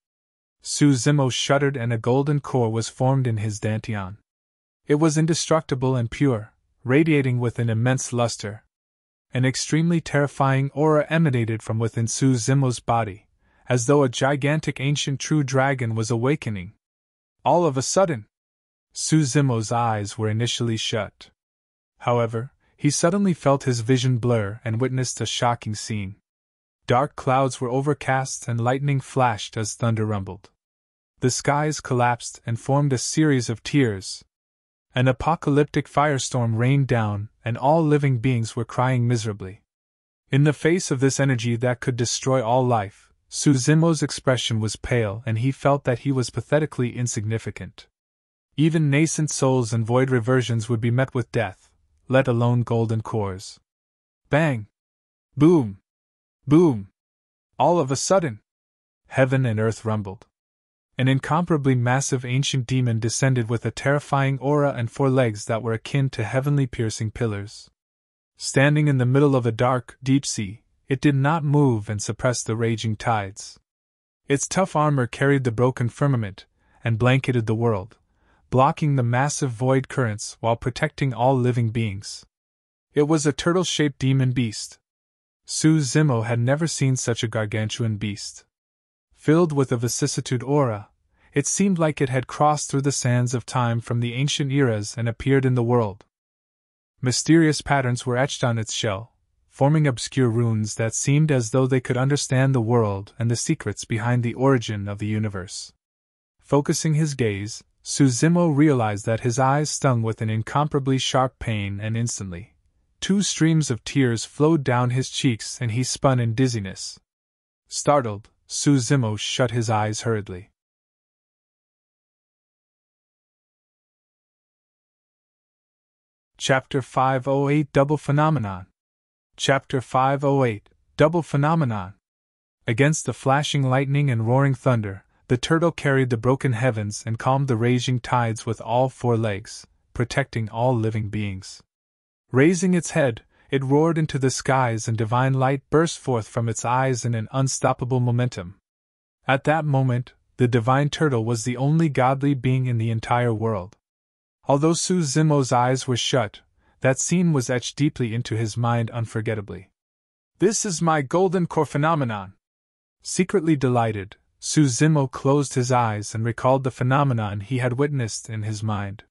Su Zimo shuddered and a golden core was formed in his dantian. It was indestructible and pure, radiating with an immense luster. An extremely terrifying aura emanated from within Su Zimo's body, as though a gigantic ancient true dragon was awakening. All of a sudden, Su Zimo's eyes were initially shut. However, he suddenly felt his vision blur and witnessed a shocking scene. Dark clouds were overcast and lightning flashed as thunder rumbled. The skies collapsed and formed a series of tears. An apocalyptic firestorm rained down, and all living beings were crying miserably. In the face of this energy that could destroy all life, Suzumo's expression was pale and he felt that he was pathetically insignificant. Even nascent souls and void reversions would be met with death, let alone golden cores. Bang! Boom! Boom! All of a sudden, heaven and earth rumbled. An incomparably massive ancient demon descended with a terrifying aura and 4 legs that were akin to heavenly piercing pillars. Standing in the middle of a dark, deep sea, it did not move and suppress the raging tides. Its tough armor carried the broken firmament and blanketed the world, blocking the massive void currents while protecting all living beings. It was a turtle-shaped demon beast. Suzumo had never seen such a gargantuan beast. Filled with a vicissitude aura, it seemed like it had crossed through the sands of time from the ancient eras and appeared in the world. Mysterious patterns were etched on its shell, forming obscure runes that seemed as though they could understand the world and the secrets behind the origin of the universe. Focusing his gaze, Suzumo realized that his eyes stung with an incomparably sharp pain, and instantly, 2 streams of tears flowed down his cheeks and he spun in dizziness. Startled, Suzumo shut his eyes hurriedly. Chapter 508 Double Phenomenon. Chapter 508 Double Phenomenon. Against the flashing lightning and roaring thunder, the turtle carried the broken heavens and calmed the raging tides with all 4 legs, protecting all living beings. Raising its head, it roared into the skies and divine light burst forth from its eyes in an unstoppable momentum. At that moment, the divine turtle was the only godly being in the entire world. Although Suzumo's eyes were shut, that scene was etched deeply into his mind unforgettably. This is my golden core phenomenon! Secretly delighted, Suzumo closed his eyes and recalled the phenomenon he had witnessed in his mind.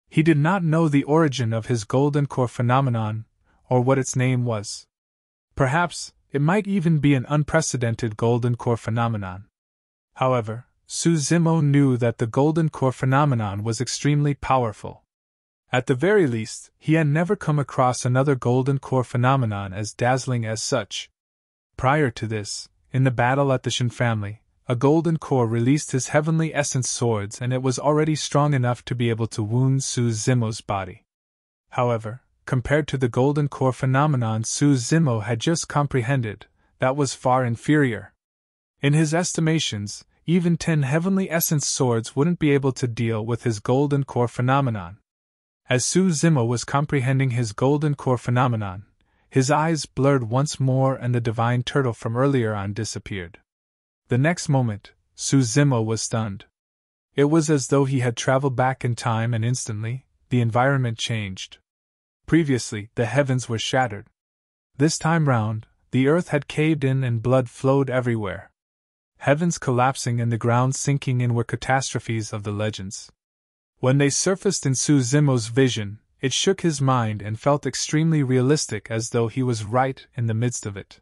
He did not know the origin of his golden core phenomenon, or what its name was. Perhaps, it might even be an unprecedented golden core phenomenon. However, Suzumo knew that the golden core phenomenon was extremely powerful. At the very least, he had never come across another golden core phenomenon as dazzling as such. Prior to this, in the battle at the Shin family, a golden core released his heavenly essence swords and it was already strong enough to be able to wound Suzumo's body. However, compared to the golden core phenomenon Suzumo had just comprehended, that was far inferior. In his estimations, even 10 heavenly essence swords wouldn't be able to deal with his golden core phenomenon. As Suzumo was comprehending his golden core phenomenon, his eyes blurred once more and the divine turtle from earlier on disappeared. The next moment, Suzumo was stunned. It was as though he had traveled back in time and instantly, the environment changed. Previously, the heavens were shattered. This time round, the earth had caved in and blood flowed everywhere. Heavens collapsing and the ground sinking in were catastrophes of the legends. When they surfaced in Suzumo's vision, it shook his mind and felt extremely realistic as though he was right in the midst of it.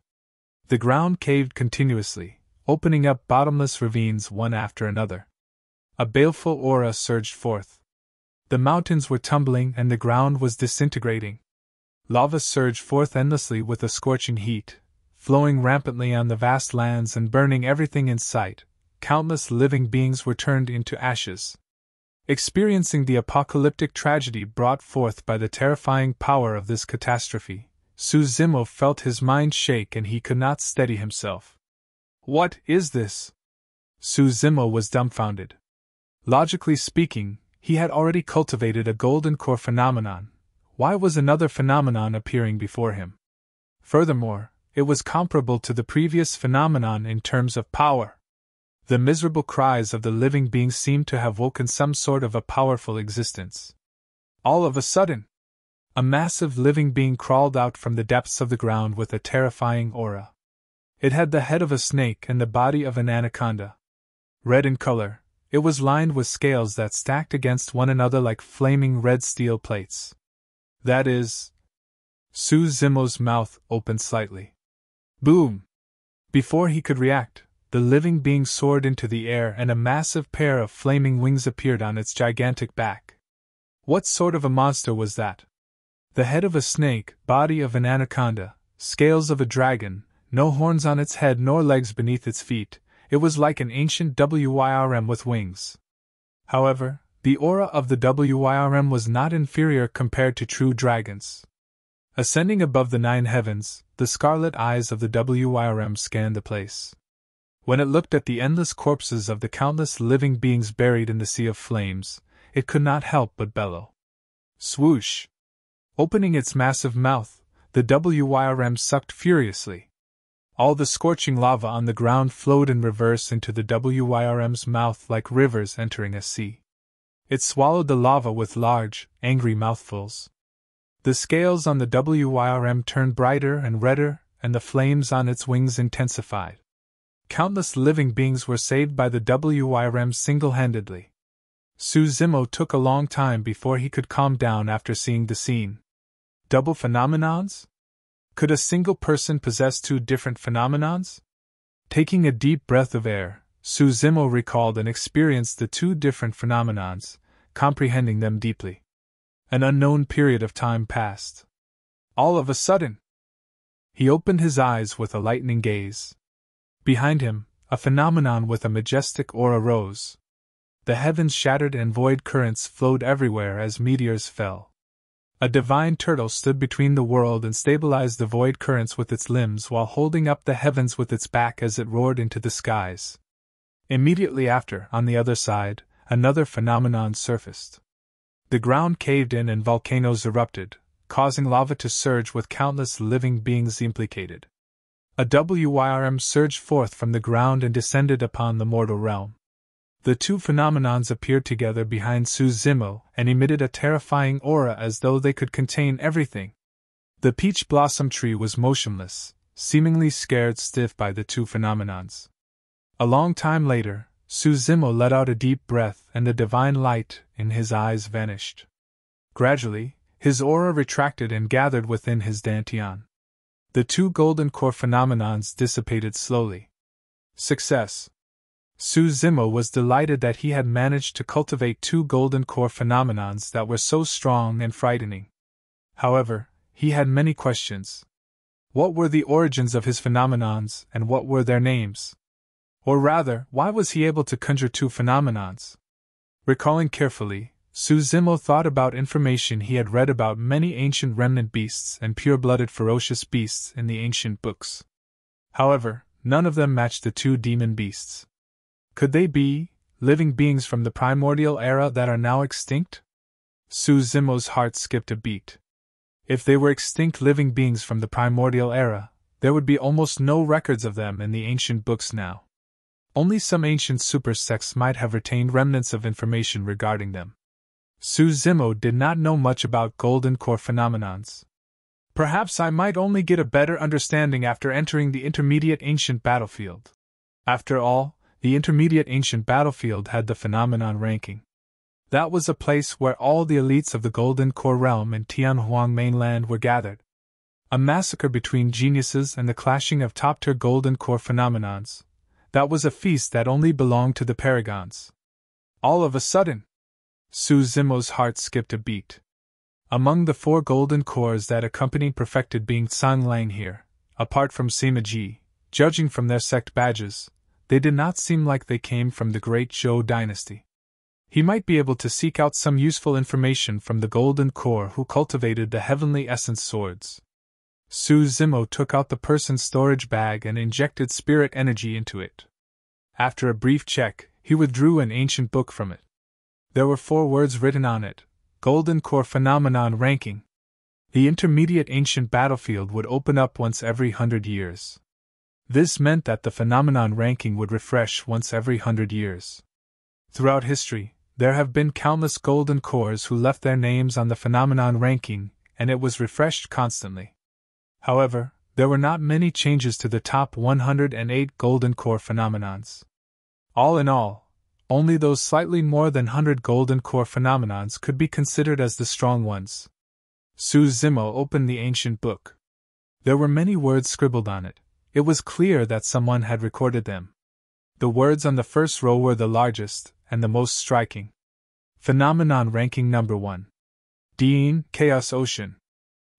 The ground caved continuously, opening up bottomless ravines one after another. A baleful aura surged forth. The mountains were tumbling and the ground was disintegrating. Lava surged forth endlessly with a scorching heat, flowing rampantly on the vast lands and burning everything in sight. Countless living beings were turned into ashes. Experiencing the apocalyptic tragedy brought forth by the terrifying power of this catastrophe, Suzumo felt his mind shake and he could not steady himself. What is this? Suzumo was dumbfounded. Logically speaking, he had already cultivated a golden core phenomenon. Why was another phenomenon appearing before him? Furthermore, it was comparable to the previous phenomenon in terms of power. The miserable cries of the living beings seemed to have woken some sort of a powerful existence. All of a sudden, a massive living being crawled out from the depths of the ground with a terrifying aura. It had the head of a snake and the body of an anaconda. Red in color, it was lined with scales that stacked against one another like flaming red steel plates. That is... Suzumo's mouth opened slightly. Boom! Before he could react, the living being soared into the air and a massive pair of flaming wings appeared on its gigantic back. What sort of a monster was that? The head of a snake, body of an anaconda, scales of a dragon, no horns on its head nor legs beneath its feet. It was like an ancient WYRM with wings. However, the aura of the WYRM was not inferior compared to true dragons. Ascending above the 9 heavens, the scarlet eyes of the WYRM scanned the place. When it looked at the endless corpses of the countless living beings buried in the sea of flames, it could not help but bellow. Swoosh! Opening its massive mouth, the WYRM sucked furiously. All the scorching lava on the ground flowed in reverse into the WYRM's mouth like rivers entering a sea. It swallowed the lava with large, angry mouthfuls. The scales on the WYRM turned brighter and redder, and the flames on its wings intensified. Countless living beings were saved by the WYRM single-handedly. Suzimo took a long time before he could calm down after seeing the scene. Double phenomenons? Could a single person possess 2 different phenomenons? Taking a deep breath of air, Suzimo recalled and experienced the 2 different phenomenons, comprehending them deeply. An unknown period of time passed. All of a sudden, he opened his eyes with a lightning gaze. Behind him, a phenomenon with a majestic aura rose. The heavens shattered and void currents flowed everywhere as meteors fell. A divine turtle stood between the world and stabilized the void currents with its limbs while holding up the heavens with its back as it roared into the skies. Immediately after, on the other side, another phenomenon surfaced. The ground caved in and volcanoes erupted, causing lava to surge with countless living beings implicated. A WYRM surged forth from the ground and descended upon the mortal realm. The 2 phenomenons appeared together behind Suzimo and emitted a terrifying aura as though they could contain everything. The peach blossom tree was motionless, seemingly scared stiff by the 2 phenomenons. A long time later, Suzimo let out a deep breath and the divine light in his eyes vanished. Gradually, his aura retracted and gathered within his dantian. The 2 golden core phenomenons dissipated slowly. Success! Suzimo was delighted that he had managed to cultivate 2 golden core phenomenons that were so strong and frightening. However, he had many questions. What were the origins of his phenomenons, and what were their names? Or rather, why was he able to conjure 2 phenomenons? Recalling carefully, Suzimo thought about information he had read about many ancient remnant beasts and pure-blooded ferocious beasts in the ancient books. However, none of them matched the 2 demon beasts. Could they be living beings from the primordial era that are now extinct? Suzimo's heart skipped a beat. If they were extinct living beings from the primordial era, there would be almost no records of them in the ancient books now. Only some ancient super sects might have retained remnants of information regarding them. Suzimo did not know much about golden core phenomenons. Perhaps I might only get a better understanding after entering the intermediate ancient battlefield. After all, the intermediate ancient battlefield had the phenomenon ranking. That was a place where all the elites of the Golden Core realm and Tianhuang mainland were gathered. A massacre between geniuses and the clashing of top-tier Golden Core phenomenons. That was a feast that only belonged to the paragons. All of a sudden, Suzimo's heart skipped a beat. Among the 4 golden cores that accompany perfected being Sang Lang here, apart from Sima Ji, judging from their sect badges, they did not seem like they came from the great Zhou dynasty. He might be able to seek out some useful information from the golden core who cultivated the heavenly essence swords. Suzimo took out the person's storage bag and injected spirit energy into it. After a brief check, he withdrew an ancient book from it. There were 4 words written on it: Golden Core Phenomenon Ranking. The intermediate ancient battlefield would open up once every 100 years. This meant that the phenomenon ranking would refresh once every 100 years. Throughout history, there have been countless golden cores who left their names on the phenomenon ranking, and it was refreshed constantly. However, there were not many changes to the top 108 golden core phenomenons. All in all, only those slightly more than 100 golden core phenomenons could be considered as the strong ones. Suzimo opened the ancient book. There were many words scribbled on it. It was clear that someone had recorded them. The words on the first row were the largest and the most striking. Phenomenon ranking number 1. Nian, Chaos Ocean.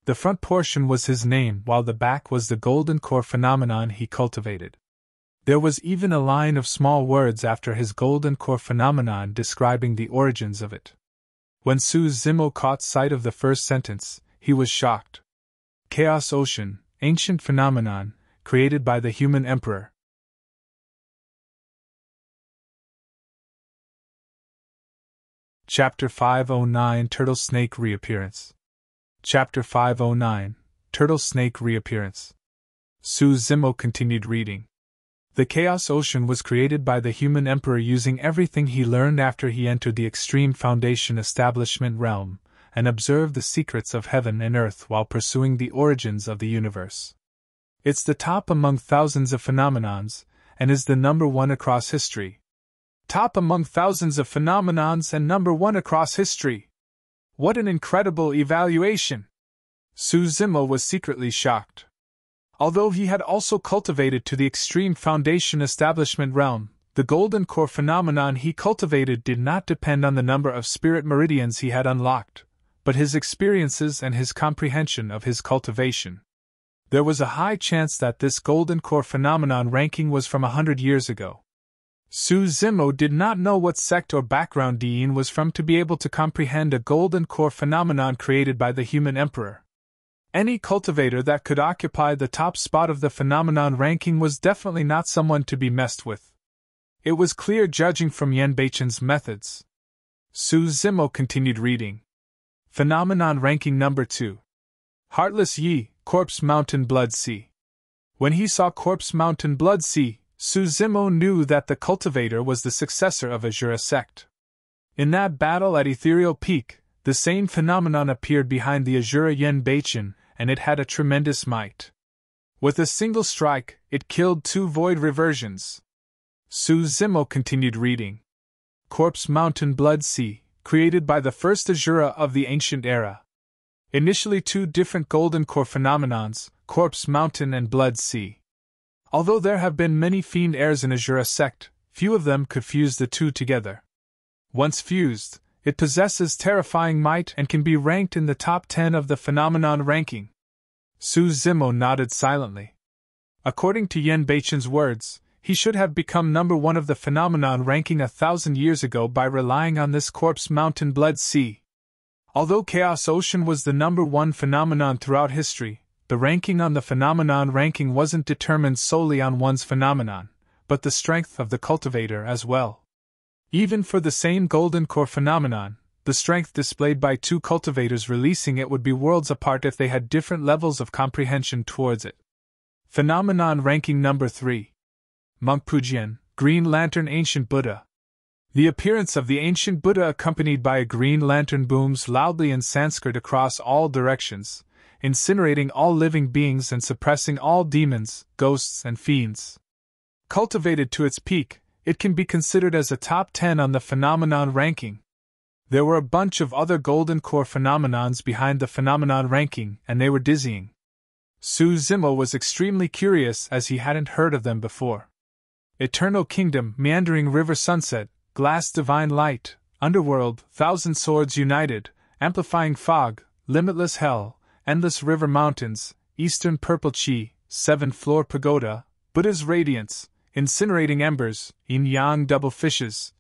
The front portion was his name, while the back was the golden core phenomenon he cultivated. There was even a line of small words after his golden core phenomenon describing the origins of it. When Su Zimo caught sight of the first sentence, he was shocked. Chaos Ocean, ancient phenomenon, created by the human emperor. Chapter 509 Turtle Snake Reappearance. Chapter 509 Turtle Snake Reappearance. Su Zimo continued reading. The Chaos Ocean was created by the human emperor using everything he learned after he entered the Extreme Foundation Establishment realm and observed the secrets of heaven and earth while pursuing the origins of the universe. It's the top among thousands of phenomenons and is the number 1 across history. Top among thousands of phenomenons and number 1 across history. What an incredible evaluation! Su Zimo was secretly shocked. Although he had also cultivated to the Extreme Foundation Establishment realm, the golden core phenomenon he cultivated did not depend on the number of spirit meridians he had unlocked, but his experiences and his comprehension of his cultivation. There was a high chance that this golden core phenomenon ranking was from 100 years ago. Su Zimo did not know what sect or background Nian was from to be able to comprehend a golden core phenomenon created by the human emperor. Any cultivator that could occupy the top spot of the phenomenon ranking was definitely not someone to be messed with. It was clear judging from Yanbeichen's methods. Su Zimo continued reading. Phenomenon ranking number 2. Heartless Yi, Corpse Mountain Blood Sea. When he saw Corpse Mountain Blood Sea, Su Zimo knew that the cultivator was the successor of Azura sect. In that battle at Ethereal Peak, the same phenomenon appeared behind the Azura Yanbeichen, and it had a tremendous might. With a single strike, it killed 2 void reversions. Su Zimo continued reading. Corpse Mountain Blood Sea, created by the first Azura of the ancient era. Initially 2 different golden core phenomenons, Corpse Mountain and Blood Sea. Although there have been many fiend heirs in Azura sect, few of them could fuse the 2 together. Once fused, it possesses terrifying might and can be ranked in the top 10 of the phenomenon ranking. Su Zimo nodded silently. According to Yanbeichen's words, he should have become number 1 of the phenomenon ranking 1,000 years ago by relying on this Corpse Mountain Blood Sea. Although Chaos Ocean was the number 1 phenomenon throughout history, the ranking on the phenomenon ranking wasn't determined solely on one's phenomenon, but the strength of the cultivator as well. Even for the same golden core phenomenon, the strength displayed by 2 cultivators releasing it would be worlds apart if they had different levels of comprehension towards it. Phenomenon ranking number 3. Monk Pujian, Green Lantern Ancient Buddha. The appearance of the ancient Buddha accompanied by a green lantern booms loudly in Sanskrit across all directions, incinerating all living beings and suppressing all demons, ghosts, and fiends. Cultivated to its peak, it can be considered as a top 10 on the phenomenon ranking. There were a bunch of other golden core phenomenons behind the phenomenon ranking, and they were dizzying. Su Zimo was extremely curious as he hadn't heard of them before. Eternal Kingdom, Meandering River Sunset, Glass Divine Light, Underworld, Thousand Swords United, Amplifying Fog, Limitless Hell, Endless River Mountains, Eastern Purple Chi, 7th Floor Pagoda, Buddha's Radiance, Incinerating Embers, Yin-Yang Double Fishes.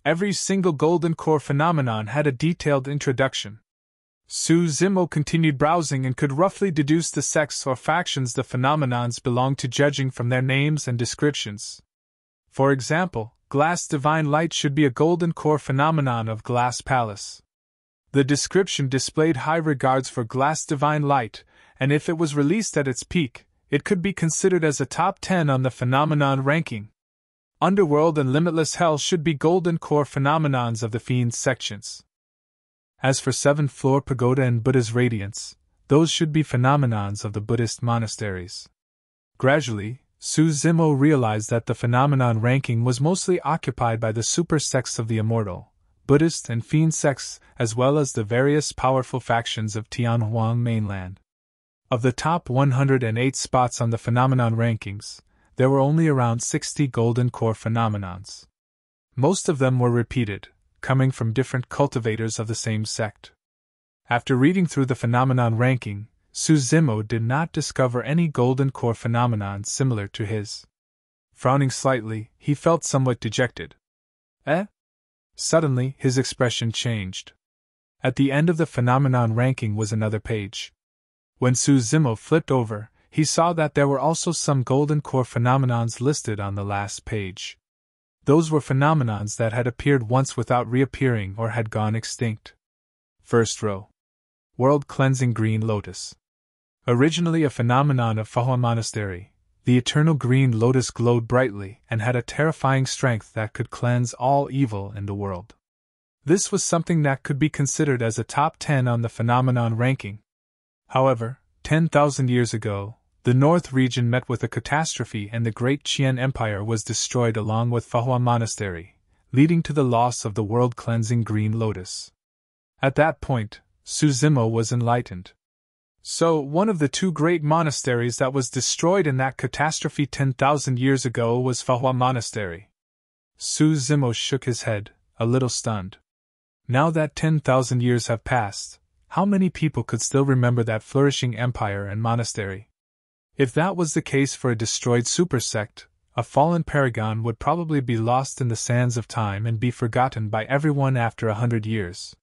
Every single golden core phenomenon had a detailed introduction. Su Zimo continued browsing and could roughly deduce the sects or factions the phenomenons belonged to judging from their names and descriptions. For example, Glass Divine Light should be a golden core phenomenon of Glass Palace. The description displayed high regards for Glass Divine Light, and if it was released at its peak, it could be considered as a top 10 on the phenomenon ranking. Underworld and Limitless Hell should be golden core phenomenons of the Fiends sections. As for 7th Floor Pagoda and Buddha's Radiance, those should be phenomenons of the Buddhist monasteries. Gradually, Su Zimo realized that the phenomenon ranking was mostly occupied by the super sects of the immortal, Buddhist and Fiend sects, as well as the various powerful factions of Tianhuang mainland. Of the top 108 spots on the phenomenon rankings, there were only around 60 golden core phenomenons. Most of them were repeated, coming from different cultivators of the same sect. After reading through the phenomenon ranking, Suzimo did not discover any golden core phenomenon similar to his. Frowning slightly, he felt somewhat dejected. Eh? Suddenly, his expression changed. At the end of the phenomenon ranking was another page. When Suzimo flipped over, he saw that there were also some golden core phenomenons listed on the last page. Those were phenomenons that had appeared once without reappearing or had gone extinct. First row. World Cleansing Green Lotus. Originally a phenomenon of Fahua Monastery, the eternal green lotus glowed brightly and had a terrifying strength that could cleanse all evil in the world. This was something that could be considered as a top 10 on the phenomenon ranking. However, 10,000 years ago, the North region met with a catastrophe and the Great Qian Empire was destroyed along with Fahua Monastery, leading to the loss of the world-cleansing Green Lotus. At that point, Suzimo was enlightened. So, one of the two great monasteries that was destroyed in that catastrophe 10,000 years ago was Fahua Monastery. Suzimo shook his head, a little stunned. Now that 10,000 years have passed, how many people could still remember that flourishing empire and monastery? If that was the case for a destroyed super sect, a fallen paragon would probably be lost in the sands of time and be forgotten by everyone after 100 years.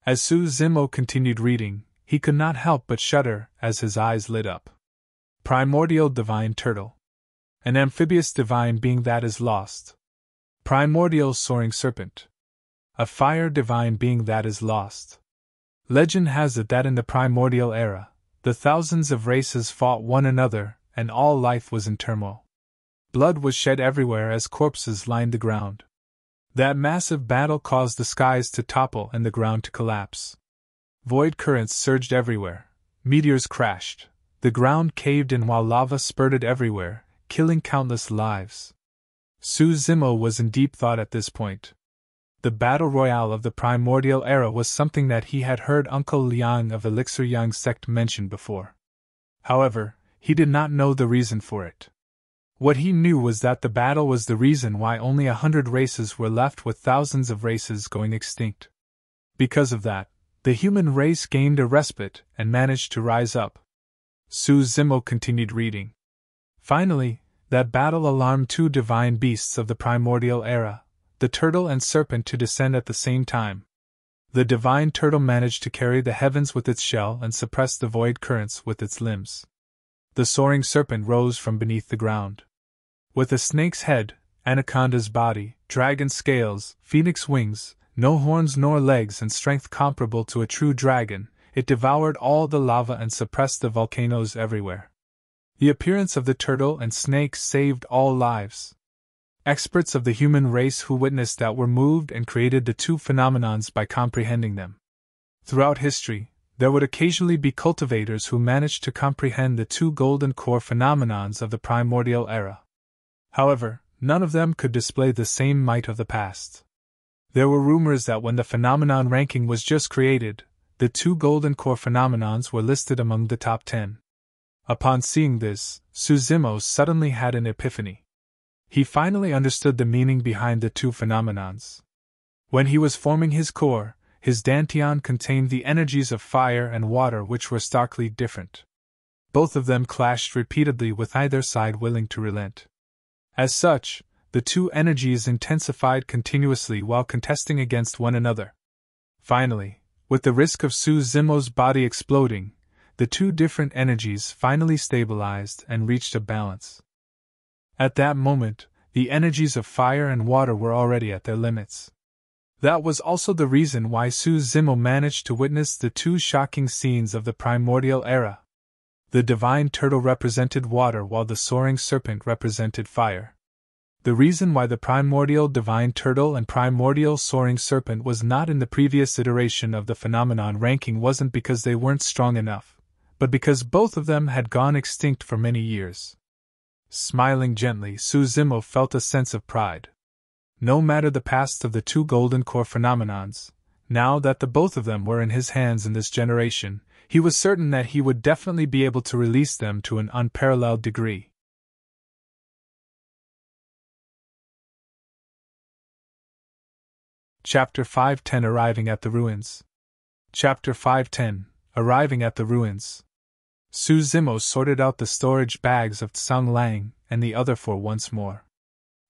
As Suzimo continued reading, he could not help but shudder as his eyes lit up. Primordial Divine Turtle. An amphibious divine being that is lost. Primordial Soaring Serpent. A fire divine being that is lost. Legend has it that in the primordial era, the thousands of races fought one another, and all life was in turmoil. Blood was shed everywhere as corpses lined the ground. That massive battle caused the skies to topple and the ground to collapse. Void currents surged everywhere, meteors crashed, the ground caved in while lava spurted everywhere, killing countless lives. Suzimo was in deep thought at this point. The battle royale of the primordial era was something that he had heard Uncle Liang of Elixir Yang sect mention before. However, he did not know the reason for it. What he knew was that the battle was the reason why only 100 races were left with thousands of races going extinct. Because of that, the human race gained a respite and managed to rise up. Suzimo continued reading. Finally, that battle alarmed two divine beasts of the primordial era, the turtle and serpent, to descend at the same time. The divine turtle managed to carry the heavens with its shell and suppress the void currents with its limbs. The soaring serpent rose from beneath the ground. With a snake's head, anaconda's body, dragon scales, phoenix wings, no horns nor legs and strength comparable to a true dragon, it devoured all the lava and suppressed the volcanoes everywhere. The appearance of the turtle and snake saved all lives. Experts of the human race who witnessed that were moved and created the two phenomenons by comprehending them. Throughout history, there would occasionally be cultivators who managed to comprehend the two golden core phenomenons of the primordial era. However, none of them could display the same might of the past. There were rumors that when the phenomenon ranking was just created, the two golden core phenomenons were listed among the top 10. Upon seeing this, Suzimo suddenly had an epiphany. He finally understood the meaning behind the two phenomenons. When he was forming his core, his dantian contained the energies of fire and water, which were starkly different. Both of them clashed repeatedly, with either side willing to relent. As such, the two energies intensified continuously while contesting against one another. Finally, with the risk of Suzimo's body exploding, the two different energies finally stabilized and reached a balance. At that moment, the energies of fire and water were already at their limits. That was also the reason why Suzimo managed to witness the two shocking scenes of the primordial era. The divine turtle represented water while the soaring serpent represented fire. The reason why the primordial divine turtle and primordial soaring serpent was not in the previous iteration of the phenomenon ranking wasn't because they weren't strong enough, but because both of them had gone extinct for many years. Smiling gently, Suzimo felt a sense of pride. No matter the past of the two golden core phenomenons, now that the both of them were in his hands in this generation, he was certain that he would definitely be able to release them to an unparalleled degree. Chapter 510 Arriving at the Ruins. Chapter 510 Arriving at the Ruins. Su Zimo sorted out the storage bags of Tsang Lang and the other four once more.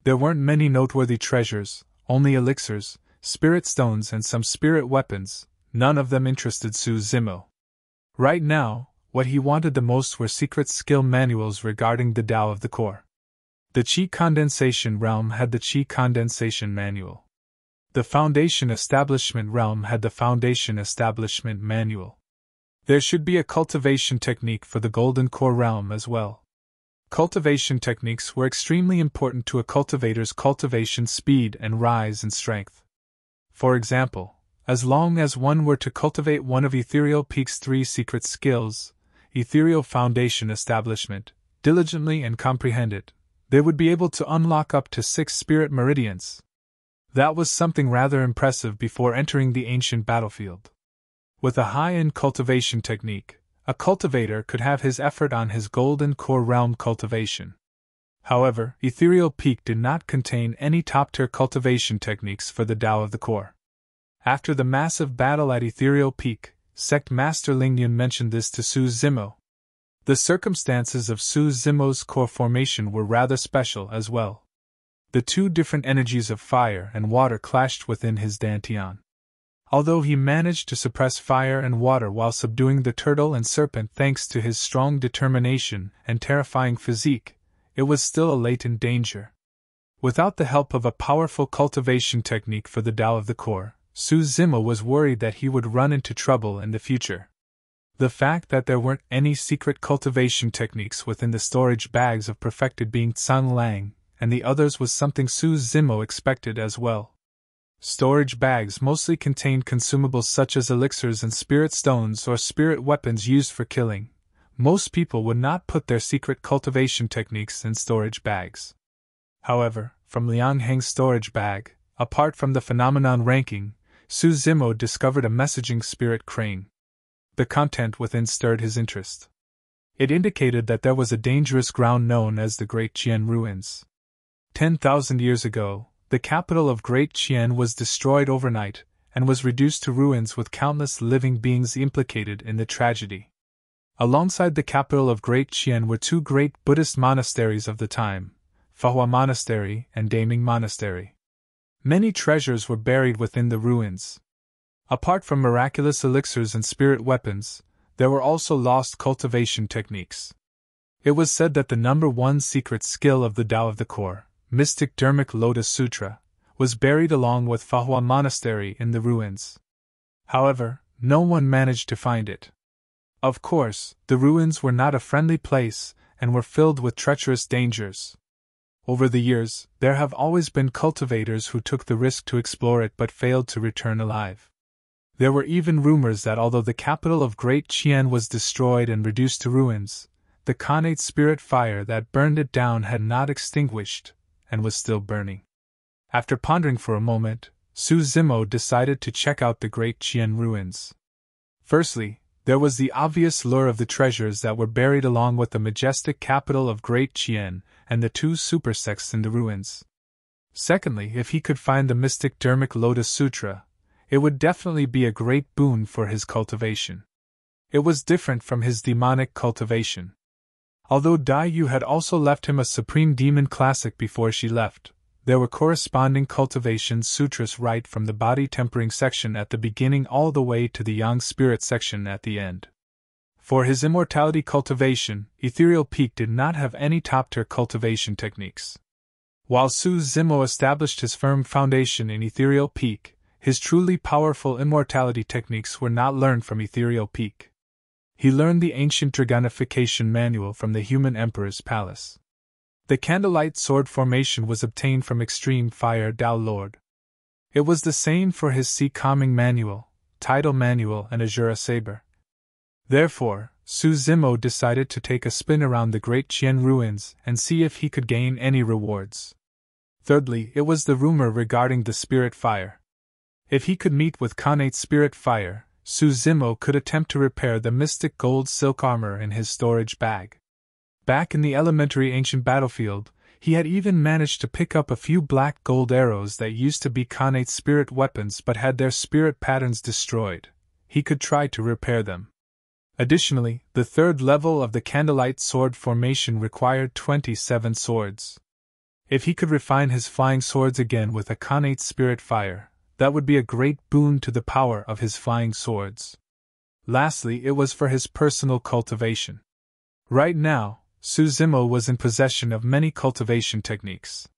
There weren't many noteworthy treasures, only elixirs, spirit stones, and some spirit weapons. None of them interested Su Zimo. Right now, what he wanted the most were secret skill manuals regarding the Tao of the core. The Qi Condensation Realm had the Qi Condensation Manual. The Foundation Establishment Realm had the Foundation Establishment Manual. There should be a cultivation technique for the Golden Core Realm as well. Cultivation techniques were extremely important to a cultivator's cultivation speed and rise in strength. For example, as long as one were to cultivate one of Ethereal Peak's 3 secret skills, Ethereal Foundation Establishment, diligently and comprehend it, they would be able to unlock up to 6 spirit meridians. That was something rather impressive before entering the ancient battlefield. With a high-end cultivation technique, a cultivator could have his effort on his Golden Core Realm cultivation. However, Ethereal Peak did not contain any top-tier cultivation techniques for the Tao of the Core. After the massive battle at Ethereal Peak, Sect Master Nian mentioned this to Su Zimo. The circumstances of Su Zimo's core formation were rather special as well. The 2 different energies of fire and water clashed within his Dantian. Although he managed to suppress fire and water while subduing the turtle and serpent thanks to his strong determination and terrifying physique, it was still a latent danger. Without the help of a powerful cultivation technique for the Tao of the core, Su Zimo was worried that he would run into trouble in the future. The fact that there weren't any secret cultivation techniques within the storage bags of perfected being Tsang Lang and the others was something Su Zimo expected as well. Storage bags mostly contained consumables such as elixirs and spirit stones or spirit weapons used for killing. Most people would not put their secret cultivation techniques in storage bags. However, from Liang Heng's storage bag, apart from the phenomenon ranking, Su Zimo discovered a messaging spirit crane. The content within stirred his interest. It indicated that there was a dangerous ground known as the Great Qian Ruins. 10,000 years ago, the capital of Great Qian was destroyed overnight and was reduced to ruins with countless living beings implicated in the tragedy. Alongside the capital of Great Qian were 2 great Buddhist monasteries of the time, Fahua Monastery and Daming Monastery. Many treasures were buried within the ruins. Apart from miraculous elixirs and spirit weapons, there were also lost cultivation techniques. It was said that the number 1 secret skill of the Tao of the Core, Mystic Dharmic Lotus Sutra, was buried along with Fahua Monastery in the ruins. However, no one managed to find it. Of course, the ruins were not a friendly place and were filled with treacherous dangers. Over the years, there have always been cultivators who took the risk to explore it but failed to return alive. There were even rumors that although the capital of Great Qian was destroyed and reduced to ruins, the Khanate spirit fire that burned it down had not extinguished, and was still burning. After pondering for a moment, Su Zimo decided to check out the Great Qian ruins. Firstly, there was the obvious lure of the treasures that were buried along with the majestic capital of Great Qian and the 2 super sects in the ruins. Secondly, if he could find the Mystic Dharmic Lotus Sutra, it would definitely be a great boon for his cultivation. It was different from his demonic cultivation. Although Dai Yu had also left him a Supreme Demon Classic before she left, there were corresponding cultivation sutras right from the body tempering section at the beginning all the way to the Yang Spirit section at the end. For his immortality cultivation, Ethereal Peak did not have any top-tier cultivation techniques. While Su Zimo established his firm foundation in Ethereal Peak, his truly powerful immortality techniques were not learned from Ethereal Peak. He learned the ancient Dragonification Manual from the Human Emperor's Palace. The Candlelight Sword formation was obtained from Extreme Fire Tao Lord. It was the same for his Sea Calming Manual, Tidal Manual, and Azura Saber. Therefore, Su Zimo decided to take a spin around the Great Qian ruins and see if he could gain any rewards. Thirdly, it was the rumor regarding the Spirit Fire. If he could meet with Khanate Spirit Fire, Su Zimo could attempt to repair the mystic gold silk armor in his storage bag. Back in the elementary ancient battlefield, He had even managed to pick up a few black gold arrows that used to be Khanate spirit weapons but had their spirit patterns destroyed. He could try to repair them. Additionally, the third level of the candlelight sword formation required 27 swords. If he could refine his flying swords again with a Khanate spirit fire, that would be a great boon to the power of his flying swords. Lastly, it was for his personal cultivation. Right now, Suzimo was in possession of many cultivation techniques.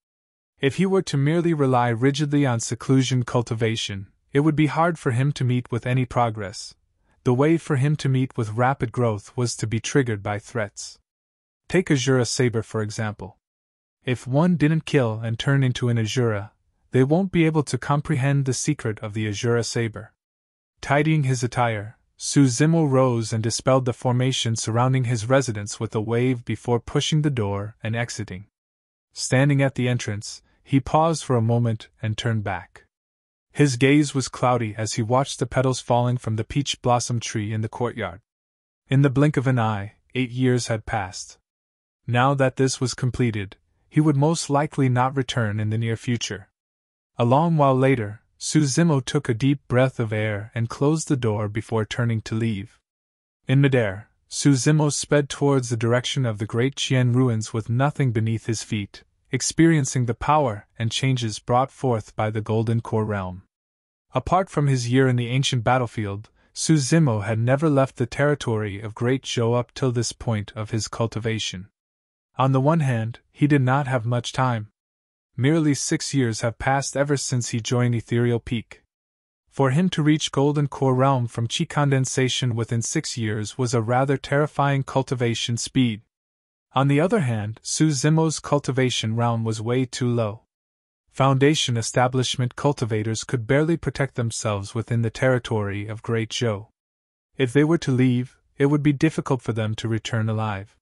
If he were to merely rely rigidly on seclusion cultivation, it would be hard for him to meet with any progress. The way for him to meet with rapid growth was to be triggered by threats. Take Azura Saber for example. If one didn't kill and turn into an Azura, they won't be able to comprehend the secret of the Azura Saber. Tidying his attire, Suzimo rose and dispelled the formation surrounding his residence with a wave before pushing the door and exiting. Standing at the entrance, he paused for a moment and turned back. His gaze was cloudy as he watched the petals falling from the peach blossom tree in the courtyard. In the blink of an eye, 8 years had passed. Now that this was completed, he would most likely not return in the near future. A long while later, Suzimo took a deep breath of air and closed the door before turning to leave. In midair, Suzimo sped towards the direction of the great Qian ruins with nothing beneath his feet, experiencing the power and changes brought forth by the Golden Core realm. Apart from his year in the ancient battlefield, Suzimo had never left the territory of Great Zhou up till this point of his cultivation. On the one hand, he did not have much time. Merely 6 years have passed ever since he joined Ethereal Peak. For him to reach Golden Core Realm from Qi condensation within 6 years was a rather terrifying cultivation speed. On the other hand, Suzimo's cultivation realm was way too low. Foundation establishment cultivators could barely protect themselves within the territory of Great Zhou. If they were to leave, it would be difficult for them to return alive.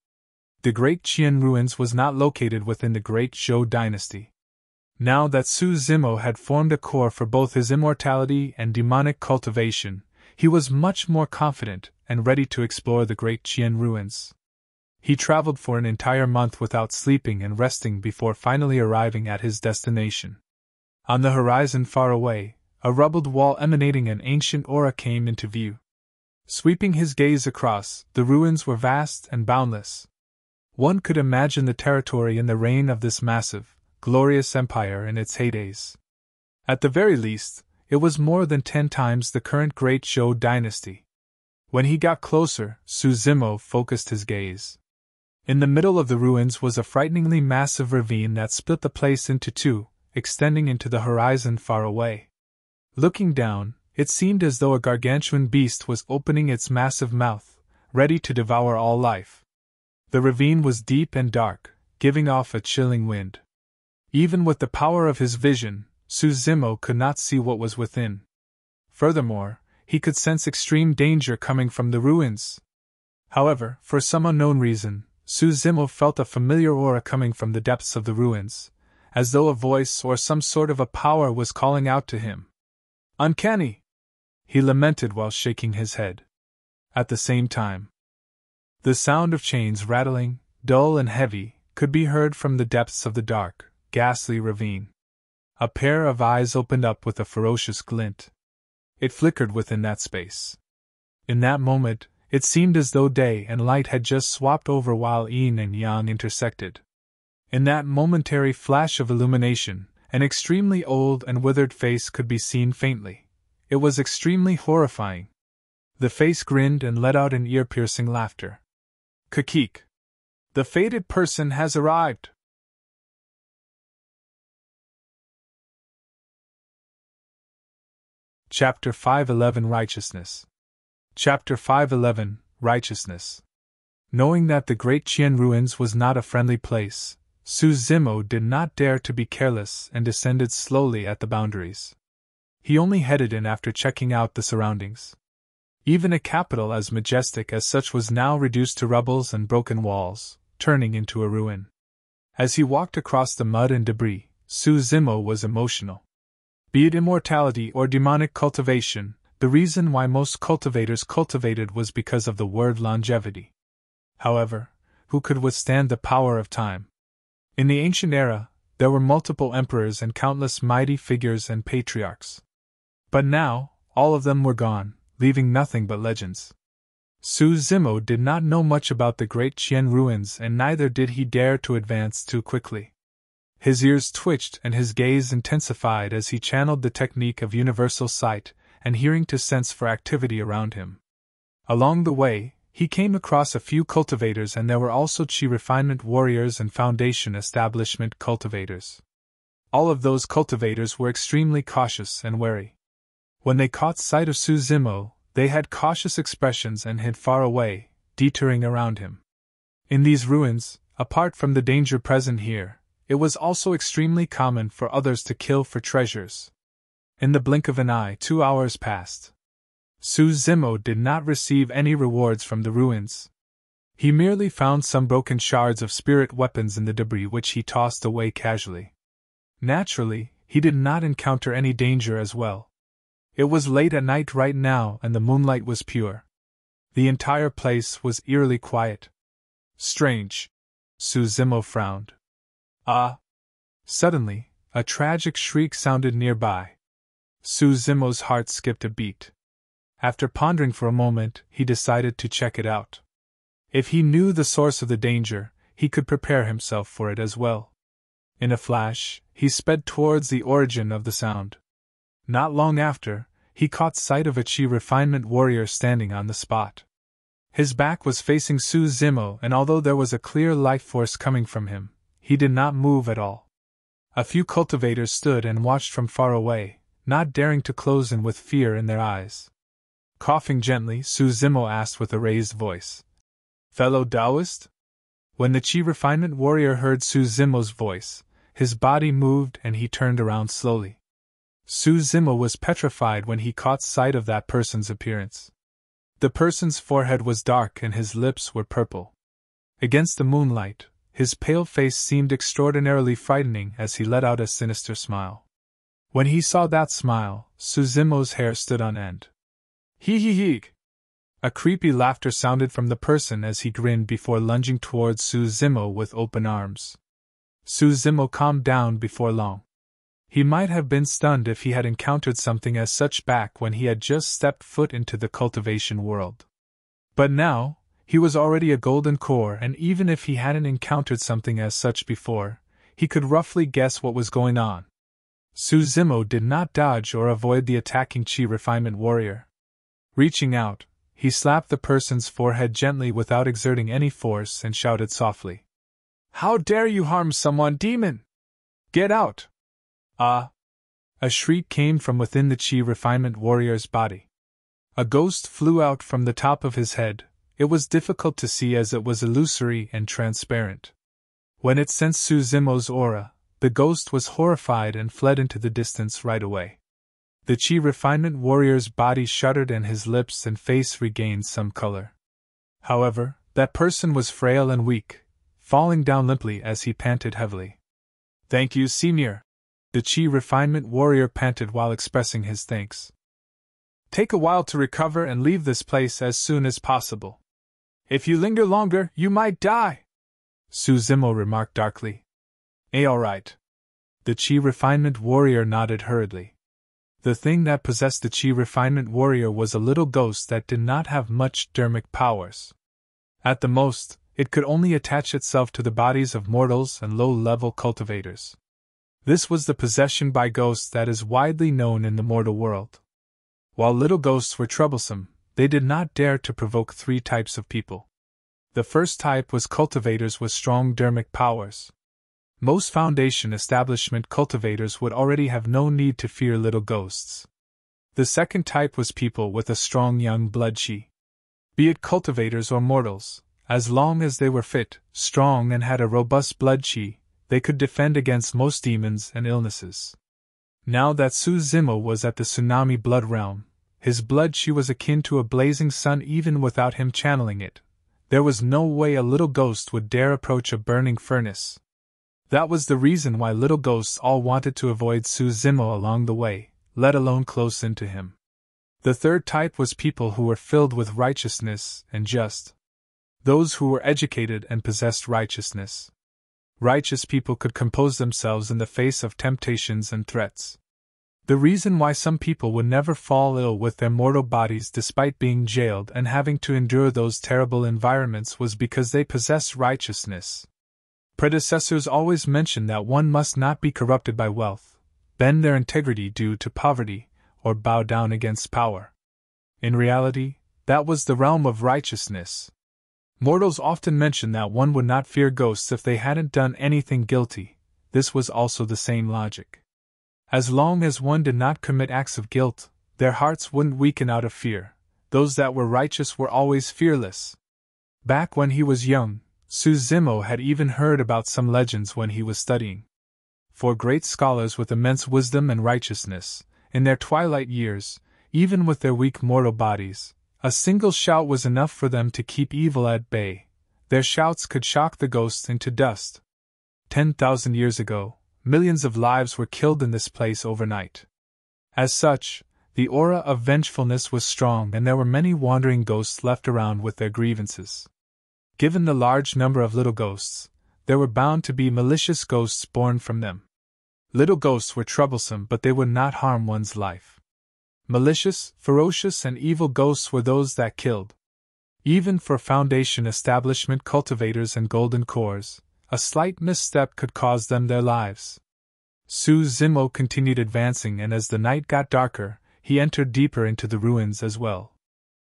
The Great Qian ruins was not located within the Great Zhou dynasty. Now that Suzimo had formed a core for both his immortality and demonic cultivation, he was much more confident and ready to explore the Great Qian ruins. He traveled for an entire month without sleeping and resting before finally arriving at his destination. On the horizon far away, a rubbled wall emanating an ancient aura came into view. Sweeping his gaze across, the ruins were vast and boundless. One could imagine the territory in the reign of this massive, glorious empire in its heydays. At the very least, it was more than 10 times the current Great Zhou dynasty. When he got closer, Suzimo focused his gaze. In the middle of the ruins was a frighteningly massive ravine that split the place into two, extending into the horizon far away. Looking down, it seemed as though a gargantuan beast was opening its massive mouth, ready to devour all life. The ravine was deep and dark, giving off a chilling wind. Even with the power of his vision, Suzimo could not see what was within. Furthermore, he could sense extreme danger coming from the ruins. However, for some unknown reason, Suzimo felt a familiar aura coming from the depths of the ruins, as though a voice or some sort of a power was calling out to him. "Uncanny!" he lamented while shaking his head. At the same time, the sound of chains rattling, dull and heavy, could be heard from the depths of the dark, ghastly ravine. A pair of eyes opened up with a ferocious glint. It flickered within that space. In that moment, it seemed as though day and light had just swapped over while yin and yang intersected. In that momentary flash of illumination, an extremely old and withered face could be seen faintly. It was extremely horrifying. The face grinned and let out an ear-piercing laughter. "Kakik! The fated person has arrived!" Chapter 511 Righteousness. Chapter 511 Righteousness. Knowing that the Great Qian ruins was not a friendly place, Suzimo did not dare to be careless and descended slowly at the boundaries. He only headed in after checking out the surroundings. Even a capital as majestic as such was now reduced to rubbles and broken walls, turning into a ruin. As he walked across the mud and debris, Suzimo was emotional. Be it immortality or demonic cultivation, the reason why most cultivators cultivated was because of the word longevity. However, who could withstand the power of time? In the ancient era, there were multiple emperors and countless mighty figures and patriarchs. But now, all of them were gone, leaving nothing but legends. Su Zimo did not know much about the great Qian ruins, and neither did he dare to advance too quickly. His ears twitched and his gaze intensified as he channeled the technique of universal sight and hearing to sense for activity around him. Along the way, he came across a few cultivators, and there were also Qi refinement warriors and foundation establishment cultivators. All of those cultivators were extremely cautious and wary. When they caught sight of Su Zimo, they had cautious expressions and hid far away, detouring around him. In these ruins, apart from the danger present here, it was also extremely common for others to kill for treasures. In the blink of an eye, 2 hours passed. Su Zimo did not receive any rewards from the ruins. He merely found some broken shards of spirit weapons in the debris which he tossed away casually. Naturally, he did not encounter any danger as well. It was late at night right now, and the moonlight was pure. The entire place was eerily quiet. Strange. Su Zimo frowned. Ah! Suddenly, a tragic shriek sounded nearby. Su Zimo's heart skipped a beat. After pondering for a moment, he decided to check it out. If he knew the source of the danger, he could prepare himself for it as well. In a flash, he sped towards the origin of the sound. Not long after, he caught sight of a Qi refinement warrior standing on the spot. His back was facing Su Zimo, and although there was a clear life force coming from him, he did not move at all. A few cultivators stood and watched from far away, not daring to close in with fear in their eyes. Coughing gently, Su Zimo asked with a raised voice, "Fellow Taoist?" When the Qi refinement warrior heard Su Zimo's voice, his body moved and he turned around slowly. Su Zimo was petrified when he caught sight of that person's appearance. The person's forehead was dark and his lips were purple. Against the moonlight, his pale face seemed extraordinarily frightening as he let out a sinister smile. When he saw that smile, Su Zimo's hair stood on end. Hee hee hee! A creepy laughter sounded from the person as he grinned before lunging towards Su Zimo with open arms. Su Zimo calmed down before long. He might have been stunned if he had encountered something as such back when he had just stepped foot into the cultivation world. But now, he was already a golden core, and even if he hadn't encountered something as such before, he could roughly guess what was going on. Su Zimo did not dodge or avoid the attacking Qi refinement warrior. Reaching out, he slapped the person's forehead gently without exerting any force and shouted softly, "How dare you harm someone, demon? Get out!" Ah! A shriek came from within the Qi refinement warrior's body. A ghost flew out from the top of his head. It was difficult to see as it was illusory and transparent. When it sensed Su Zimo's aura, the ghost was horrified and fled into the distance right away. The Qi refinement warrior's body shuddered and his lips and face regained some color. However, that person was frail and weak, falling down limply as he panted heavily. "Thank you, Senior," the Qi refinement warrior panted while expressing his thanks. "Take a while to recover and leave this place as soon as possible. If you linger longer, you might die," Su Zimo remarked darkly. All right." The Qi refinement warrior nodded hurriedly. The thing that possessed the Qi refinement warrior was a little ghost that did not have much dermic powers. At the most, it could only attach itself to the bodies of mortals and low-level cultivators. This was the possession by ghosts that is widely known in the mortal world. While little ghosts were troublesome, they did not dare to provoke 3 types of people. The first type was cultivators with strong dermic powers. Most foundation establishment cultivators would already have no need to fear little ghosts. The second type was people with a strong young blood qi. Be it cultivators or mortals, as long as they were fit, strong and had a robust blood qi, they could defend against most demons and illnesses. Now that Su Zimo was at the tsunami blood realm, his blood qi was akin to a blazing sun even without him channeling it. There was no way a little ghost would dare approach a burning furnace. That was the reason why little ghosts all wanted to avoid Su Zimo along the way, let alone close into him. The third type was people who were filled with righteousness and just. Those who were educated and possessed righteousness. righteous people could compose themselves in the face of temptations and threats. The reason why some people would never fall ill with their mortal bodies despite being jailed and having to endure those terrible environments was because they possessed righteousness. Predecessors always mentioned that one must not be corrupted by wealth, bend their integrity due to poverty, or bow down against power. In reality, that was the realm of righteousness. Mortals often mention that one would not fear ghosts if they hadn't done anything guilty. This was also the same logic. As long as one did not commit acts of guilt, their hearts wouldn't weaken out of fear. Those that were righteous were always fearless. Back when he was young, Suzumo had even heard about some legends when he was studying. For great scholars with immense wisdom and righteousness, in their twilight years, even with their weak mortal bodies, a single shout was enough for them to keep evil at bay. Their shouts could shock the ghosts into dust. 10,000 years ago, millions of lives were killed in this place overnight. As such, the aura of vengefulness was strong and there were many wandering ghosts left around with their grievances. Given the large number of little ghosts, there were bound to be malicious ghosts born from them. Little ghosts were troublesome, but they would not harm one's life. Malicious, ferocious, and evil ghosts were those that killed. Even for Foundation establishment cultivators and golden cores, a slight misstep could cause them their lives. Suzumo continued advancing, and as the night got darker, he entered deeper into the ruins as well.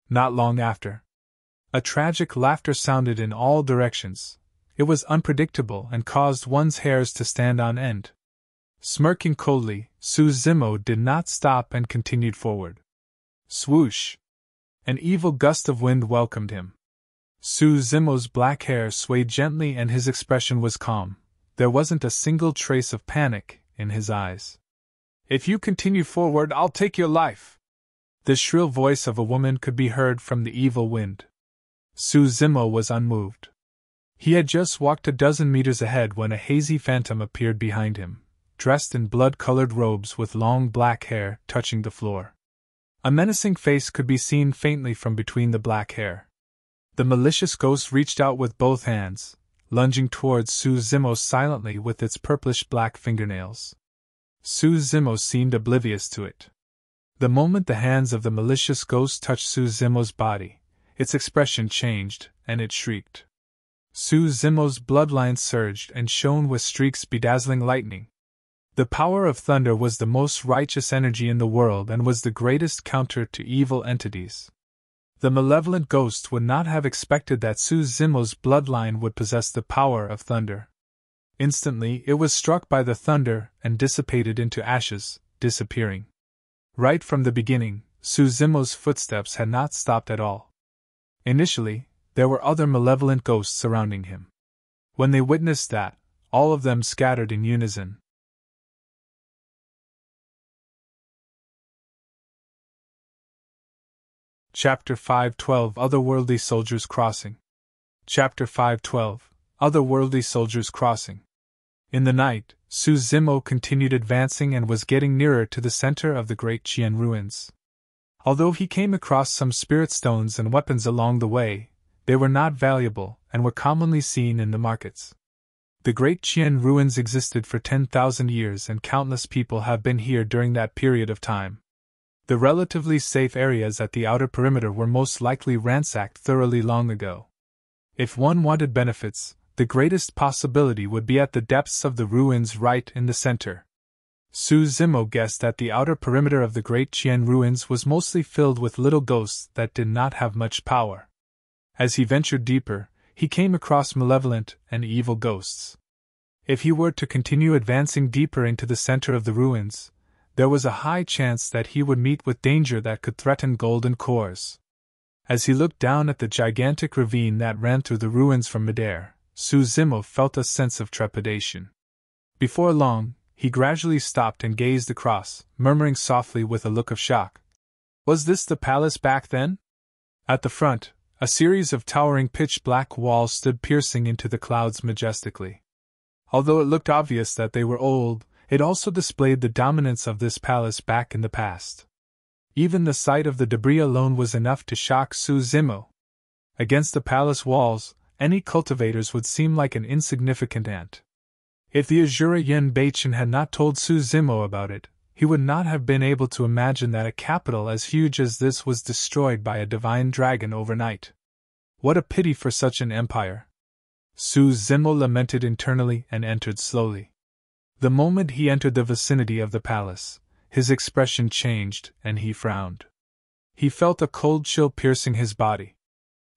Not long after, a tragic laughter sounded in all directions. It was unpredictable and caused one's hairs to stand on end. Smirking coldly, Suzumo did not stop and continued forward. Swoosh! An evil gust of wind welcomed him. Suzumo's black hair swayed gently and his expression was calm. There wasn't a single trace of panic in his eyes. "If you continue forward, I'll take your life." The shrill voice of a woman could be heard from the evil wind. Suzumo was unmoved. He had just walked a dozen meters ahead when a hazy phantom appeared behind him, dressed in blood-colored robes with long black hair touching the floor. A menacing face could be seen faintly from between the black hair. The malicious ghost reached out with both hands, lunging towards Suzumo silently with its purplish-black fingernails. Suzumo seemed oblivious to it. The moment the hands of the malicious ghost touched Suzumo's body, its expression changed, and it shrieked. Suzumo's bloodlines surged and shone with streaks bedazzling lightning. The power of thunder was the most righteous energy in the world and was the greatest counter to evil entities. The malevolent ghost would not have expected that Suzumo's bloodline would possess the power of thunder. Instantly, it was struck by the thunder and dissipated into ashes, disappearing. Right from the beginning, Suzumo's footsteps had not stopped at all. Initially, there were other malevolent ghosts surrounding him. When they witnessed that, all of them scattered in unison. Chapter 5:12 Otherworldly Soldiers Crossing. Chapter 5:12 Otherworldly Soldiers Crossing. In the night, Suzumo continued advancing and was getting nearer to the center of the Great Qian ruins. Although he came across some spirit stones and weapons along the way, they were not valuable and were commonly seen in the markets. The Great Qian ruins existed for 10,000 years and countless people have been here during that period of time. The relatively safe areas at the outer perimeter were most likely ransacked thoroughly long ago. If one wanted benefits, the greatest possibility would be at the depths of the ruins right in the center. Suzumo guessed that the outer perimeter of the Great Qian ruins was mostly filled with little ghosts that did not have much power. As he ventured deeper, he came across malevolent and evil ghosts. If he were to continue advancing deeper into the center of the ruins, there was a high chance that he would meet with danger that could threaten golden cores. As he looked down at the gigantic ravine that ran through the ruins from midair, Suzumo felt a sense of trepidation. Before long, he gradually stopped and gazed across, murmuring softly with a look of shock. Was this the palace back then? At the front, a series of towering pitch-black walls stood piercing into the clouds majestically. Although it looked obvious that they were old, it also displayed the dominance of this palace back in the past. Even the sight of the debris alone was enough to shock Suzumo. Against the palace walls, any cultivators would seem like an insignificant ant. If the Azura Yin Baichen had not told Su Zimo about it, he would not have been able to imagine that a capital as huge as this was destroyed by a divine dragon overnight. What a pity for such an empire! Su Zimo lamented internally and entered slowly. The moment he entered the vicinity of the palace, his expression changed and he frowned. He felt a cold chill piercing his body.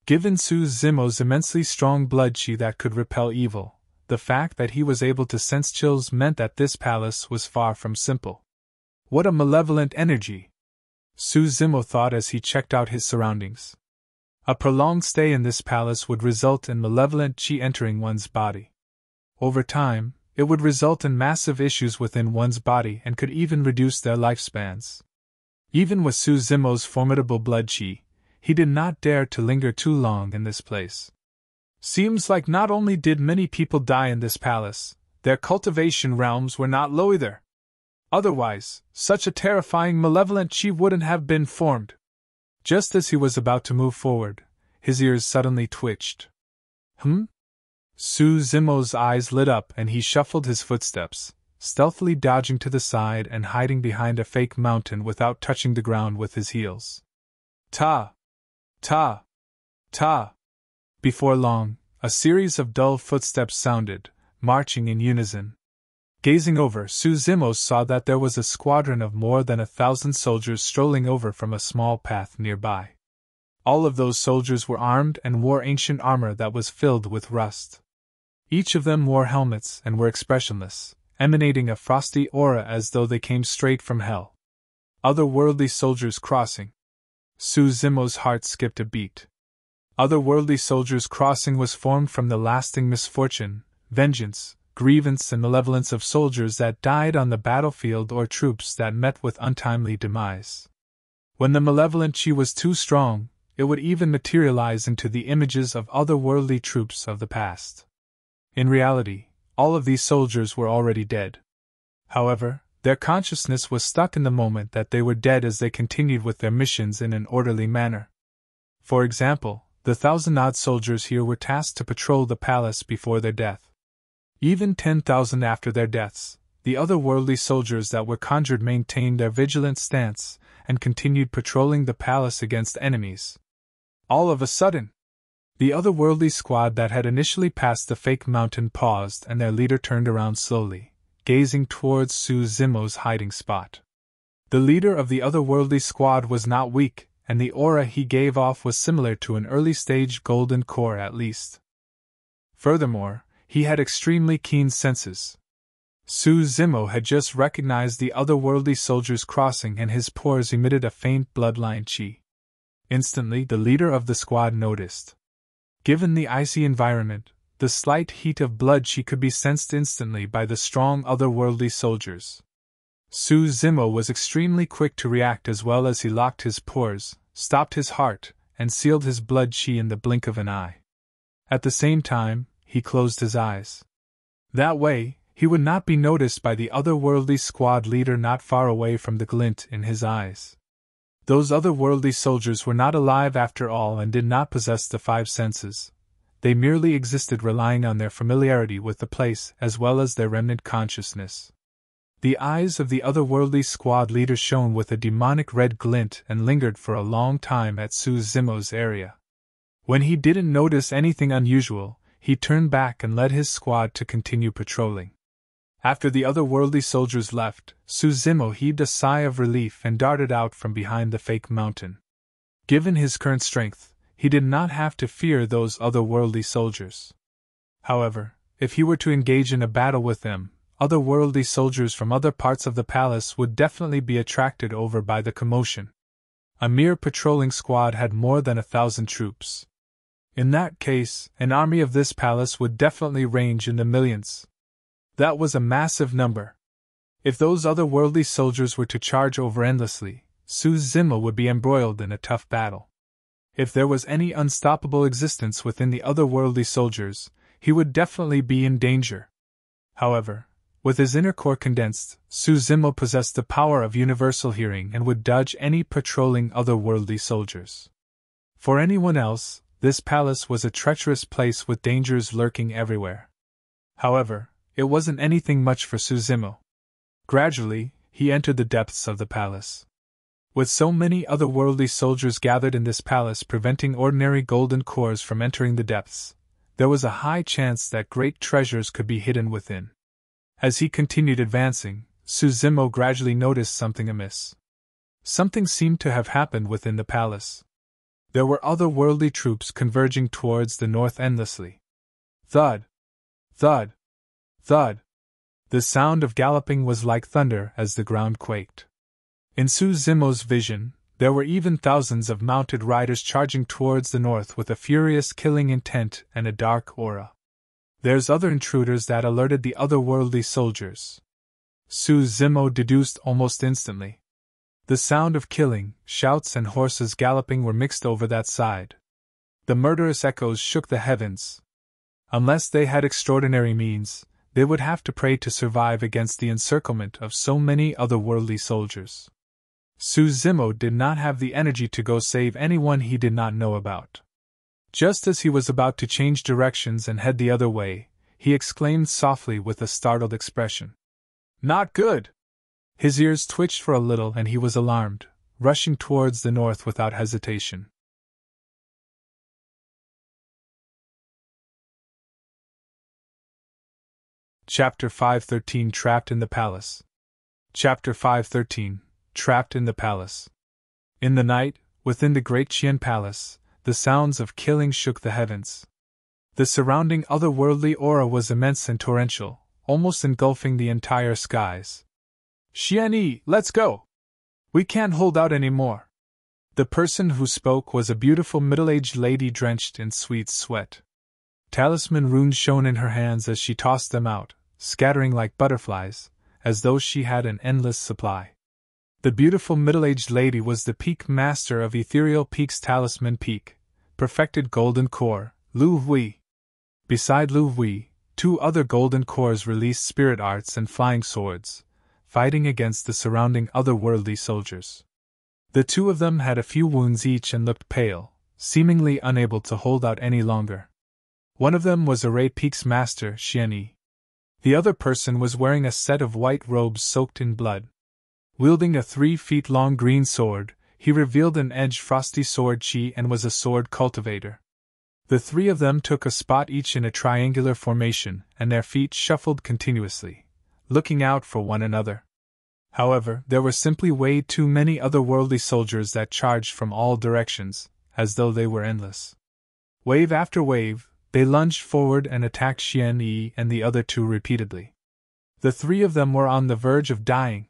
Given Su Zimo's immensely strong blood chi that could repel evil, the fact that he was able to sense chills meant that this palace was far from simple. What a malevolent energy! Su Zimo thought as he checked out his surroundings. A prolonged stay in this palace would result in malevolent chi entering one's body. Over time, it would result in massive issues within one's body and could even reduce their lifespans. Even with Su Zimo's formidable blood chi, he did not dare to linger too long in this place. Seems like not only did many people die in this palace, their cultivation realms were not low either. Otherwise, such a terrifying malevolent chi wouldn't have been formed. Just as he was about to move forward, his ears suddenly twitched. Su Zimo's eyes lit up and he shuffled his footsteps, stealthily dodging to the side and hiding behind a fake mountain without touching the ground with his heels. Ta! Ta! Ta! Before long, a series of dull footsteps sounded, marching in unison. Gazing over, Su Zimo saw that there was a squadron of more than 1,000 soldiers strolling over from a small path nearby. All of those soldiers were armed and wore ancient armor that was filled with rust. Each of them wore helmets and were expressionless, emanating a frosty aura as though they came straight from hell. Otherworldly soldiers crossing. Su Zimo's heart skipped a beat. Otherworldly soldiers crossing was formed from the lasting misfortune, vengeance, grievance and malevolence of soldiers that died on the battlefield or troops that met with untimely demise. When the malevolent chi was too strong, it would even materialize into the images of otherworldly troops of the past. In reality, all of these soldiers were already dead. However, their consciousness was stuck in the moment that they were dead as they continued with their missions in an orderly manner. For example, the 1,000-odd soldiers here were tasked to patrol the palace before their death. Even 10,000 after their deaths, the otherworldly soldiers that were conjured maintained their vigilant stance and continued patrolling the palace against enemies. All of a sudden, the otherworldly squad that had initially passed the fake mountain paused and their leader turned around slowly, gazing towards Su Zimo's hiding spot. The leader of the otherworldly squad was not weak, and the aura he gave off was similar to an early-stage golden core at least. Furthermore, he had extremely keen senses. Su Zimo had just recognized the otherworldly soldiers crossing and his pores emitted a faint bloodline chi. Instantly, the leader of the squad noticed. Given the icy environment, the slight heat of blood chi could be sensed instantly by the strong otherworldly soldiers. Su Zimo was extremely quick to react as well as he locked his pores, stopped his heart, and sealed his blood chi in the blink of an eye. At the same time, he closed his eyes. That way, he would not be noticed by the otherworldly squad leader not far away from the glint in his eyes. Those otherworldly soldiers were not alive after all and did not possess the 5 senses. They merely existed relying on their familiarity with the place as well as their remnant consciousness. The eyes of the otherworldly squad leader shone with a demonic red glint and lingered for a long time at Su Zimo's area. When he didn't notice anything unusual, he turned back and led his squad to continue patrolling. After the otherworldly soldiers left, Su Zimo heaved a sigh of relief and darted out from behind the fake mountain. Given his current strength, he did not have to fear those otherworldly soldiers. However, if he were to engage in a battle with them, otherworldly soldiers from other parts of the palace would definitely be attracted over by the commotion. A mere patrolling squad had more than 1,000 troops. In that case, an army of this palace would definitely range in the millions. That was a massive number. If those otherworldly soldiers were to charge over endlessly, Su Zimo would be embroiled in a tough battle. If there was any unstoppable existence within the otherworldly soldiers, he would definitely be in danger. However, with his inner core condensed, Su Zimo possessed the power of universal hearing and would dodge any patrolling otherworldly soldiers. For anyone else, this palace was a treacherous place with dangers lurking everywhere. However, it wasn't anything much for Suzumo. Gradually, he entered the depths of the palace. With so many otherworldly soldiers gathered in this palace preventing ordinary golden cores from entering the depths, there was a high chance that great treasures could be hidden within. As he continued advancing, Suzumo gradually noticed something amiss. Something seemed to have happened within the palace. There were otherworldly troops converging towards the north endlessly. Thud! Thud! Thud! The sound of galloping was like thunder as the ground quaked. In Suzumo's vision, there were even thousands of mounted riders charging towards the north with a furious killing intent and a dark aura. There's other intruders that alerted the otherworldly soldiers. Suzumo deduced almost instantly. The sound of killing, shouts and horses galloping were mixed over that side. The murderous echoes shook the heavens. Unless they had extraordinary means, they would have to pray to survive against the encirclement of so many otherworldly soldiers. Suzumo did not have the energy to go save anyone he did not know about. Just as he was about to change directions and head the other way, he exclaimed softly with a startled expression. "Not good!" His ears twitched for a little and he was alarmed, rushing towards the north without hesitation. Chapter 513 Trapped in the Palace. Chapter 513 Trapped in the Palace. In the night, within the great Qian Palace, the sounds of killing shook the heavens. The surrounding otherworldly aura was immense and torrential, almost engulfing the entire skies. "Xianyi, let's go! We can't hold out any more." The person who spoke was a beautiful middle-aged lady drenched in sweet sweat. Talisman runes shone in her hands as she tossed them out, scattering like butterflies, as though she had an endless supply. The beautiful middle-aged lady was the peak master of Ethereal Peak's Talisman Peak, perfected golden core, Lu Hui. Beside Lu Hui, two other golden cores released spirit arts and flying swords, fighting against the surrounding otherworldly soldiers. The two of them had a few wounds each and looked pale, seemingly unable to hold out any longer. One of them was Array Peak's master, Xianyi. The other person was wearing a set of white robes soaked in blood. Wielding a 3-feet-long green sword, he revealed an edged frosty sword chi and was a sword cultivator. The three of them took a spot each in a triangular formation, and their feet shuffled continuously, looking out for one another. However, there were simply way too many otherworldly soldiers that charged from all directions, as though they were endless. Wave after wave, they lunged forward and attacked Xianyi and the other two repeatedly. The three of them were on the verge of dying.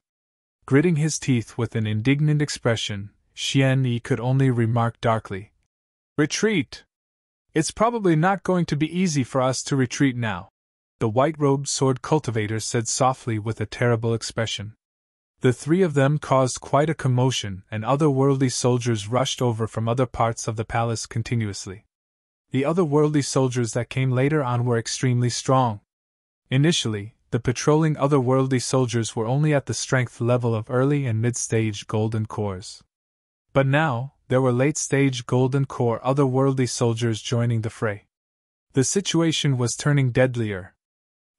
Gritting his teeth with an indignant expression, Xianyi could only remark darkly, "Retreat! It's probably not going to be easy for us to retreat now," the white-robed sword cultivator said softly with a terrible expression. The three of them caused quite a commotion, and otherworldly soldiers rushed over from other parts of the palace continuously. The otherworldly soldiers that came later on were extremely strong. Initially, the patrolling otherworldly soldiers were only at the strength level of early and mid-stage golden cores. But now, there were late-stage golden core otherworldly soldiers joining the fray. The situation was turning deadlier.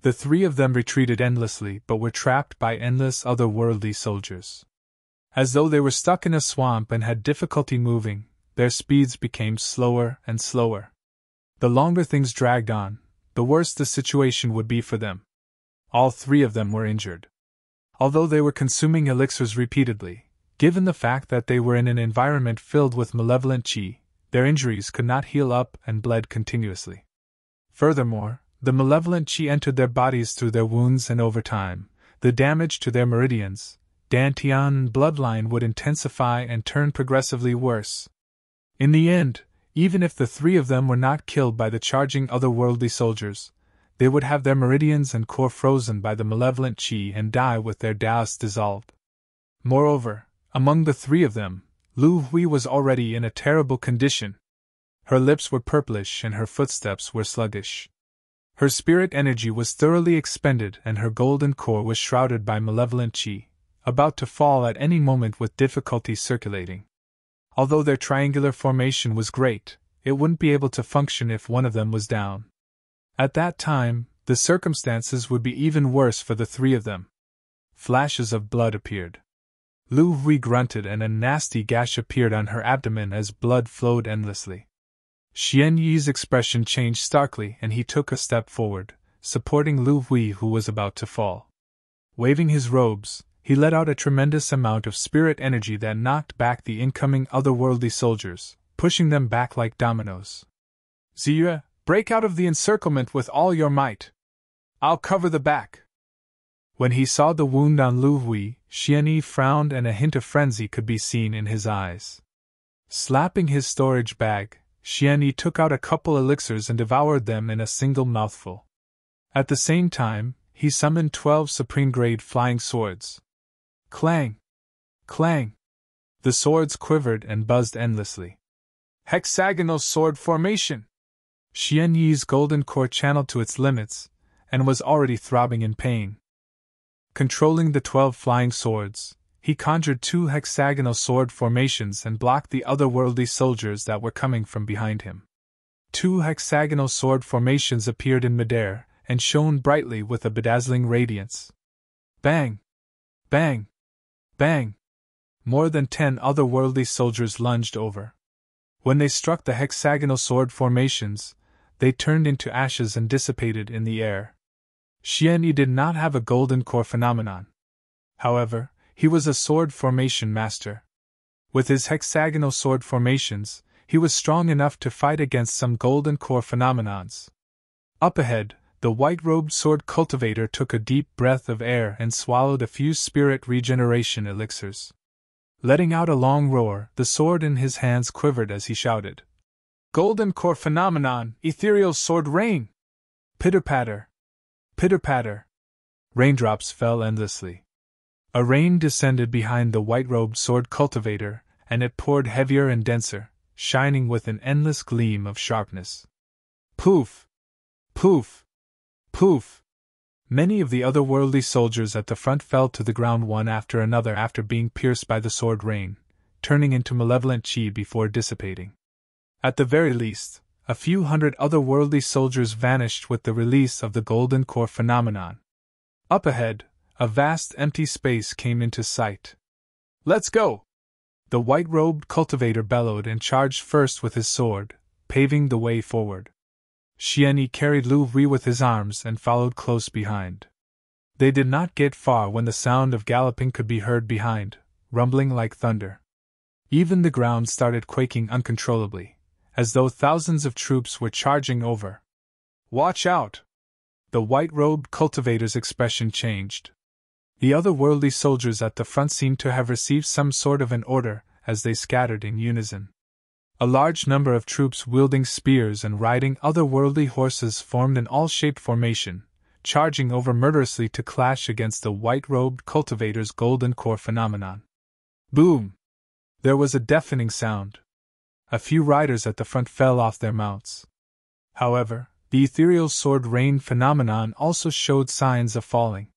The three of them retreated endlessly but were trapped by endless otherworldly soldiers. As though they were stuck in a swamp and had difficulty moving, their speeds became slower and slower. The longer things dragged on, the worse the situation would be for them. All three of them were injured. Although they were consuming elixirs repeatedly, given the fact that they were in an environment filled with malevolent chi, their injuries could not heal up and bled continuously. Furthermore, the malevolent chi entered their bodies through their wounds, and over time, the damage to their meridians, dantian and bloodline would intensify and turn progressively worse. In the end, even if the three of them were not killed by the charging otherworldly soldiers, they would have their meridians and core frozen by the malevolent chi and die with their Taoists dissolved. Moreover, among the three of them, Lu Hui was already in a terrible condition. Her lips were purplish and her footsteps were sluggish. Her spirit energy was thoroughly expended and her golden core was shrouded by malevolent chi, about to fall at any moment with difficulty circulating. Although their triangular formation was great, it wouldn't be able to function if one of them was down. At that time, the circumstances would be even worse for the three of them. Flashes of blood appeared. Lu Hui grunted and a nasty gash appeared on her abdomen as blood flowed endlessly. Xian Yi's expression changed starkly and he took a step forward, supporting Lu Hui who was about to fall. Waving his robes, he let out a tremendous amount of spirit energy that knocked back the incoming otherworldly soldiers, pushing them back like dominoes. Ziyue, break out of the encirclement with all your might. I'll cover the back. When he saw the wound on Lu Hui, Xian Yi frowned and a hint of frenzy could be seen in his eyes. Slapping his storage bag, Xian Yi took out a couple elixirs and devoured them in a single mouthful. At the same time, he summoned 12 supreme-grade flying swords. Clang! Clang! The swords quivered and buzzed endlessly. Hexagonal sword formation! Xian Yi's golden core channeled to its limits, and was already throbbing in pain. Controlling the 12 flying swords, he conjured 2 hexagonal sword formations and blocked the otherworldly soldiers that were coming from behind him. 2 hexagonal sword formations appeared in midair and shone brightly with a bedazzling radiance. Bang! Bang! Bang! More than 10 otherworldly soldiers lunged over. When they struck the hexagonal sword formations, they turned into ashes and dissipated in the air. Xian Yi did not have a golden core phenomenon. However, he was a sword formation master. With his hexagonal sword formations, he was strong enough to fight against some golden core phenomenons. Up ahead, the white-robed sword cultivator took a deep breath of air and swallowed a few spirit regeneration elixirs. Letting out a long roar, the sword in his hands quivered as he shouted, "Golden core phenomenon, ethereal sword rain!" Pitter-patter. Pitter-patter. Raindrops fell endlessly. A rain descended behind the white-robed sword cultivator, and it poured heavier and denser, shining with an endless gleam of sharpness. Poof! Poof! Poof! Many of the otherworldly soldiers at the front fell to the ground one after another after being pierced by the sword rain, turning into malevolent chi before dissipating. At the very least, a few hundred otherworldly soldiers vanished with the release of the golden core phenomenon. Up ahead, a vast empty space came into sight. "Let's go!" The white-robed cultivator bellowed and charged first with his sword, paving the way forward. Xian Yi carried Lu Hui with his arms and followed close behind. They did not get far when the sound of galloping could be heard behind, rumbling like thunder. Even the ground started quaking uncontrollably, as though thousands of troops were charging over. "Watch out!" The white-robed cultivator's expression changed. The otherworldly soldiers at the front seemed to have received some sort of an order as they scattered in unison. A large number of troops wielding spears and riding otherworldly horses formed an all-shaped formation, charging over murderously to clash against the white-robed cultivator's golden core phenomenon. Boom! There was a deafening sound. A few riders at the front fell off their mounts. However, the ethereal sword rain phenomenon also showed signs of falling.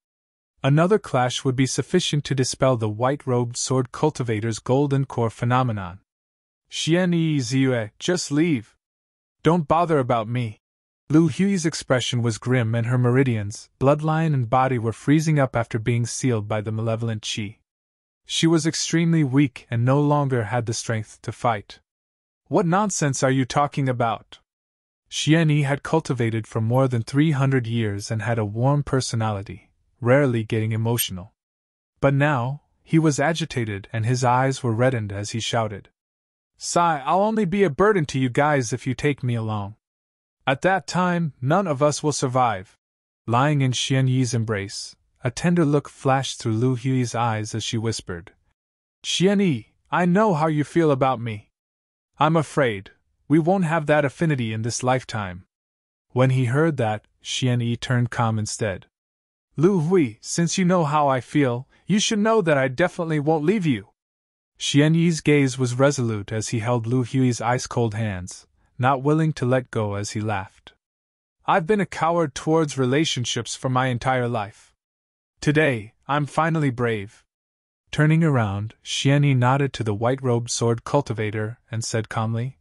Another clash would be sufficient to dispel the white-robed sword cultivator's golden core phenomenon. "Xian Yi Ziyue, just leave. Don't bother about me." Lu Hui's expression was grim and her meridians, bloodline and body were freezing up after being sealed by the malevolent chi. She was extremely weak and no longer had the strength to fight. "What nonsense are you talking about?" Xian Yi had cultivated for more than 300 years and had a warm personality, rarely getting emotional. But now, he was agitated and his eyes were reddened as he shouted, "Sai, I'll only be a burden to you guys if you take me along. At that time, none of us will survive." Lying in Xian Yi's embrace, a tender look flashed through Lu Hui's eyes as she whispered, "Xian Yi, I know how you feel about me. I'm afraid we won't have that affinity in this lifetime." When he heard that, Xian Yi turned calm instead. "Lu Hui, since you know how I feel, you should know that I definitely won't leave you." Xian Yi's gaze was resolute as he held Lu Hui's ice-cold hands, not willing to let go as he laughed. "I've been a coward towards relationships for my entire life. Today, I'm finally brave." Turning around, Xian Yi nodded to the white-robed sword cultivator and said calmly,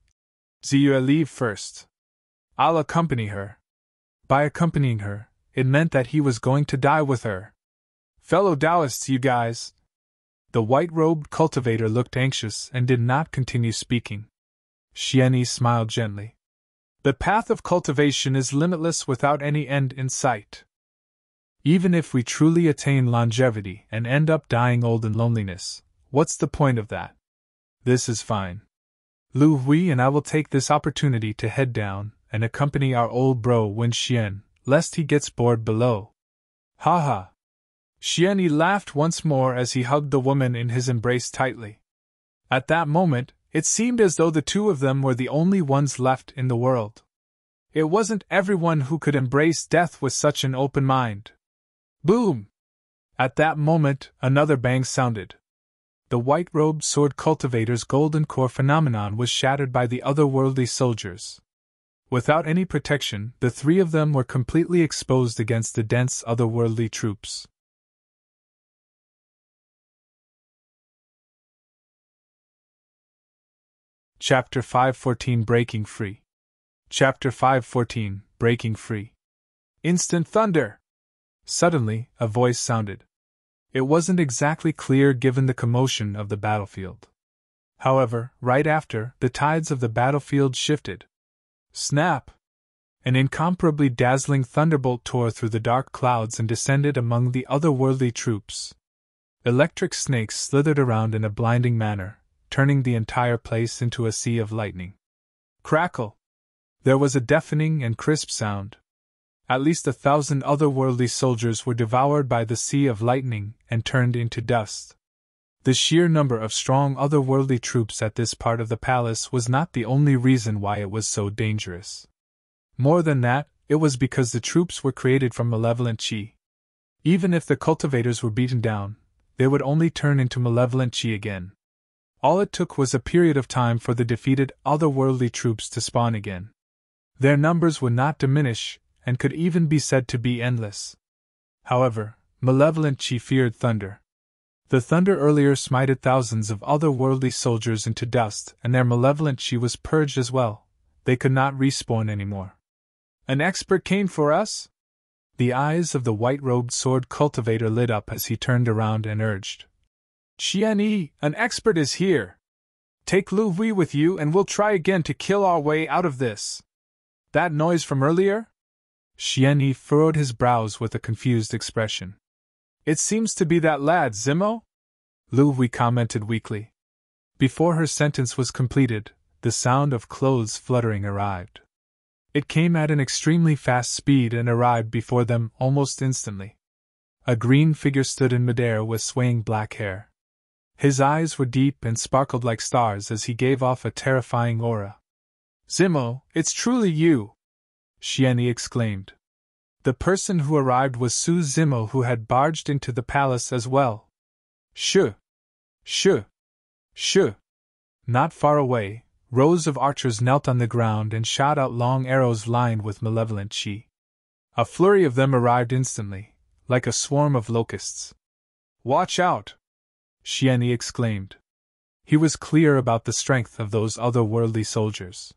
"Ziyue, leave first. I'll accompany her." By accompanying her, it meant that he was going to die with her. Fellow Taoists, you guys! The white-robed cultivator looked anxious and did not continue speaking. Xianyi smiled gently. The path of cultivation is limitless without any end in sight. Even if we truly attain longevity and end up dying old in loneliness, what's the point of that? This is fine. Lu Hui and I will take this opportunity to head down and accompany our old bro Wen Xian, lest he gets bored below. Ha ha! Xianyi laughed once more as he hugged the woman in his embrace tightly. At that moment, it seemed as though the two of them were the only ones left in the world. It wasn't everyone who could embrace death with such an open mind. Boom! At that moment, another bang sounded. The white-robed sword cultivator's golden core phenomenon was shattered by the otherworldly soldiers. Without any protection, the three of them were completely exposed against the dense otherworldly troops. Chapter 514 Breaking Free. Chapter 514 Breaking Free. Instant thunder! Suddenly, a voice sounded. It wasn't exactly clear given the commotion of the battlefield. However, right after, the tides of the battlefield shifted. Snap! An incomparably dazzling thunderbolt tore through the dark clouds and descended among the otherworldly troops. Electric snakes slithered around in a blinding manner, turning the entire place into a sea of lightning. Crackle! There was a deafening and crisp sound. At least 1,000 otherworldly soldiers were devoured by the sea of lightning and turned into dust. The sheer number of strong otherworldly troops at this part of the palace was not the only reason why it was so dangerous. More than that, it was because the troops were created from malevolent qi. Even if the cultivators were beaten down, they would only turn into malevolent qi again. All it took was a period of time for the defeated otherworldly troops to spawn again. Their numbers would not diminish, and could even be said to be endless. However, malevolent qi feared thunder. The thunder earlier smited thousands of otherworldly soldiers into dust, and their malevolent qi was purged as well. They could not respawn anymore. An expert came for us? The eyes of the white-robed sword cultivator lit up as he turned around and urged. Xianyi, an expert is here. Take Lu Hui with you and we'll try again to kill our way out of this. That noise from earlier? Xianyi furrowed his brows with a confused expression. It seems to be that lad, Zimo? Lu Hui commented weakly. Before her sentence was completed, the sound of clothes fluttering arrived. It came at an extremely fast speed and arrived before them almost instantly. A green figure stood in midair with swaying black hair. His eyes were deep and sparkled like stars as he gave off a terrifying aura. Zimo, it's truly you! Xianyi exclaimed. The person who arrived was Su Zimo, who had barged into the palace as well. Shoo! Shoo! Shoo! Not far away, rows of archers knelt on the ground and shot out long arrows lined with malevolent qi. A flurry of them arrived instantly, like a swarm of locusts. Watch out! Xianyi exclaimed. He was clear about the strength of those otherworldly soldiers.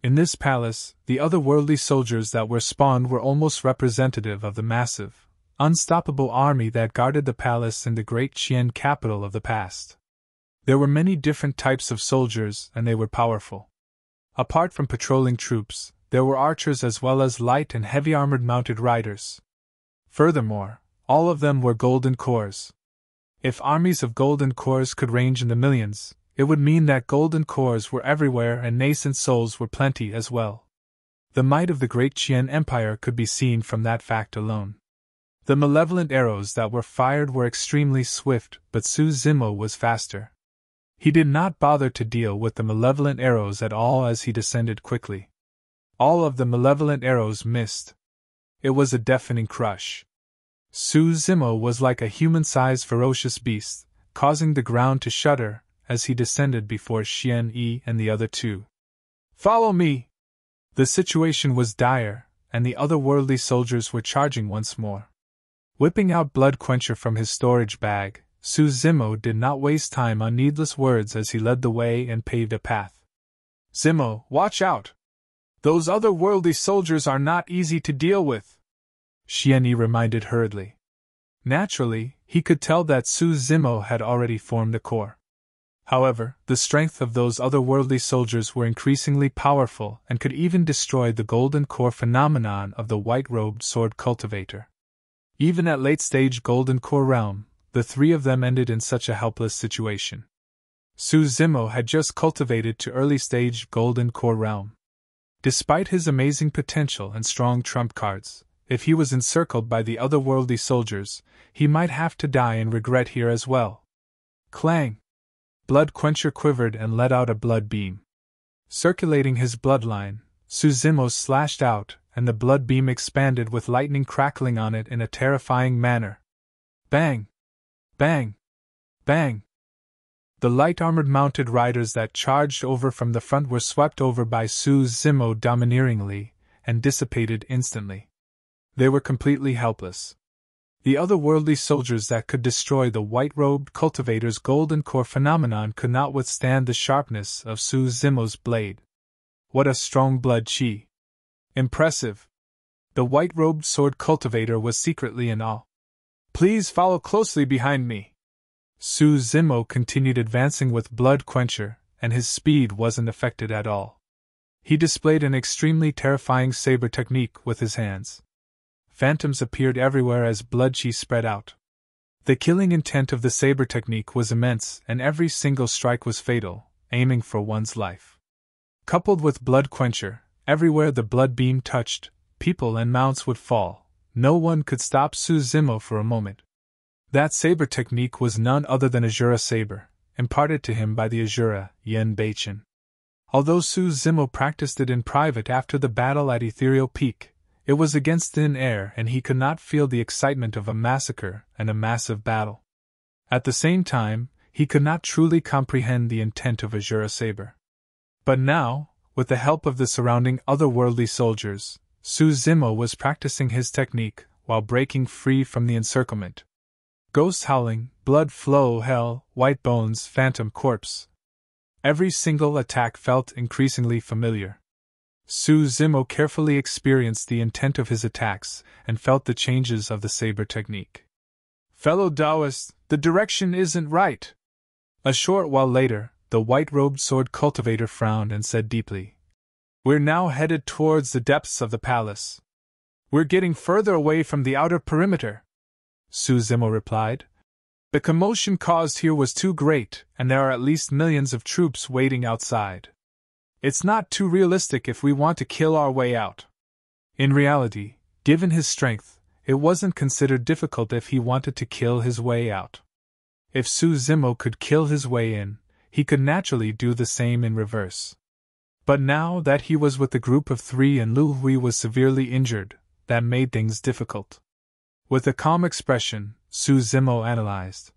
In this palace, the otherworldly soldiers that were spawned were almost representative of the massive, unstoppable army that guarded the palace in the great Qian capital of the past. There were many different types of soldiers, and they were powerful. Apart from patrolling troops, there were archers as well as light and heavy armored mounted riders. Furthermore, all of them were golden cores. If armies of golden cores could range in the millions, it would mean that golden cores were everywhere and nascent souls were plenty as well. The might of the great Qian Empire could be seen from that fact alone. The malevolent arrows that were fired were extremely swift, but Su Zimo was faster. He did not bother to deal with the malevolent arrows at all as he descended quickly. All of the malevolent arrows missed. It was a deafening crush. Su Zimo was like a human-sized ferocious beast, causing the ground to shudder as he descended before Xianyi and the other two. Follow me! The situation was dire, and the otherworldly soldiers were charging once more. Whipping out Blood Quencher from his storage bag, Su Zimo did not waste time on needless words as he led the way and paved a path. Zimo, watch out! Those otherworldly soldiers are not easy to deal with. Xianyi reminded hurriedly. Naturally, he could tell that Su Zimo had already formed a core. However, the strength of those otherworldly soldiers were increasingly powerful and could even destroy the golden core phenomenon of the white-robed sword cultivator. Even at late-stage golden core realm, the three of them ended in such a helpless situation. Su Zimo had just cultivated to early-stage golden core realm. Despite his amazing potential and strong trump cards, if he was encircled by the otherworldly soldiers, he might have to die in regret here as well. Clang! Blood Quencher quivered and let out a blood beam. Circulating his bloodline, Su Zimo slashed out, and the blood beam expanded with lightning crackling on it in a terrifying manner. Bang! Bang! Bang! The light-armored mounted riders that charged over from the front were swept over by Su Zimo domineeringly, and dissipated instantly. They were completely helpless. The otherworldly soldiers that could destroy the white-robed cultivator's golden core phenomenon could not withstand the sharpness of Su Zimo's blade. What a strong blood chi! Impressive! The white-robed sword cultivator was secretly in awe. Please follow closely behind me. Su Zimo continued advancing with Blood Quencher, and his speed wasn't affected at all. He displayed an extremely terrifying saber technique with his hands. Phantoms appeared everywhere as blood chi spread out. The killing intent of the saber technique was immense, and every single strike was fatal, aiming for one's life. Coupled with Blood Quencher, everywhere the blood beam touched, people and mounts would fall. No one could stop Su Zimo for a moment. That saber technique was none other than Azura Saber, imparted to him by the Azura, Yen Beichen. Although Su Zimo practiced it in private after the battle at Ethereal Peak, it was against thin air and he could not feel the excitement of a massacre and a massive battle. At the same time, he could not truly comprehend the intent of Azura Saber. But now, with the help of the surrounding otherworldly soldiers, Su Zimo was practicing his technique while breaking free from the encirclement. Ghost howling, blood flow, hell, white bones, phantom corpse. Every single attack felt increasingly familiar. Su Zimo carefully experienced the intent of his attacks and felt the changes of the saber technique. Fellow Taoists, the direction isn't right. A short while later, the white-robed sword cultivator frowned and said deeply, We're now headed towards the depths of the palace. We're getting further away from the outer perimeter. Su Zimo replied. The commotion caused here was too great, and there are at least millions of troops waiting outside. It's not too realistic if we want to kill our way out. In reality, given his strength, it wasn't considered difficult if he wanted to kill his way out. If Su Zimo could kill his way in, he could naturally do the same in reverse. But now that he was with the group of three and Lu Hui was severely injured, that made things difficult. With a calm expression, Su Zimo analyzed.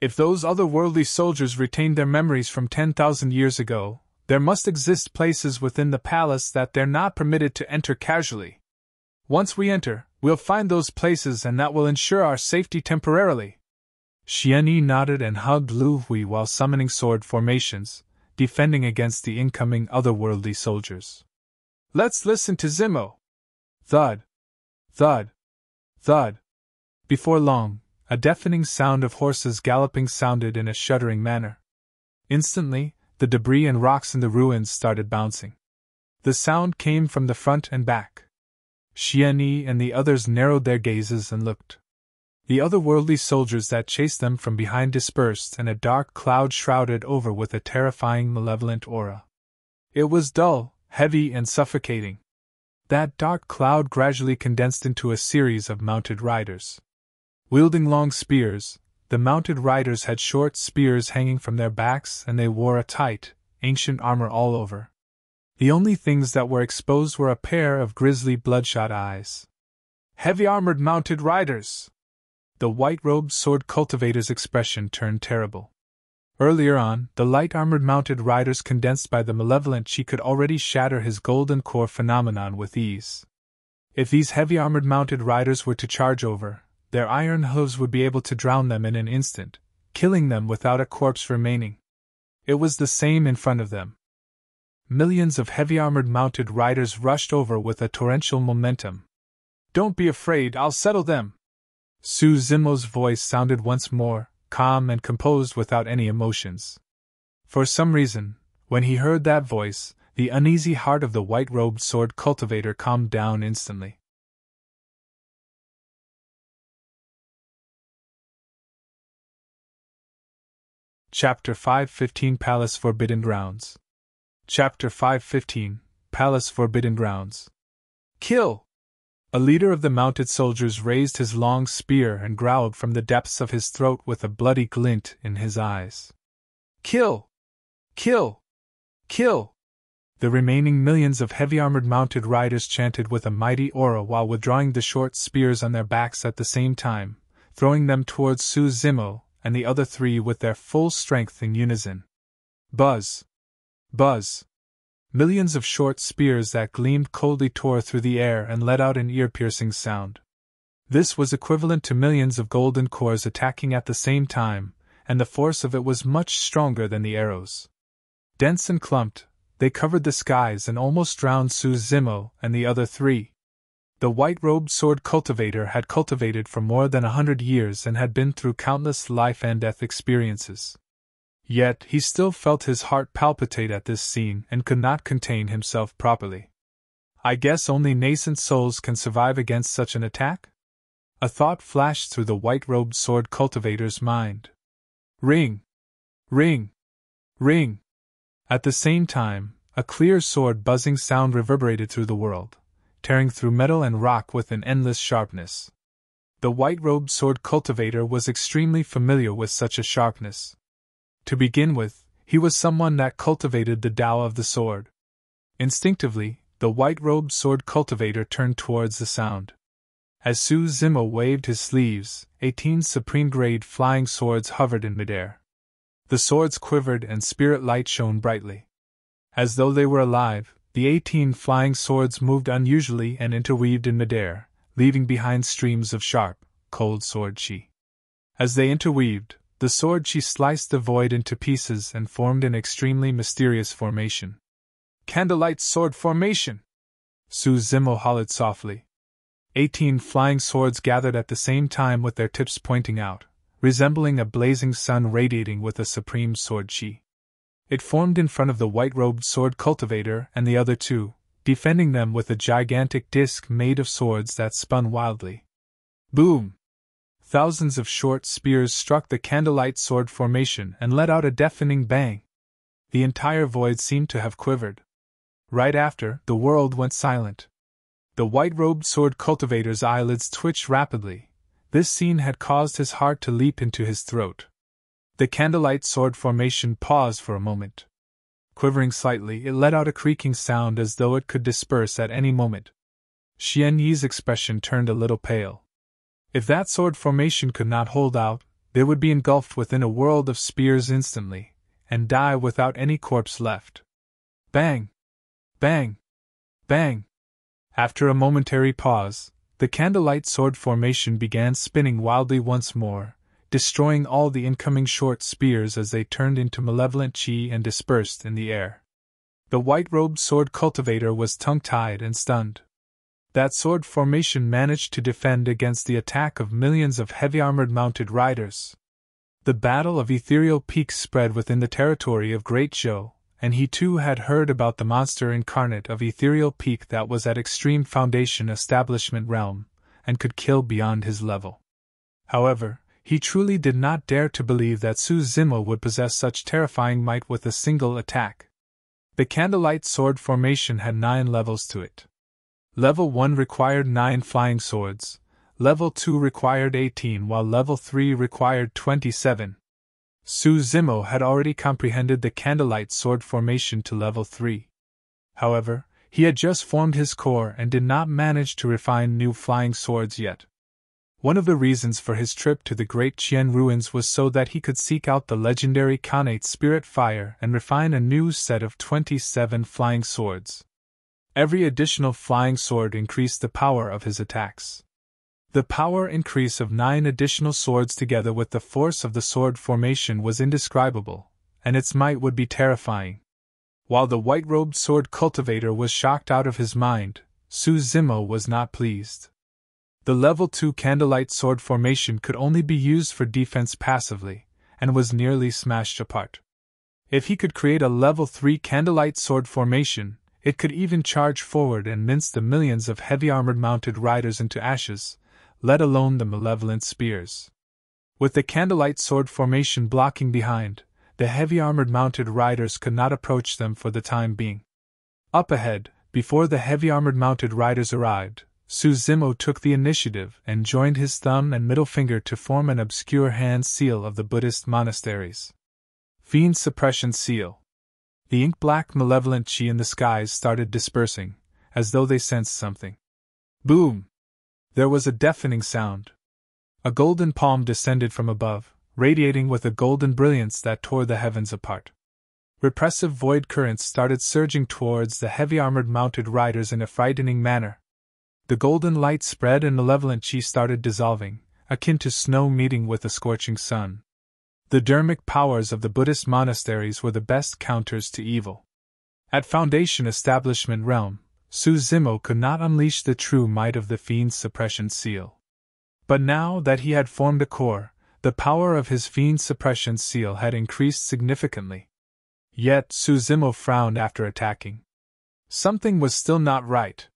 If those otherworldly soldiers retained their memories from 10,000 years ago, there must exist places within the palace that they're not permitted to enter casually. Once we enter, we'll find those places and that will ensure our safety temporarily. Xianyi nodded and hugged Lu Hui while summoning sword formations, defending against the incoming otherworldly soldiers. Let's listen to Zimo. Thud. Thud. Thud. Before long, a deafening sound of horses galloping sounded in a shuddering manner. Instantly, the debris and rocks in the ruins started bouncing. The sound came from the front and back. Xianyi and the others narrowed their gazes and looked. The otherworldly soldiers that chased them from behind dispersed and a dark cloud shrouded over with a terrifying malevolent aura. It was dull, heavy and suffocating. That dark cloud gradually condensed into a series of mounted riders. Wielding long spears, the mounted riders had short spears hanging from their backs and they wore a tight, ancient armor all over. The only things that were exposed were a pair of grisly bloodshot eyes. Heavy-armored mounted riders! The white-robed sword cultivator's expression turned terrible. Earlier on, the light-armored mounted riders condensed by the malevolent chi could already shatter his golden core phenomenon with ease. If these heavy-armored mounted riders were to charge over, their iron hooves would be able to drown them in an instant, killing them without a corpse remaining. It was the same in front of them. Millions of heavy-armored mounted riders rushed over with a torrential momentum. Don't be afraid, I'll settle them. Su Zimo's voice sounded once more, calm and composed without any emotions. For some reason, when he heard that voice, the uneasy heart of the white-robed sword cultivator calmed down instantly. Chapter 5:15 Palace Forbidden Grounds. Chapter 5:15 Palace Forbidden Grounds. Kill! A leader of the mounted soldiers raised his long spear and growled from the depths of his throat with a bloody glint in his eyes. Kill! Kill! Kill! The remaining millions of heavy-armored mounted riders chanted with a mighty aura while withdrawing the short spears on their backs at the same time, throwing them towards Su Zimo and the other three with their full strength in unison. Buzz! Buzz! Millions of short spears that gleamed coldly tore through the air and let out an ear-piercing sound. This was equivalent to millions of golden cores attacking at the same time, and the force of it was much stronger than the arrows. Dense and clumped, they covered the skies and almost drowned Su Zimo and the other three. The white-robed sword cultivator had cultivated for more than 100 years and had been through countless life-and-death experiences. Yet he still felt his heart palpitate at this scene and could not contain himself properly. I guess only nascent souls can survive against such an attack? A thought flashed through the white-robed sword cultivator's mind. Ring! Ring! Ring! At the same time, a clear sword-buzzing sound reverberated through the world, tearing through metal and rock with an endless sharpness. The white-robed sword cultivator was extremely familiar with such a sharpness. To begin with, he was someone that cultivated the Tao of the sword. Instinctively, the white-robed sword cultivator turned towards the sound. As Su Zimo waved his sleeves, 18 supreme-grade flying swords hovered in midair. The swords quivered and spirit light shone brightly. As though they were alive, the 18 flying swords moved unusually and interweaved in midair, leaving behind streams of sharp, cold sword chi. As they interweaved, the sword chi sliced the void into pieces and formed an extremely mysterious formation. Candlelight sword formation! Su Zimo hollered softly. 18 flying swords gathered at the same time with their tips pointing out, resembling a blazing sun radiating with a supreme sword chi. It formed in front of the white-robed sword cultivator and the other two, defending them with a gigantic disc made of swords that spun wildly. Boom! Thousands of short spears struck the candlelight sword formation and let out a deafening bang. The entire void seemed to have quivered. Right after, the world went silent. The white-robed sword cultivator's eyelids twitched rapidly. This scene had caused his heart to leap into his throat. The candlelight sword formation paused for a moment. Quivering slightly, it let out a creaking sound as though it could disperse at any moment. Xian Yi's expression turned a little pale. If that sword formation could not hold out, they would be engulfed within a world of spears instantly, and die without any corpse left. Bang! Bang! Bang! After a momentary pause, the candlelight sword formation began spinning wildly once more, destroying all the incoming short spears as they turned into malevolent chi and dispersed in the air. The white-robed sword cultivator was tongue-tied and stunned. That sword formation managed to defend against the attack of millions of heavy-armored mounted riders. The Battle of Ethereal Peaks spread within the territory of Great Zhou, and he too had heard about the monster incarnate of Ethereal Peak that was at Extreme Foundation Establishment Realm, and could kill beyond his level. However, he truly did not dare to believe that Su Zimo would possess such terrifying might with a single attack. The candlelight sword formation had 9 levels to it. Level 1 required 9 flying swords, Level 2 required 18 while Level 3 required 27. Su Zimo had already comprehended the candlelight sword formation to Level 3. However, he had just formed his core and did not manage to refine new flying swords yet. One of the reasons for his trip to the Great Qian Ruins was so that he could seek out the legendary Khanate Spirit Fire and refine a new set of 27 flying swords. Every additional flying sword increased the power of his attacks. The power increase of 9 additional swords together with the force of the sword formation was indescribable, and its might would be terrifying. While the white-robed sword cultivator was shocked out of his mind, Su Zimo was not pleased. The level 2 candlelight sword formation could only be used for defense passively, and was nearly smashed apart. If he could create a level 3 candlelight sword formation, it could even charge forward and mince the millions of heavy armored mounted riders into ashes, let alone the malevolent spears. With the candlelight sword formation blocking behind, the heavy armored mounted riders could not approach them for the time being. Up ahead, before the heavy armored mounted riders arrived, Suzimo took the initiative and joined his thumb and middle finger to form an obscure hand seal of the Buddhist monasteries. Fiend Suppression Seal. The ink-black malevolent chi in the skies started dispersing, as though they sensed something. Boom! There was a deafening sound. A golden palm descended from above, radiating with a golden brilliance that tore the heavens apart. Repressive void currents started surging towards the heavy armored mounted riders in a frightening manner. The golden light spread and malevolent chi started dissolving, akin to snow meeting with a scorching sun. The dharmic powers of the Buddhist monasteries were the best counters to evil. At Foundation Establishment Realm, Suzimo could not unleash the true might of the Fiend's Suppression Seal. But now that he had formed a core, the power of his Fiend Suppression Seal had increased significantly. Yet Suzimo frowned after attacking. Something was still not right.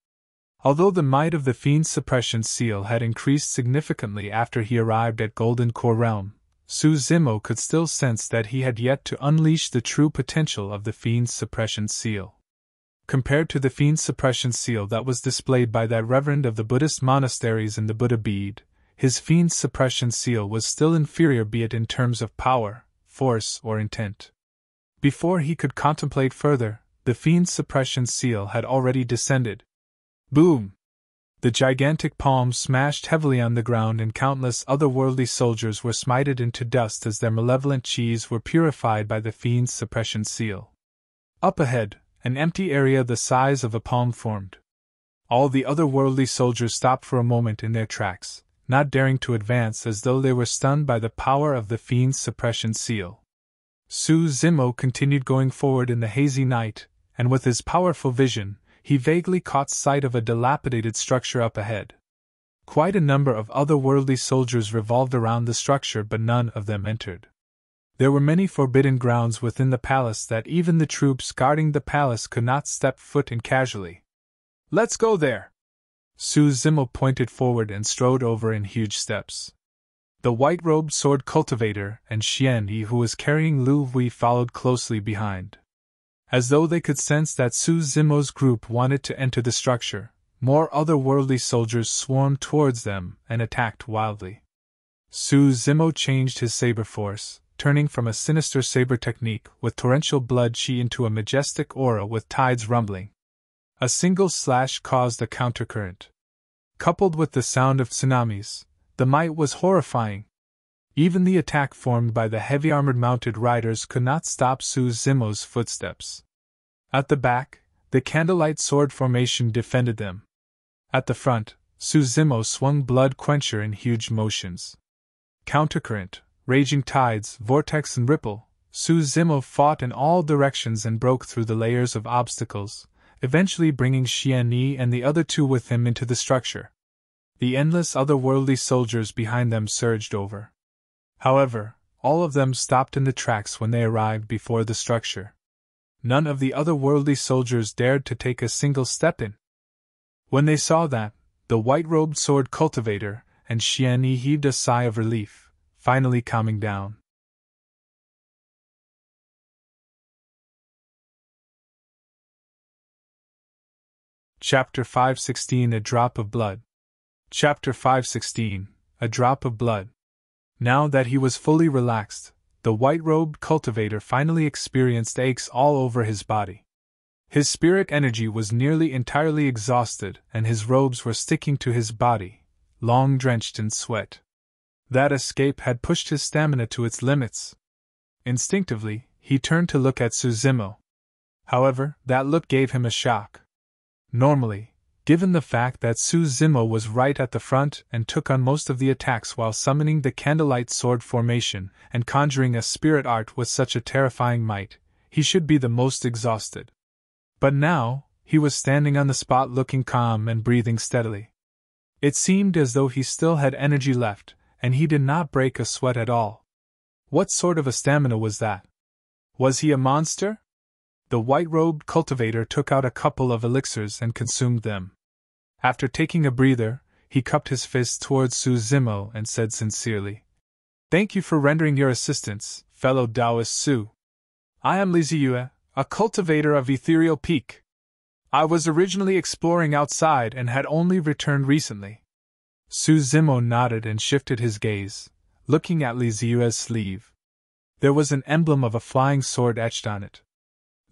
Although the might of the Fiend Suppression Seal had increased significantly after he arrived at Golden Core Realm, Suzimo could still sense that he had yet to unleash the true potential of the Fiend's Suppression Seal. Compared to the Fiend's Suppression Seal that was displayed by that reverend of the Buddhist monasteries in the Buddha bead, his Fiend's Suppression Seal was still inferior, be it in terms of power, force, or intent. Before he could contemplate further, the Fiend's Suppression Seal had already descended. Boom! The gigantic palm smashed heavily on the ground, and countless otherworldly soldiers were smited into dust as their malevolent chis were purified by the Fiend's Suppression Seal. Up ahead, an empty area the size of a palm formed. All the otherworldly soldiers stopped for a moment in their tracks, not daring to advance as though they were stunned by the power of the Fiend's Suppression Seal. Suzimo continued going forward in the hazy night, and with his powerful vision, he vaguely caught sight of a dilapidated structure up ahead. Quite a number of otherworldly soldiers revolved around the structure, but none of them entered. There were many forbidden grounds within the palace that even the troops guarding the palace could not step foot in casually. "Let's go there!" Suzimo pointed forward and strode over in huge steps. The white-robed sword cultivator and Xian Yi, who was carrying Lu Wei, followed closely behind. As though they could sense that Suzimo's group wanted to enter the structure, more otherworldly soldiers swarmed towards them and attacked wildly. Suzimo changed his saber force, turning from a sinister saber technique with torrential blood chi into a majestic aura with tides rumbling. A single slash caused a countercurrent. Coupled with the sound of tsunamis, the might was horrifying. Even the attack formed by the heavy armored mounted riders could not stop Suzimo's footsteps. At the back, the candlelight sword formation defended them. At the front, Suzimo swung Blood Quencher in huge motions. Countercurrent, raging tides, vortex and ripple, Suzimo fought in all directions and broke through the layers of obstacles, eventually bringing Xian Yi and the other two with him into the structure. The endless otherworldly soldiers behind them surged over. However, all of them stopped in the tracks when they arrived before the structure. None of the otherworldly soldiers dared to take a single step in. When they saw that, the white-robed sword cultivator and Xian Yi heaved a sigh of relief, finally calming down. Chapter 516 A Drop of Blood. Chapter 516 A Drop of Blood. Now that he was fully relaxed, the white-robed cultivator finally experienced aches all over his body. His spirit energy was nearly entirely exhausted, and his robes were sticking to his body, long drenched in sweat. That escape had pushed his stamina to its limits. Instinctively, he turned to look at Suzimo. However, that look gave him a shock. Normally, given the fact that Suzimo was right at the front and took on most of the attacks while summoning the candlelight sword formation and conjuring a spirit art with such a terrifying might, he should be the most exhausted. But now, he was standing on the spot looking calm and breathing steadily. It seemed as though he still had energy left, and he did not break a sweat at all. What sort of a stamina was that? Was he a monster? The white-robed cultivator took out a couple of elixirs and consumed them. After taking a breather, he cupped his fist towards Su Zimo and said sincerely, "Thank you for rendering your assistance, fellow Taoist Su. I am Li Ziyue, a cultivator of Ethereal Peak. I was originally exploring outside and had only returned recently." Su Zimo nodded and shifted his gaze, looking at Li Ziyue's sleeve. There was an emblem of a flying sword etched on it.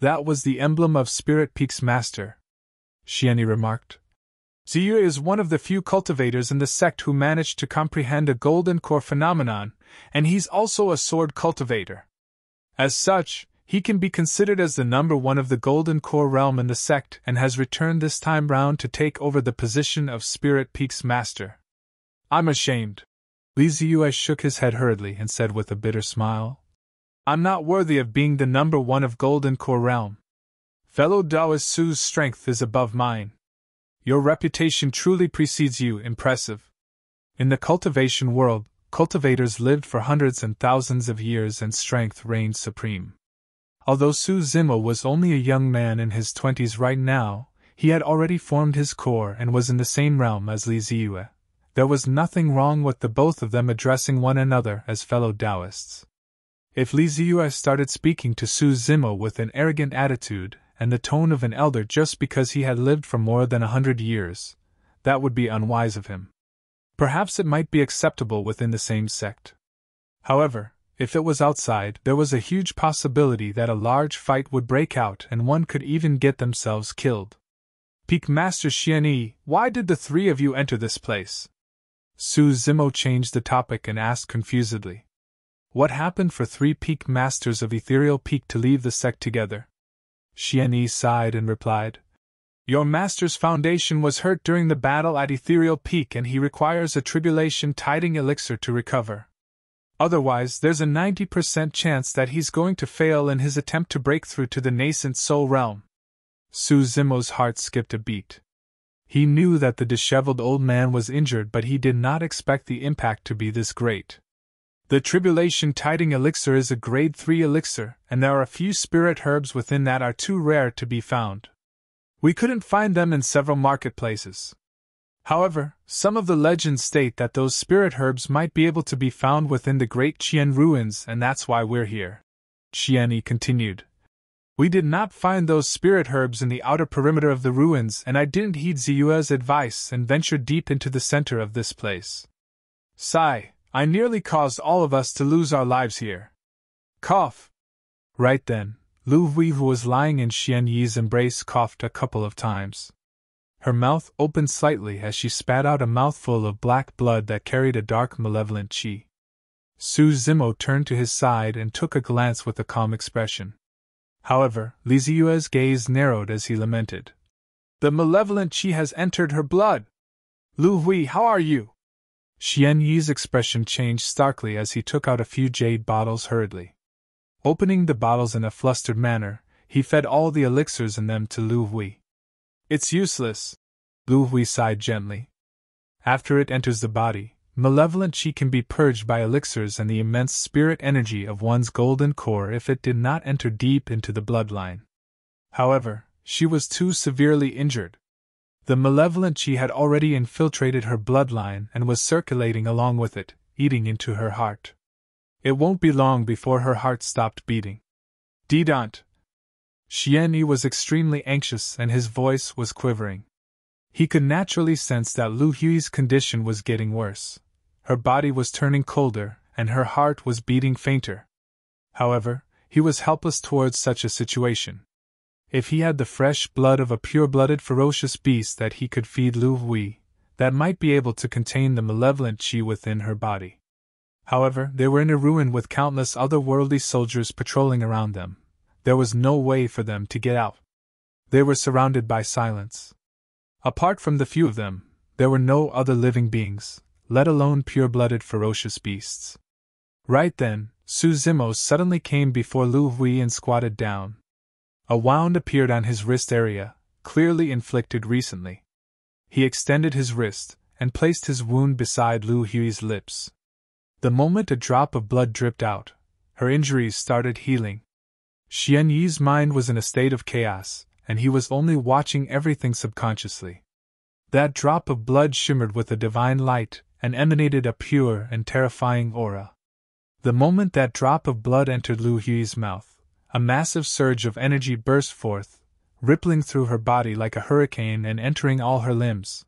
"That was the emblem of Spirit Peak's master," Xianyi remarked. "Ziyue is one of the few cultivators in the sect who managed to comprehend a golden core phenomenon, and he's also a sword cultivator. As such, he can be considered as the number one of the golden core realm in the sect and has returned this time round to take over the position of Spirit Peak's master." "I'm ashamed." Li Ziyue shook his head hurriedly and said with a bitter smile, "I'm not worthy of being the number one of Golden Core Realm. Fellow Taoist Su's strength is above mine. Your reputation truly precedes you, impressive." In the cultivation world, cultivators lived for hundreds and thousands of years and strength reigned supreme. Although Su Zimo was only a young man in his 20s right now, he had already formed his core and was in the same realm as Li Ziyue. There was nothing wrong with the both of them addressing one another as fellow Taoists. If Li Ziyue started speaking to Su Zimo with an arrogant attitude and the tone of an elder just because he had lived for more than 100 years, that would be unwise of him. Perhaps it might be acceptable within the same sect. However, if it was outside, there was a huge possibility that a large fight would break out and one could even get themselves killed. "Peak Master Xianyi, why did the three of you enter this place?" Su Zimo changed the topic and asked confusedly. What happened for three Peak Masters of Ethereal Peak to leave the sect together? Xianyi sighed and replied, "Your master's foundation was hurt during the battle at Ethereal Peak and he requires a tribulation tiding elixir to recover. Otherwise, there's a 90% chance that he's going to fail in his attempt to break through to the nascent soul realm." Su Zimo's heart skipped a beat. He knew that the disheveled old man was injured, but he did not expect the impact to be this great. The tribulation tiding elixir is a grade 3 elixir, and there are a few spirit herbs within that are too rare to be found. We couldn't find them in several marketplaces. However, some of the legends state that those spirit herbs might be able to be found within the Great Qian ruins, and that's why we're here. Xianyi continued. We did not find those spirit herbs in the outer perimeter of the ruins, and I didn't heed Ziyue's advice and ventured deep into the center of this place. Sigh, I nearly caused all of us to lose our lives here. Cough. Right then, Lu Hui, who was lying in Xianyi's embrace, coughed a couple of times. Her mouth opened slightly as she spat out a mouthful of black blood that carried a dark malevolent qi. Su Zimo turned to his side and took a glance with a calm expression. However, Li Ziyue's gaze narrowed as he lamented. The malevolent qi has entered her blood. Lu Hui, how are you? Xianyi's expression changed starkly as he took out a few jade bottles hurriedly. Opening the bottles in a flustered manner, he fed all the elixirs in them to Lu Hui. It's useless, Lu Hui sighed gently. After it enters the body, malevolent qi can be purged by elixirs and the immense spirit energy of one's golden core if it did not enter deep into the bloodline. However, she was too severely injured. The malevolent qi had already infiltrated her bloodline and was circulating along with it, eating into her heart. It won't be long before her heart stopped beating. Didant. Xianyi was extremely anxious and his voice was quivering. He could naturally sense that Lu Hui's condition was getting worse. Her body was turning colder and her heart was beating fainter. However, he was helpless towards such a situation. If he had the fresh blood of a pure-blooded ferocious beast that he could feed Lu Hui, that might be able to contain the malevolent qi within her body. However, they were in a ruin with countless otherworldly soldiers patrolling around them. There was no way for them to get out. They were surrounded by silence. Apart from the few of them, there were no other living beings, let alone pure-blooded ferocious beasts. Right then, Su Zimo suddenly came before Lu Hui and squatted down. A wound appeared on his wrist area, clearly inflicted recently. He extended his wrist, and placed his wound beside Lu Hui's lips. The moment a drop of blood dripped out, her injuries started healing. Xian Yi's mind was in a state of chaos, and he was only watching everything subconsciously. That drop of blood shimmered with a divine light and emanated a pure and terrifying aura. The moment that drop of blood entered Lu Hui's mouth, a massive surge of energy burst forth, rippling through her body like a hurricane and entering all her limbs.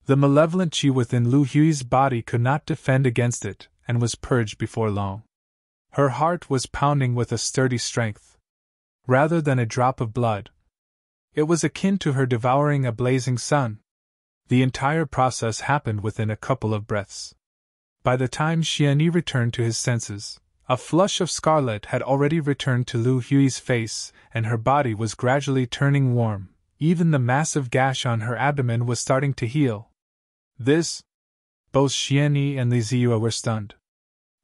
The malevolent qi within Lu Hui's body could not defend against it, and was purged before long. Her heart was pounding with a sturdy strength. Rather than a drop of blood, it was akin to her devouring a blazing sun. The entire process happened within a couple of breaths. By the time Xian Yi returned to his senses, a flush of scarlet had already returned to Lu Hui's face, and her body was gradually turning warm. Even the massive gash on her abdomen was starting to heal. Both Xian Yi and Li Ziyue were stunned.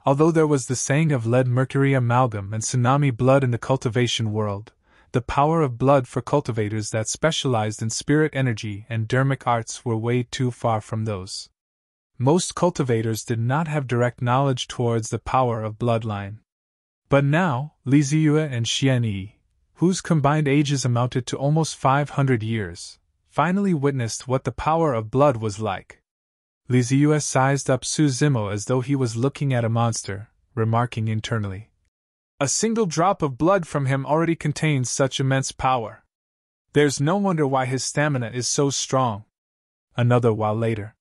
Although there was the saying of lead-mercury amalgam and tsunami blood in the cultivation world, the power of blood for cultivators that specialized in spirit energy and dermic arts were way too far from those. Most cultivators did not have direct knowledge towards the power of bloodline. But now, Li Ziyue and Xian Yi, whose combined ages amounted to almost 500 years, finally witnessed what the power of blood was like. Li Ziyue sized up Su Zimo as though he was looking at a monster, remarking internally, "A single drop of blood from him already contains such immense power. There's no wonder why his stamina is so strong." Another while later,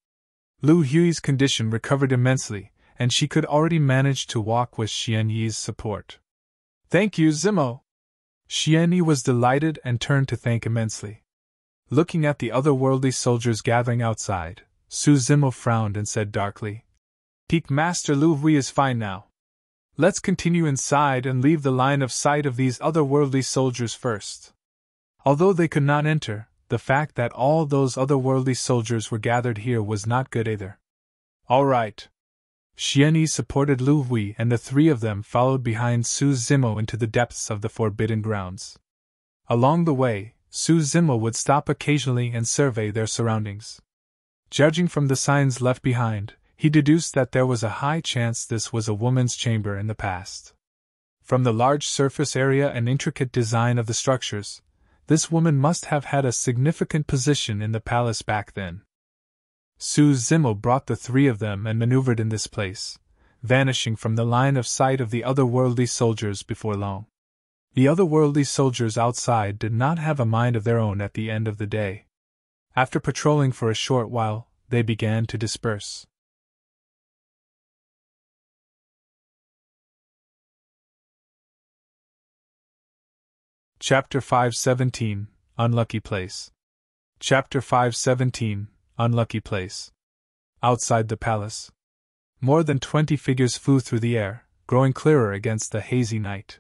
Lu Hui's condition recovered immensely, and she could already manage to walk with Xian Yi's support. "Thank you, Zimo." Xian Yi was delighted and turned to thank immensely. Looking at the otherworldly soldiers gathering outside, Su Zimo frowned and said darkly, "Peak Master Lu Hui is fine now. Let's continue inside and leave the line of sight of these otherworldly soldiers first." Although they could not enter, the fact that all those otherworldly soldiers were gathered here was not good either. "All right." Xian Yi supported Lu Hui, and the three of them followed behind Su Zimo into the depths of the forbidden grounds. Along the way, Su Zimo would stop occasionally and survey their surroundings. Judging from the signs left behind, he deduced that there was a high chance this was a woman's chamber in the past. From the large surface area and intricate design of the structures, this woman must have had a significant position in the palace back then. Su Zimo brought the three of them and maneuvered in this place, vanishing from the line of sight of the otherworldly soldiers before long. The otherworldly soldiers outside did not have a mind of their own at the end of the day. After patrolling for a short while, they began to disperse. Chapter 517, Unlucky Place. Chapter 517, Unlucky Place. Outside the palace, more than 20 figures flew through the air, growing clearer against the hazy night.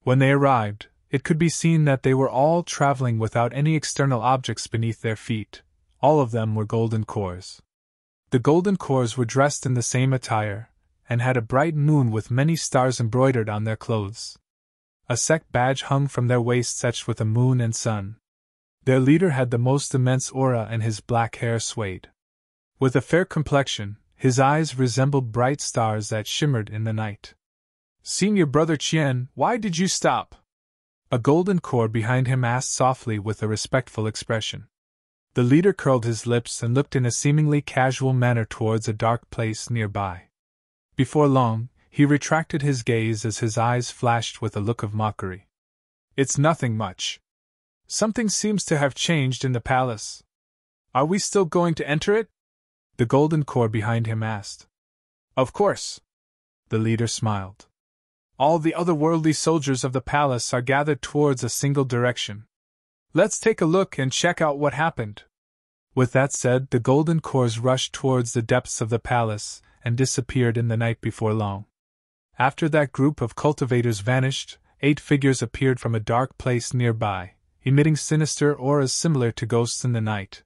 When they arrived, it could be seen that they were all traveling without any external objects beneath their feet. All of them were golden cores. The golden cores were dressed in the same attire, and had a bright moon with many stars embroidered on their clothes. A sect badge hung from their waists etched with a moon and sun. Their leader had the most immense aura, and his black hair swayed. With a fair complexion, his eyes resembled bright stars that shimmered in the night. "Senior Brother Qian, why did you stop?" A golden core behind him asked softly with a respectful expression. The leader curled his lips and looked in a seemingly casual manner towards a dark place nearby. Before long, he retracted his gaze as his eyes flashed with a look of mockery. "It's nothing much. Something seems to have changed in the palace. Are we still going to enter it?" the golden core behind him asked. "Of course." The leader smiled. "All the otherworldly soldiers of the palace are gathered towards a single direction. Let's take a look and check out what happened." With that said, the golden cores rushed towards the depths of the palace and disappeared in the night before long. After that group of cultivators vanished, 8 figures appeared from a dark place nearby, emitting sinister auras similar to ghosts in the night.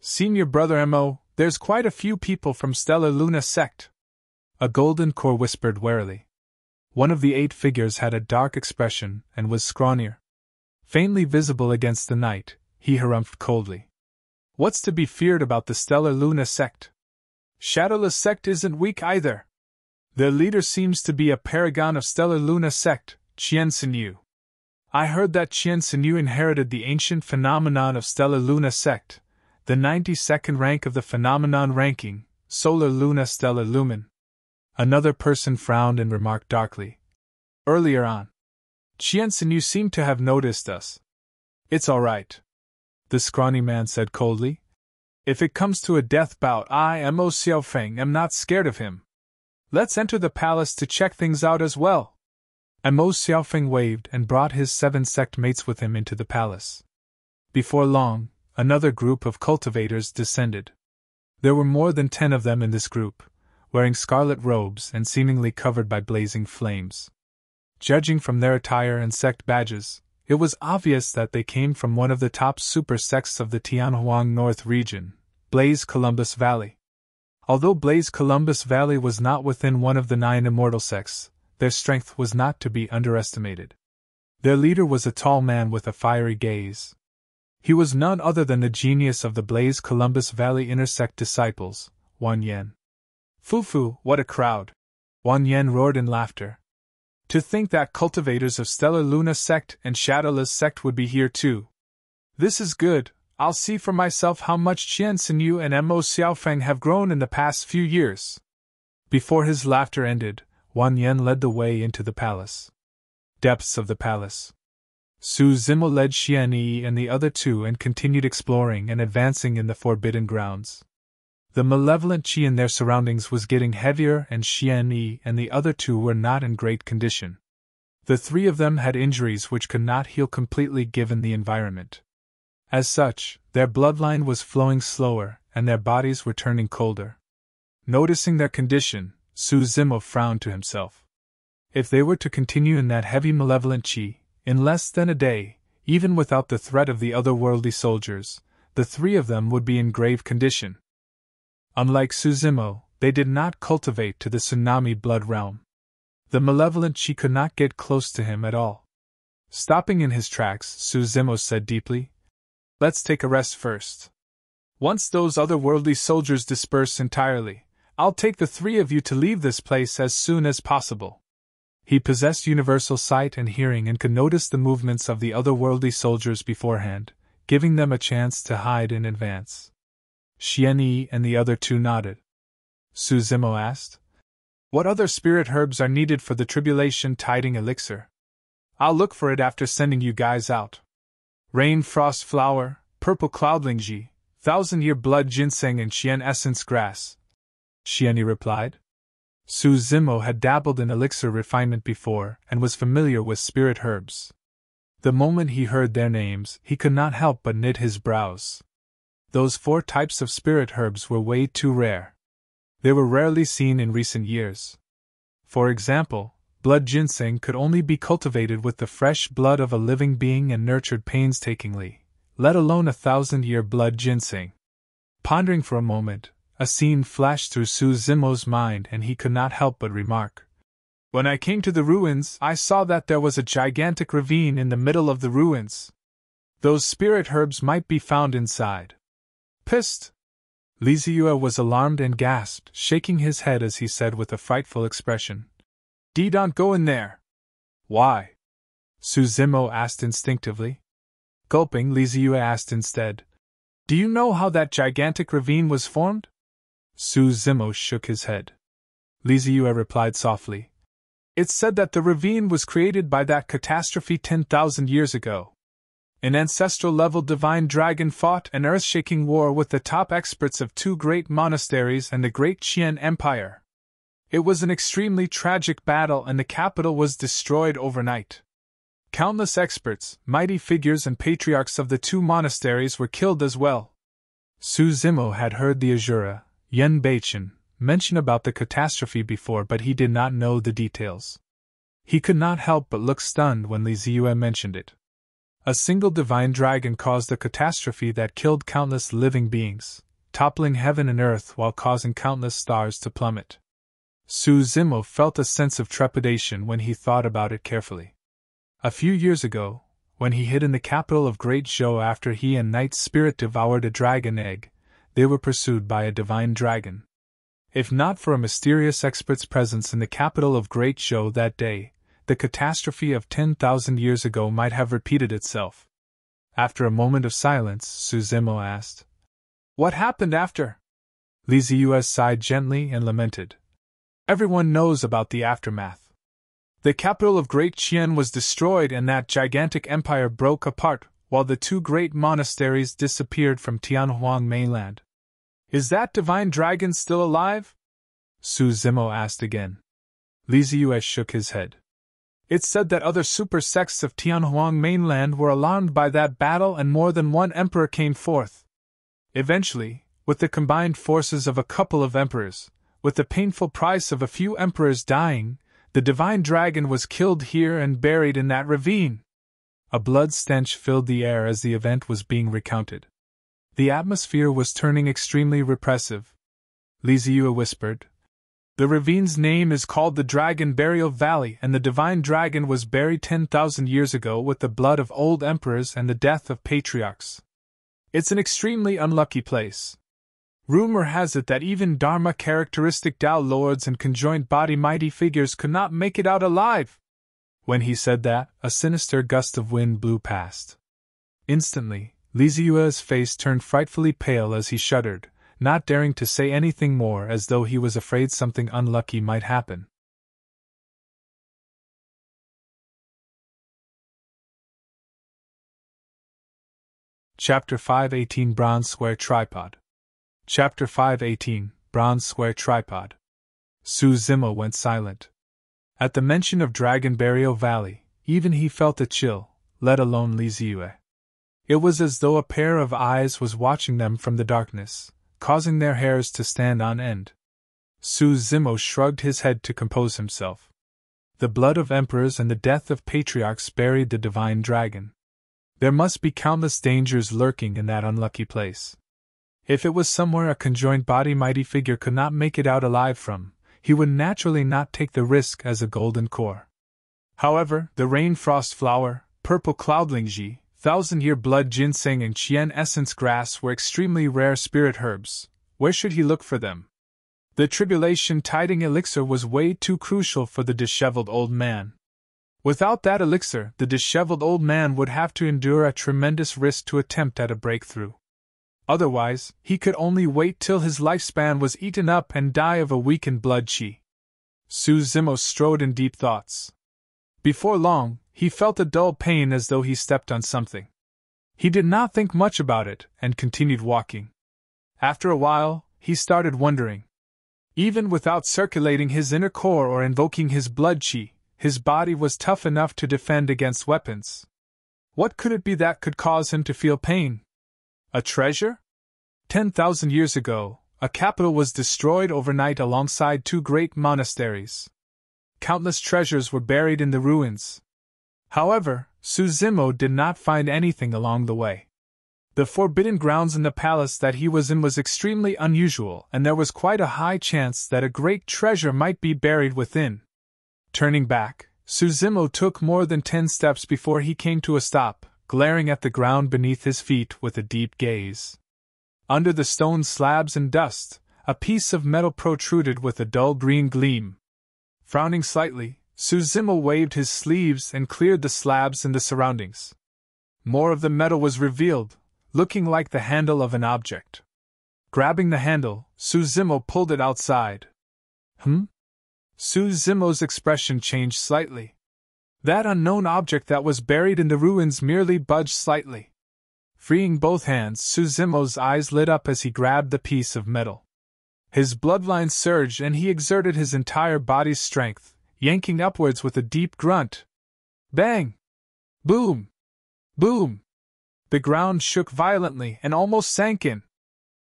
"Senior Brother Mo, there's quite a few people from Stellar Luna sect," a golden core whispered warily. One of the 8 figures had a dark expression and was scrawnier. Faintly visible against the night, he harumphed coldly. What's to be feared about the Stellar Luna sect? Shadowless sect isn't weak either. Their leader seems to be a paragon of Stellar Luna sect, Qian Sinyu. I heard that Qian Sinyu inherited the ancient phenomenon of Stellar Luna sect, the 92nd rank of the phenomenon ranking, Solar Luna Stellar Lumen. Another person frowned and remarked darkly. Earlier on, Qian Sinyu seemed to have noticed us. It's all right, the scrawny man said coldly. If it comes to a death bout, I, Mo Xiaofeng, am not scared of him. Let's enter the palace to check things out as well. Mo Xiaofeng waved and brought his 7 sect mates with him into the palace. Before long, another group of cultivators descended. There were more than 10 of them in this group, wearing scarlet robes and seemingly covered by blazing flames. Judging from their attire and sect badges, it was obvious that they came from one of the top super sects of the Tianhuang North region, Blaze Columbus Valley. Although Blaze Columbus Valley was not within one of the 9 immortal sects, their strength was not to be underestimated. Their leader was a tall man with a fiery gaze. He was none other than the genius of the Blaze Columbus Valley intersect disciples, Wan Yen. Fufu, what a crowd! Wan Yen roared in laughter. To think that cultivators of Stellar Luna sect and Shadowless sect would be here too. This is good. I'll see for myself how much Qian Sinyu and Mo Xiaofeng have grown in the past few years. Before his laughter ended, Wan Yen led the way into the palace. Depths of the palace. Su Zimo led Xian Yi and the other 2 and continued exploring and advancing in the forbidden grounds. The malevolent qi in their surroundings was getting heavier, and Xian Yi and the other 2 were not in great condition. The 3 of them had injuries which could not heal completely given the environment. As such, their bloodline was flowing slower, and their bodies were turning colder. Noticing their condition, Su Zimo frowned to himself. If they were to continue in that heavy malevolent qi, in less than a day, even without the threat of the otherworldly soldiers, the 3 of them would be in grave condition. Unlike Su Zimo, they did not cultivate to the tsunami blood realm. The malevolent qi could not get close to him at all. Stopping in his tracks, Su Zimo said deeply, "Let's take a rest first. Once those otherworldly soldiers disperse entirely, I'll take the 3 of you to leave this place as soon as possible." He possessed universal sight and hearing and could notice the movements of the otherworldly soldiers beforehand, giving them a chance to hide in advance. Xian Yi and the other 2 nodded. Su Zimo asked, "What other spirit herbs are needed for the tribulation tiding elixir? I'll look for it after sending you guys out." "Rain frost flower, purple cloudlingji, 1,000-year blood ginseng and Qian essence grass," Xian Yi replied. Su Zimo had dabbled in elixir refinement before and was familiar with spirit herbs. The moment he heard their names, he could not help but knit his brows. Those 4 types of spirit herbs were way too rare. They were rarely seen in recent years. For example, blood ginseng could only be cultivated with the fresh blood of a living being and nurtured painstakingly, let alone 1,000-year blood ginseng. Pondering for a moment, a scene flashed through Su Zimo's mind and he could not help but remark, "When I came to the ruins, I saw that there was a gigantic ravine in the middle of the ruins. Those spirit herbs might be found inside." "Psst!" Li Ziyue was alarmed and gasped, shaking his head as he said with a frightful expression, "Don't go in there." "Why?" Su Zimo asked instinctively. Gulping, Li Ziyue asked instead, "Do you know how that gigantic ravine was formed?" Su Zimo shook his head. Li Ziyue replied softly, "It's said that the ravine was created by that catastrophe 10,000 years ago. An ancestral-level divine dragon fought an earth-shaking war with the top experts of 2 great monasteries and the great Qian Empire. It was an extremely tragic battle and the capital was destroyed overnight. Countless experts, mighty figures and patriarchs of the 2 monasteries were killed as well." Su Zimo had heard the Azura, Yen Beichen, mention about the catastrophe before, but he did not know the details. He could not help but look stunned when Li Ziyue mentioned it. A single divine dragon caused a catastrophe that killed countless living beings, toppling heaven and earth while causing countless stars to plummet. Su Zimo felt a sense of trepidation when he thought about it carefully. A few years ago, when he hid in the capital of Great Zhou after he and Night Spirit devoured a dragon egg, they were pursued by a divine dragon. If not for a mysterious expert's presence in the capital of Great Zhou that day, the catastrophe of 10,000 years ago might have repeated itself. After a moment of silence, Su Zimo asked, "What happened after?" Li Ziyue sighed gently and lamented. "Everyone knows about the aftermath. The capital of Great Qian was destroyed and that gigantic empire broke apart, while the two great monasteries disappeared from Tianhuang mainland. Is that divine dragon still alive?" Su Zimo asked again. Li Ziyue shook his head. "It's said that other super sects of Tianhuang mainland were alarmed by that battle and more than one emperor came forth. Eventually, with the combined forces of a couple of emperors, with the painful price of a few emperors dying, the divine dragon was killed here and buried in that ravine." A blood stench filled the air as the event was being recounted. The atmosphere was turning extremely repressive. Li Ziyue whispered, "The ravine's name is called the Dragon Burial Valley, and the divine dragon was buried 10,000 years ago with the blood of old emperors and the death of patriarchs. It's an extremely unlucky place. Rumor has it that even Dharma-characteristic Tao lords and conjoined body mighty figures could not make it out alive." When he said that, a sinister gust of wind blew past. Instantly, Li Ziyue's face turned frightfully pale as he shuddered, not daring to say anything more as though he was afraid something unlucky might happen. Chapter 518 Bronze Square Tripod. Chapter 518 Bronze Square Tripod. Su Zimo went silent. At the mention of Dragon Burial Valley, even he felt a chill, let alone Li Ziyue. It was as though a pair of eyes was watching them from the darkness, causing their hairs to stand on end. Su Zimo shrugged his head to compose himself. The blood of emperors and the death of patriarchs buried the divine dragon. There must be countless dangers lurking in that unlucky place. If it was somewhere a conjoined body mighty figure could not make it out alive from, he would naturally not take the risk as a golden core. However, the rain frost flower, purple cloudlingji, thousand-year blood ginseng and Qian essence grass were extremely rare spirit herbs. Where should he look for them? The tribulation tiding elixir was way too crucial for the disheveled old man. Without that elixir, the disheveled old man would have to endure a tremendous risk to attempt at a breakthrough. Otherwise, he could only wait till his lifespan was eaten up and die of a weakened blood qi. Su Zimo strode in deep thoughts. Before long, he felt a dull pain as though he stepped on something. He did not think much about it, and continued walking. After a while, he started wondering. Even without circulating his inner core or invoking his blood qi, his body was tough enough to defend against weapons. What could it be that could cause him to feel pain? A treasure? 10,000 years ago, a capital was destroyed overnight alongside two great monasteries. Countless treasures were buried in the ruins. However, Su Zimo did not find anything along the way. The forbidden grounds in the palace that he was in was extremely unusual, and there was quite a high chance that a great treasure might be buried within. Turning back, Su Zimo took more than 10 steps before he came to a stop, glaring at the ground beneath his feet with a deep gaze. Under the stone slabs and dust, a piece of metal protruded with a dull green gleam. Frowning slightly, Su Zimo waved his sleeves and cleared the slabs and the surroundings. More of the metal was revealed, looking like the handle of an object. Grabbing the handle, Su Zimo pulled it outside. Su Zimo's expression changed slightly. That unknown object that was buried in the ruins merely budged slightly. Freeing both hands, Su Zimo's eyes lit up as he grabbed the piece of metal. His bloodline surged and he exerted his entire body's strength, yanking upwards with a deep grunt. Bang! Boom! Boom! The ground shook violently and almost sank in.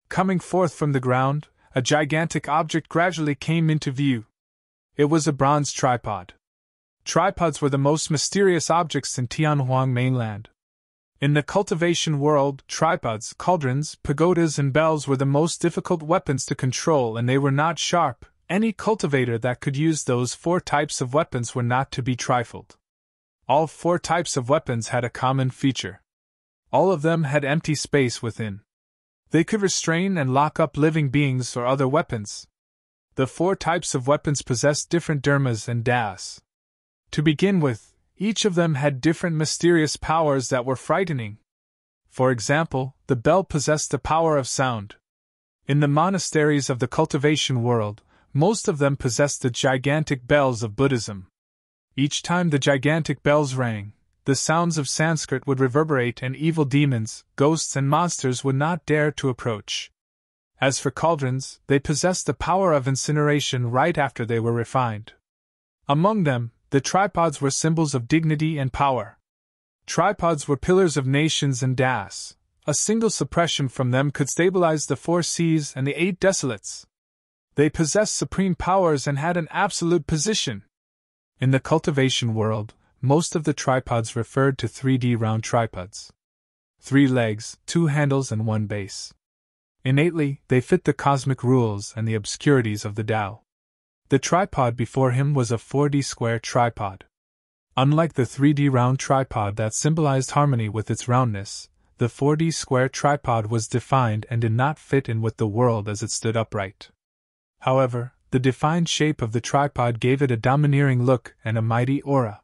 Coming forth from the ground, a gigantic object gradually came into view. It was a bronze tripod. Tripods were the most mysterious objects in Tianhuang mainland. In the cultivation world, tripods, cauldrons, pagodas, and bells were the most difficult weapons to control, and they were not sharp. Any cultivator that could use those 4 types of weapons were not to be trifled. All 4 types of weapons had a common feature. All of them had empty space within. They could restrain and lock up living beings or other weapons. The 4 types of weapons possessed different dharmas and das. To begin with, each of them had different mysterious powers that were frightening. For example, the bell possessed the power of sound. In the monasteries of the cultivation world, most of them possessed the gigantic bells of Buddhism. Each time the gigantic bells rang, the sounds of Sanskrit would reverberate and evil demons, ghosts and monsters would not dare to approach. As for cauldrons, they possessed the power of incineration right after they were refined. Among them, the tripods were symbols of dignity and power. Tripods were pillars of nations and das. A single suppression from them could stabilize the 4 seas and the 8 desolates. They possessed supreme powers and had an absolute position. In the cultivation world, most of the tripods referred to 3D round tripods. 3 legs, 2 handles and 1 base. Innately, they fit the cosmic rules and the obscurities of the Tao. The tripod before him was a 4D square tripod. Unlike the 3D round tripod that symbolized harmony with its roundness, the 4D square tripod was defined and did not fit in with the world as it stood upright. However, the defined shape of the tripod gave it a domineering look and a mighty aura.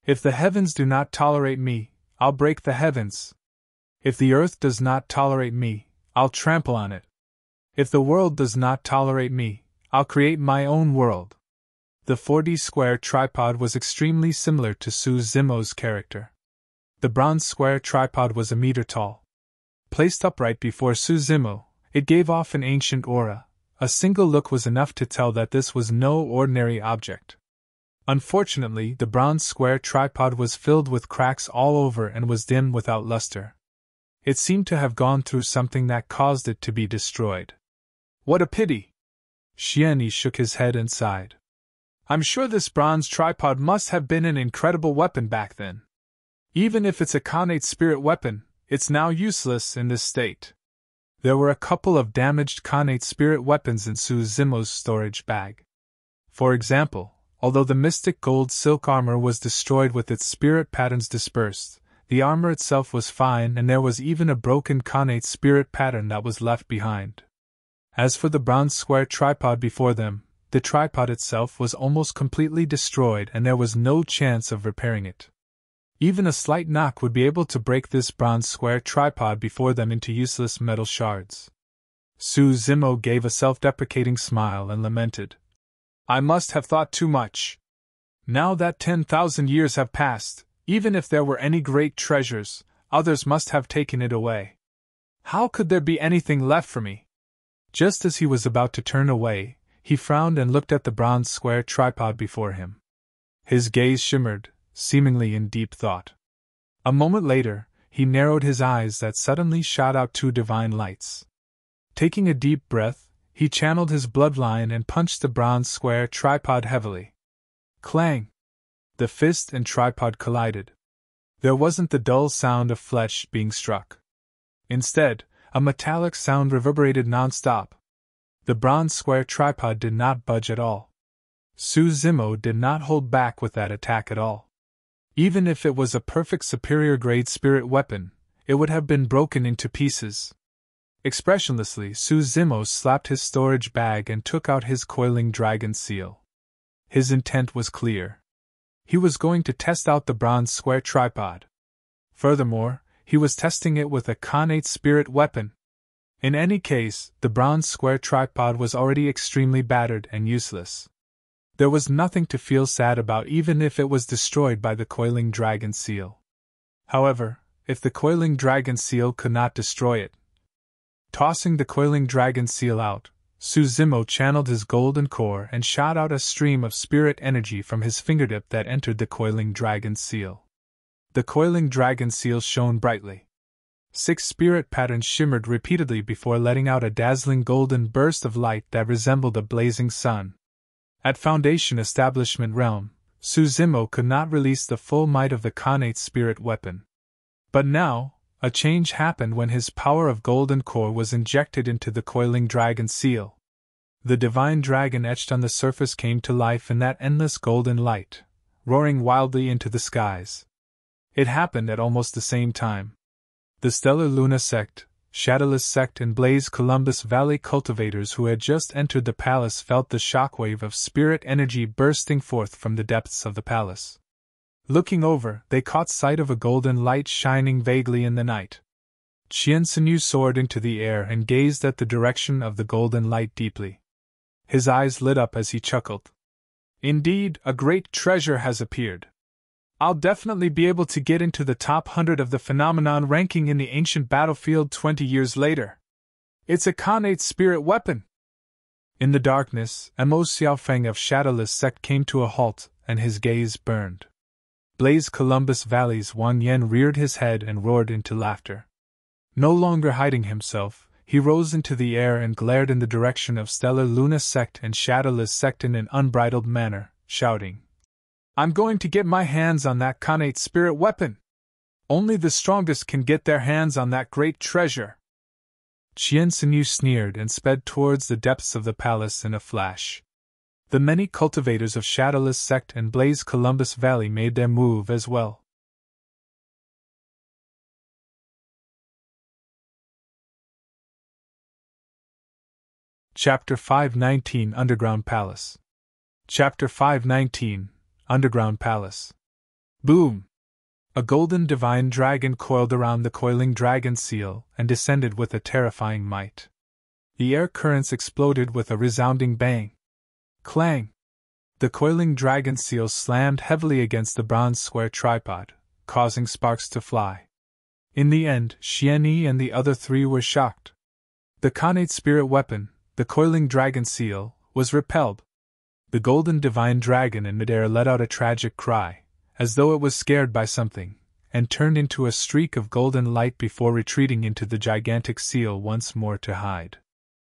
If the heavens do not tolerate me, I'll break the heavens. If the earth does not tolerate me, I'll trample on it. If the world does not tolerate me, I'll create my own world. The 4D square tripod was extremely similar to Su Zimo's character. The bronze square tripod was a meter tall. Placed upright before Su Zimo, it gave off an ancient aura. A single look was enough to tell that this was no ordinary object. Unfortunately, the bronze square tripod was filled with cracks all over and was dim without luster. It seemed to have gone through something that caused it to be destroyed. What a pity! Xianyi shook his head and sighed. I'm sure this bronze tripod must have been an incredible weapon back then. Even if it's a Khanate spirit weapon, it's now useless in this state. There were a couple of damaged Khanate spirit weapons in Su Zimo's storage bag. For example, although the mystic gold silk armor was destroyed with its spirit patterns dispersed, the armor itself was fine and there was even a broken Khanate spirit pattern that was left behind. As for the bronze square tripod before them, the tripod itself was almost completely destroyed and there was no chance of repairing it. Even a slight knock would be able to break this bronze square tripod before them into useless metal shards. Su Zimo gave a self-deprecating smile and lamented. I must have thought too much. Now that 10,000 years have passed, even if there were any great treasures, others must have taken it away. How could there be anything left for me? Just as he was about to turn away, he frowned and looked at the bronze square tripod before him. His gaze shimmered, seemingly in deep thought. A moment later, he narrowed his eyes that suddenly shot out 2 divine lights. Taking a deep breath, he channeled his bloodline and punched the bronze square tripod heavily. Clang! The fist and tripod collided. There wasn't the dull sound of flesh being struck. Instead, a metallic sound reverberated non-stop. The bronze square tripod did not budge at all. Su Zimo did not hold back with that attack at all. Even if it was a perfect superior-grade spirit weapon, it would have been broken into pieces. Expressionlessly, Su Zimo slapped his storage bag and took out his coiling dragon seal. His intent was clear. He was going to test out the bronze square tripod. Furthermore, he was testing it with a Khanate spirit weapon. In any case, the bronze square tripod was already extremely battered and useless. There was nothing to feel sad about even if it was destroyed by the coiling dragon seal. However, if the coiling dragon seal could not destroy it. Tossing the coiling dragon seal out, Su Zimo channeled his golden core and shot out a stream of spirit energy from his fingertip that entered the coiling dragon seal. The coiling dragon seal shone brightly. 6 spirit patterns shimmered repeatedly before letting out a dazzling golden burst of light that resembled a blazing sun. At Foundation Establishment Realm, Su Zimo could not release the full might of the Khanate spirit weapon. But now, a change happened when his power of golden core was injected into the coiling dragon seal. The divine dragon etched on the surface came to life in that endless golden light, roaring wildly into the skies. It happened at almost the same time. The Stellar Luna sect, Shadowless sect and Blaze Columbus Valley cultivators who had just entered the palace felt the shockwave of spirit energy bursting forth from the depths of the palace. Looking over, they caught sight of a golden light shining vaguely in the night. Qian Sinyu soared into the air and gazed at the direction of the golden light deeply. His eyes lit up as he chuckled. Indeed, a great treasure has appeared. I'll definitely be able to get into the top 100 of the phenomenon ranking in the ancient battlefield 20 years later. It's a Khanate spirit weapon! In the darkness, Mo Xiaofeng of Shadowless sect came to a halt, and his gaze burned. Blaze Columbus Valley's Wang Yan reared his head and roared into laughter. No longer hiding himself, he rose into the air and glared in the direction of Stellar Luna sect and Shadowless sect in an unbridled manner, shouting, I'm going to get my hands on that Khanate spirit weapon! Only the strongest can get their hands on that great treasure! Qian Sinyu sneered and sped towards the depths of the palace in a flash. The many cultivators of Shadowless sect and Blaze Columbus Valley made their move as well. Chapter 519 Underground Palace. Chapter 519 Underground Palace. Boom! A golden divine dragon coiled around the coiling dragon seal and descended with a terrifying might. The air currents exploded with a resounding bang. Clang! The coiling dragon seal slammed heavily against the bronze square tripod, causing sparks to fly. In the end, Xian Yi and the other three were shocked. The Khanate spirit weapon, the coiling dragon seal, was repelled. The golden divine dragon in midair let out a tragic cry, as though it was scared by something, and turned into a streak of golden light before retreating into the gigantic seal once more to hide.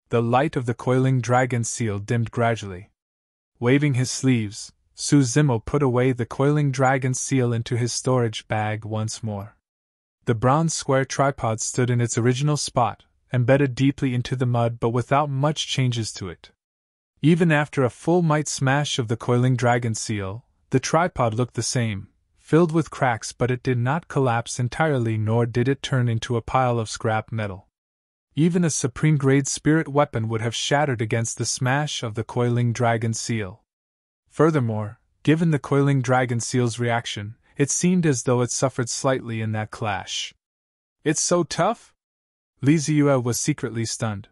The light of the coiling dragon seal dimmed gradually. Waving his sleeves, Su Zimo put away the coiling dragon seal into his storage bag once more. The bronze square tripod stood in its original spot, embedded deeply into the mud but without much changes to it. Even after a full might smash of the coiling dragon seal, the tripod looked the same, filled with cracks, but it did not collapse entirely, nor did it turn into a pile of scrap metal. Even a supreme-grade spirit weapon would have shattered against the smash of the coiling dragon seal. Furthermore, given the coiling dragon seal's reaction, it seemed as though it suffered slightly in that clash. It's so tough? Li Ziyue was secretly stunned.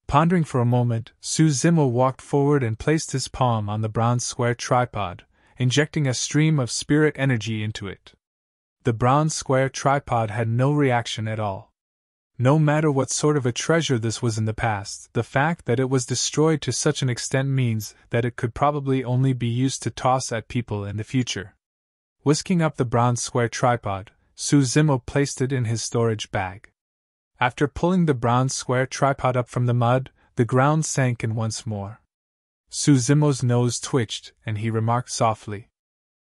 Pondering for a moment, Su Zimo walked forward and placed his palm on the bronze square tripod, injecting a stream of spirit energy into it. The bronze square tripod had no reaction at all. No matter what sort of a treasure this was in the past, the fact that it was destroyed to such an extent means that it could probably only be used to toss at people in the future. Whisking up the bronze square tripod, Su Zimo placed it in his storage bag. After pulling the bronze square tripod up from the mud, the ground sank in once more. Su Zimo's nose twitched, and he remarked softly,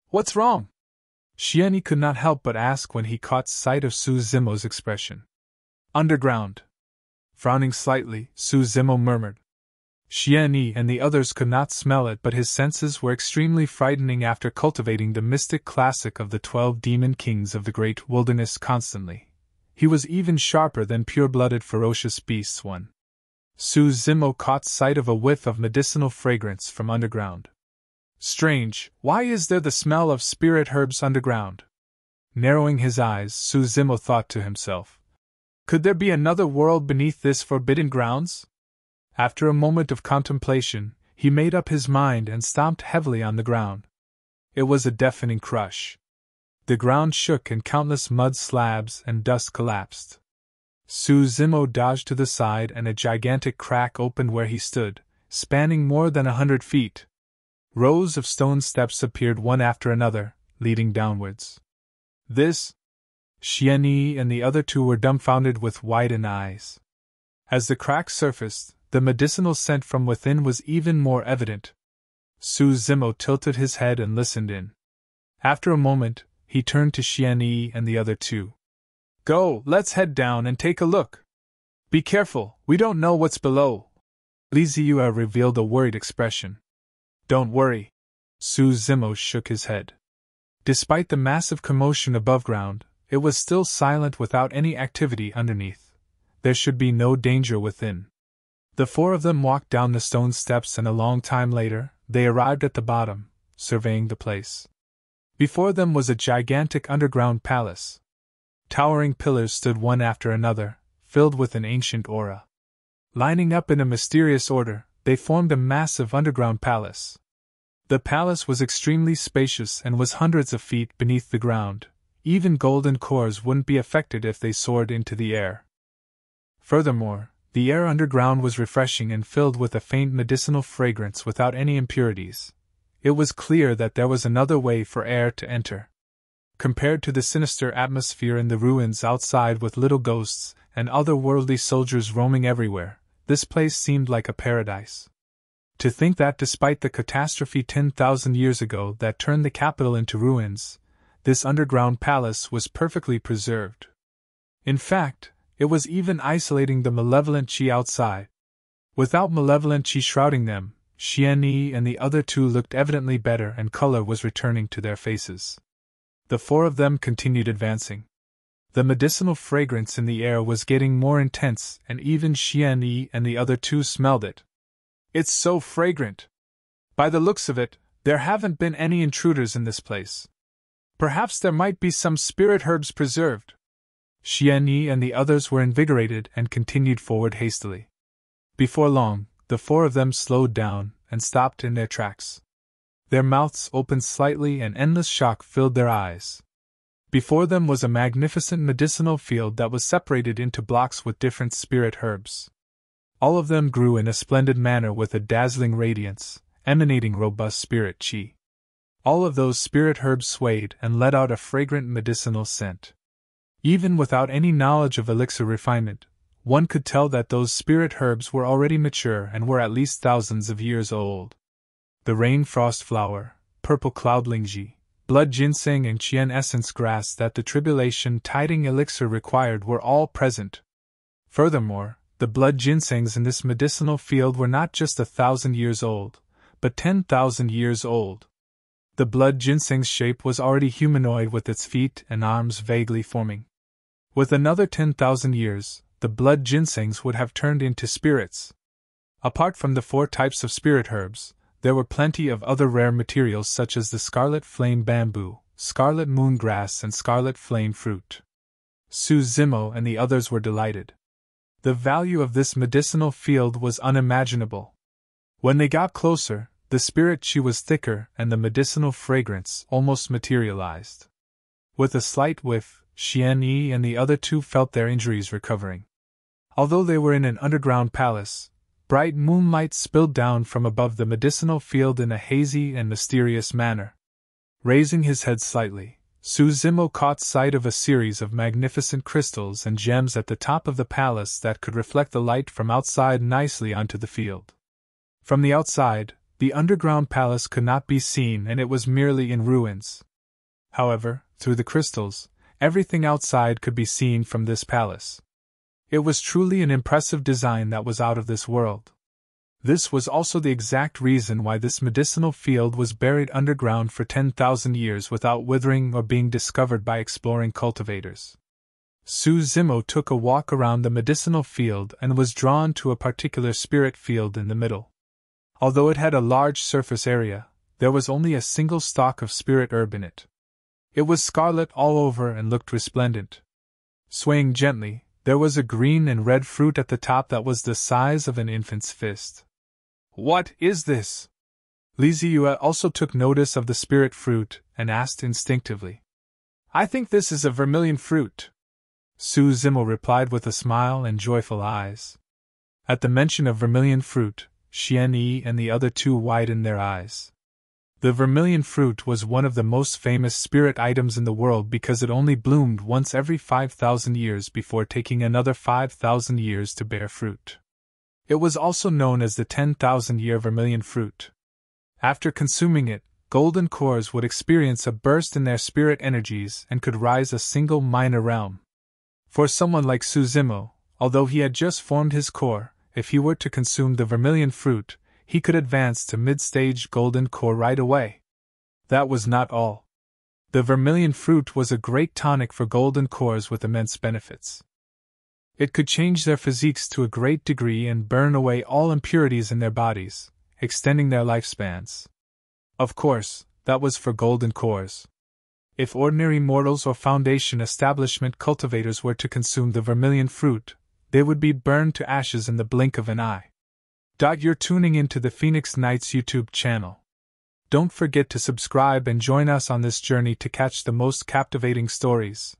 "What's wrong?" Xian Yi could not help but ask when he caught sight of Su Zimo's expression. "Underground." Frowning slightly, Su Zimo murmured. Xian Yi and the others could not smell it, but his senses were extremely frightening after cultivating the mystic classic of the 12 demon kings of the great wilderness constantly. He was even sharper than pure-blooded ferocious beasts. Su Zimo caught sight of a whiff of medicinal fragrance from underground. Strange, why is there the smell of spirit herbs underground? Narrowing his eyes, Su Zimo thought to himself, could there be another world beneath this forbidden grounds? After a moment of contemplation, he made up his mind and stomped heavily on the ground. It was a deafening crush. The ground shook and countless mud slabs and dust collapsed. Su Zimo dodged to the side and a gigantic crack opened where he stood, spanning more than 100 feet. Rows of stone steps appeared one after another, leading downwards. This? Xian Yi and the other two were dumbfounded with widened eyes. As the crack surfaced, the medicinal scent from within was even more evident. Su Zimo tilted his head and listened in. After a moment, he turned to Xian Yi and the other two. Go, let's head down and take a look. Be careful, we don't know what's below. Li Ziyue revealed a worried expression. Don't worry. Su Zimo shook his head. Despite the massive commotion above ground, it was still silent without any activity underneath. There should be no danger within. The four of them walked down the stone steps, and a long time later, they arrived at the bottom, surveying the place. Before them was a gigantic underground palace. Towering pillars stood one after another, filled with an ancient aura. Lining up in a mysterious order, they formed a massive underground palace. The palace was extremely spacious and was hundreds of feet beneath the ground. Even golden cores wouldn't be affected if they soared into the air. Furthermore, the air underground was refreshing and filled with a faint medicinal fragrance without any impurities. It was clear that there was another way for air to enter. Compared to the sinister atmosphere in the ruins outside with little ghosts and otherworldly soldiers roaming everywhere, this place seemed like a paradise. To think that despite the catastrophe 10,000 years ago that turned the capital into ruins, this underground palace was perfectly preserved. In fact, it was even isolating the malevolent Qi outside. Without malevolent Qi shrouding them, Xian Yi and the other two looked evidently better and color was returning to their faces. The four of them continued advancing. The medicinal fragrance in the air was getting more intense, and even Xian Yi and the other two smelled it. "It's so fragrant! By the looks of it, there haven't been any intruders in this place. Perhaps there might be some spirit herbs preserved." Xian Yi and the others were invigorated and continued forward hastily. Before long, the four of them slowed down and stopped in their tracks. Their mouths opened slightly and endless shock filled their eyes. Before them was a magnificent medicinal field that was separated into blocks with different spirit herbs. All of them grew in a splendid manner with a dazzling radiance, emanating robust spirit qi. All of those spirit herbs swayed and let out a fragrant medicinal scent. Even without any knowledge of elixir refinement, one could tell that those spirit herbs were already mature and were at least thousands of years old. The rain frost flower, purple cloud lingji, blood ginseng and qian essence grass that the tribulation tiding elixir required were all present. Furthermore, the blood ginsengs in this medicinal field were not just 1,000 years old, but 10,000 years old. The blood ginseng's shape was already humanoid with its feet and arms vaguely forming. With another 10,000 years, the blood ginsengs would have turned into spirits. Apart from the four types of spirit herbs, there were plenty of other rare materials such as the scarlet flame bamboo, scarlet moon grass and scarlet flame fruit. Su Zimo and the others were delighted. The value of this medicinal field was unimaginable. When they got closer, the spirit qi was thicker and the medicinal fragrance almost materialized. With a slight whiff, Xian Yi and the other two felt their injuries recovering. Although they were in an underground palace, bright moonlight spilled down from above the medicinal field in a hazy and mysterious manner. Raising his head slightly, Su Zimo caught sight of a series of magnificent crystals and gems at the top of the palace that could reflect the light from outside nicely onto the field. From the outside, the underground palace could not be seen and it was merely in ruins. However, through the crystals, everything outside could be seen from this palace. It was truly an impressive design that was out of this world. This was also the exact reason why this medicinal field was buried underground for 10,000 years without withering or being discovered by exploring cultivators. Su Zimo took a walk around the medicinal field and was drawn to a particular spirit field in the middle. Although it had a large surface area, there was only a single stalk of spirit herb in it. It was scarlet all over and looked resplendent. Swaying gently, there was a green and red fruit at the top that was the size of an infant's fist. "What is this?" Li Ziyue also took notice of the spirit fruit and asked instinctively. "I think this is a vermilion fruit," Su Zimo replied with a smile and joyful eyes. At the mention of vermilion fruit, Xian Yi and the other two widened their eyes. The vermilion fruit was one of the most famous spirit items in the world because it only bloomed once every 5,000 years before taking another 5,000 years to bear fruit. It was also known as the 10,000-year vermilion fruit. After consuming it, golden cores would experience a burst in their spirit energies and could rise a single minor realm. For someone like Su Zimo, although he had just formed his core, if he were to consume the vermilion fruit, he could advance to mid-stage golden core right away. That was not all. The vermilion fruit was a great tonic for golden cores with immense benefits. It could change their physiques to a great degree and burn away all impurities in their bodies, extending their lifespans. Of course, that was for golden cores. If ordinary mortals or foundation establishment cultivators were to consume the vermilion fruit, they would be burned to ashes in the blink of an eye. You're tuning into the Phoenix Nights YouTube channel. Don't forget to subscribe and join us on this journey to catch the most captivating stories.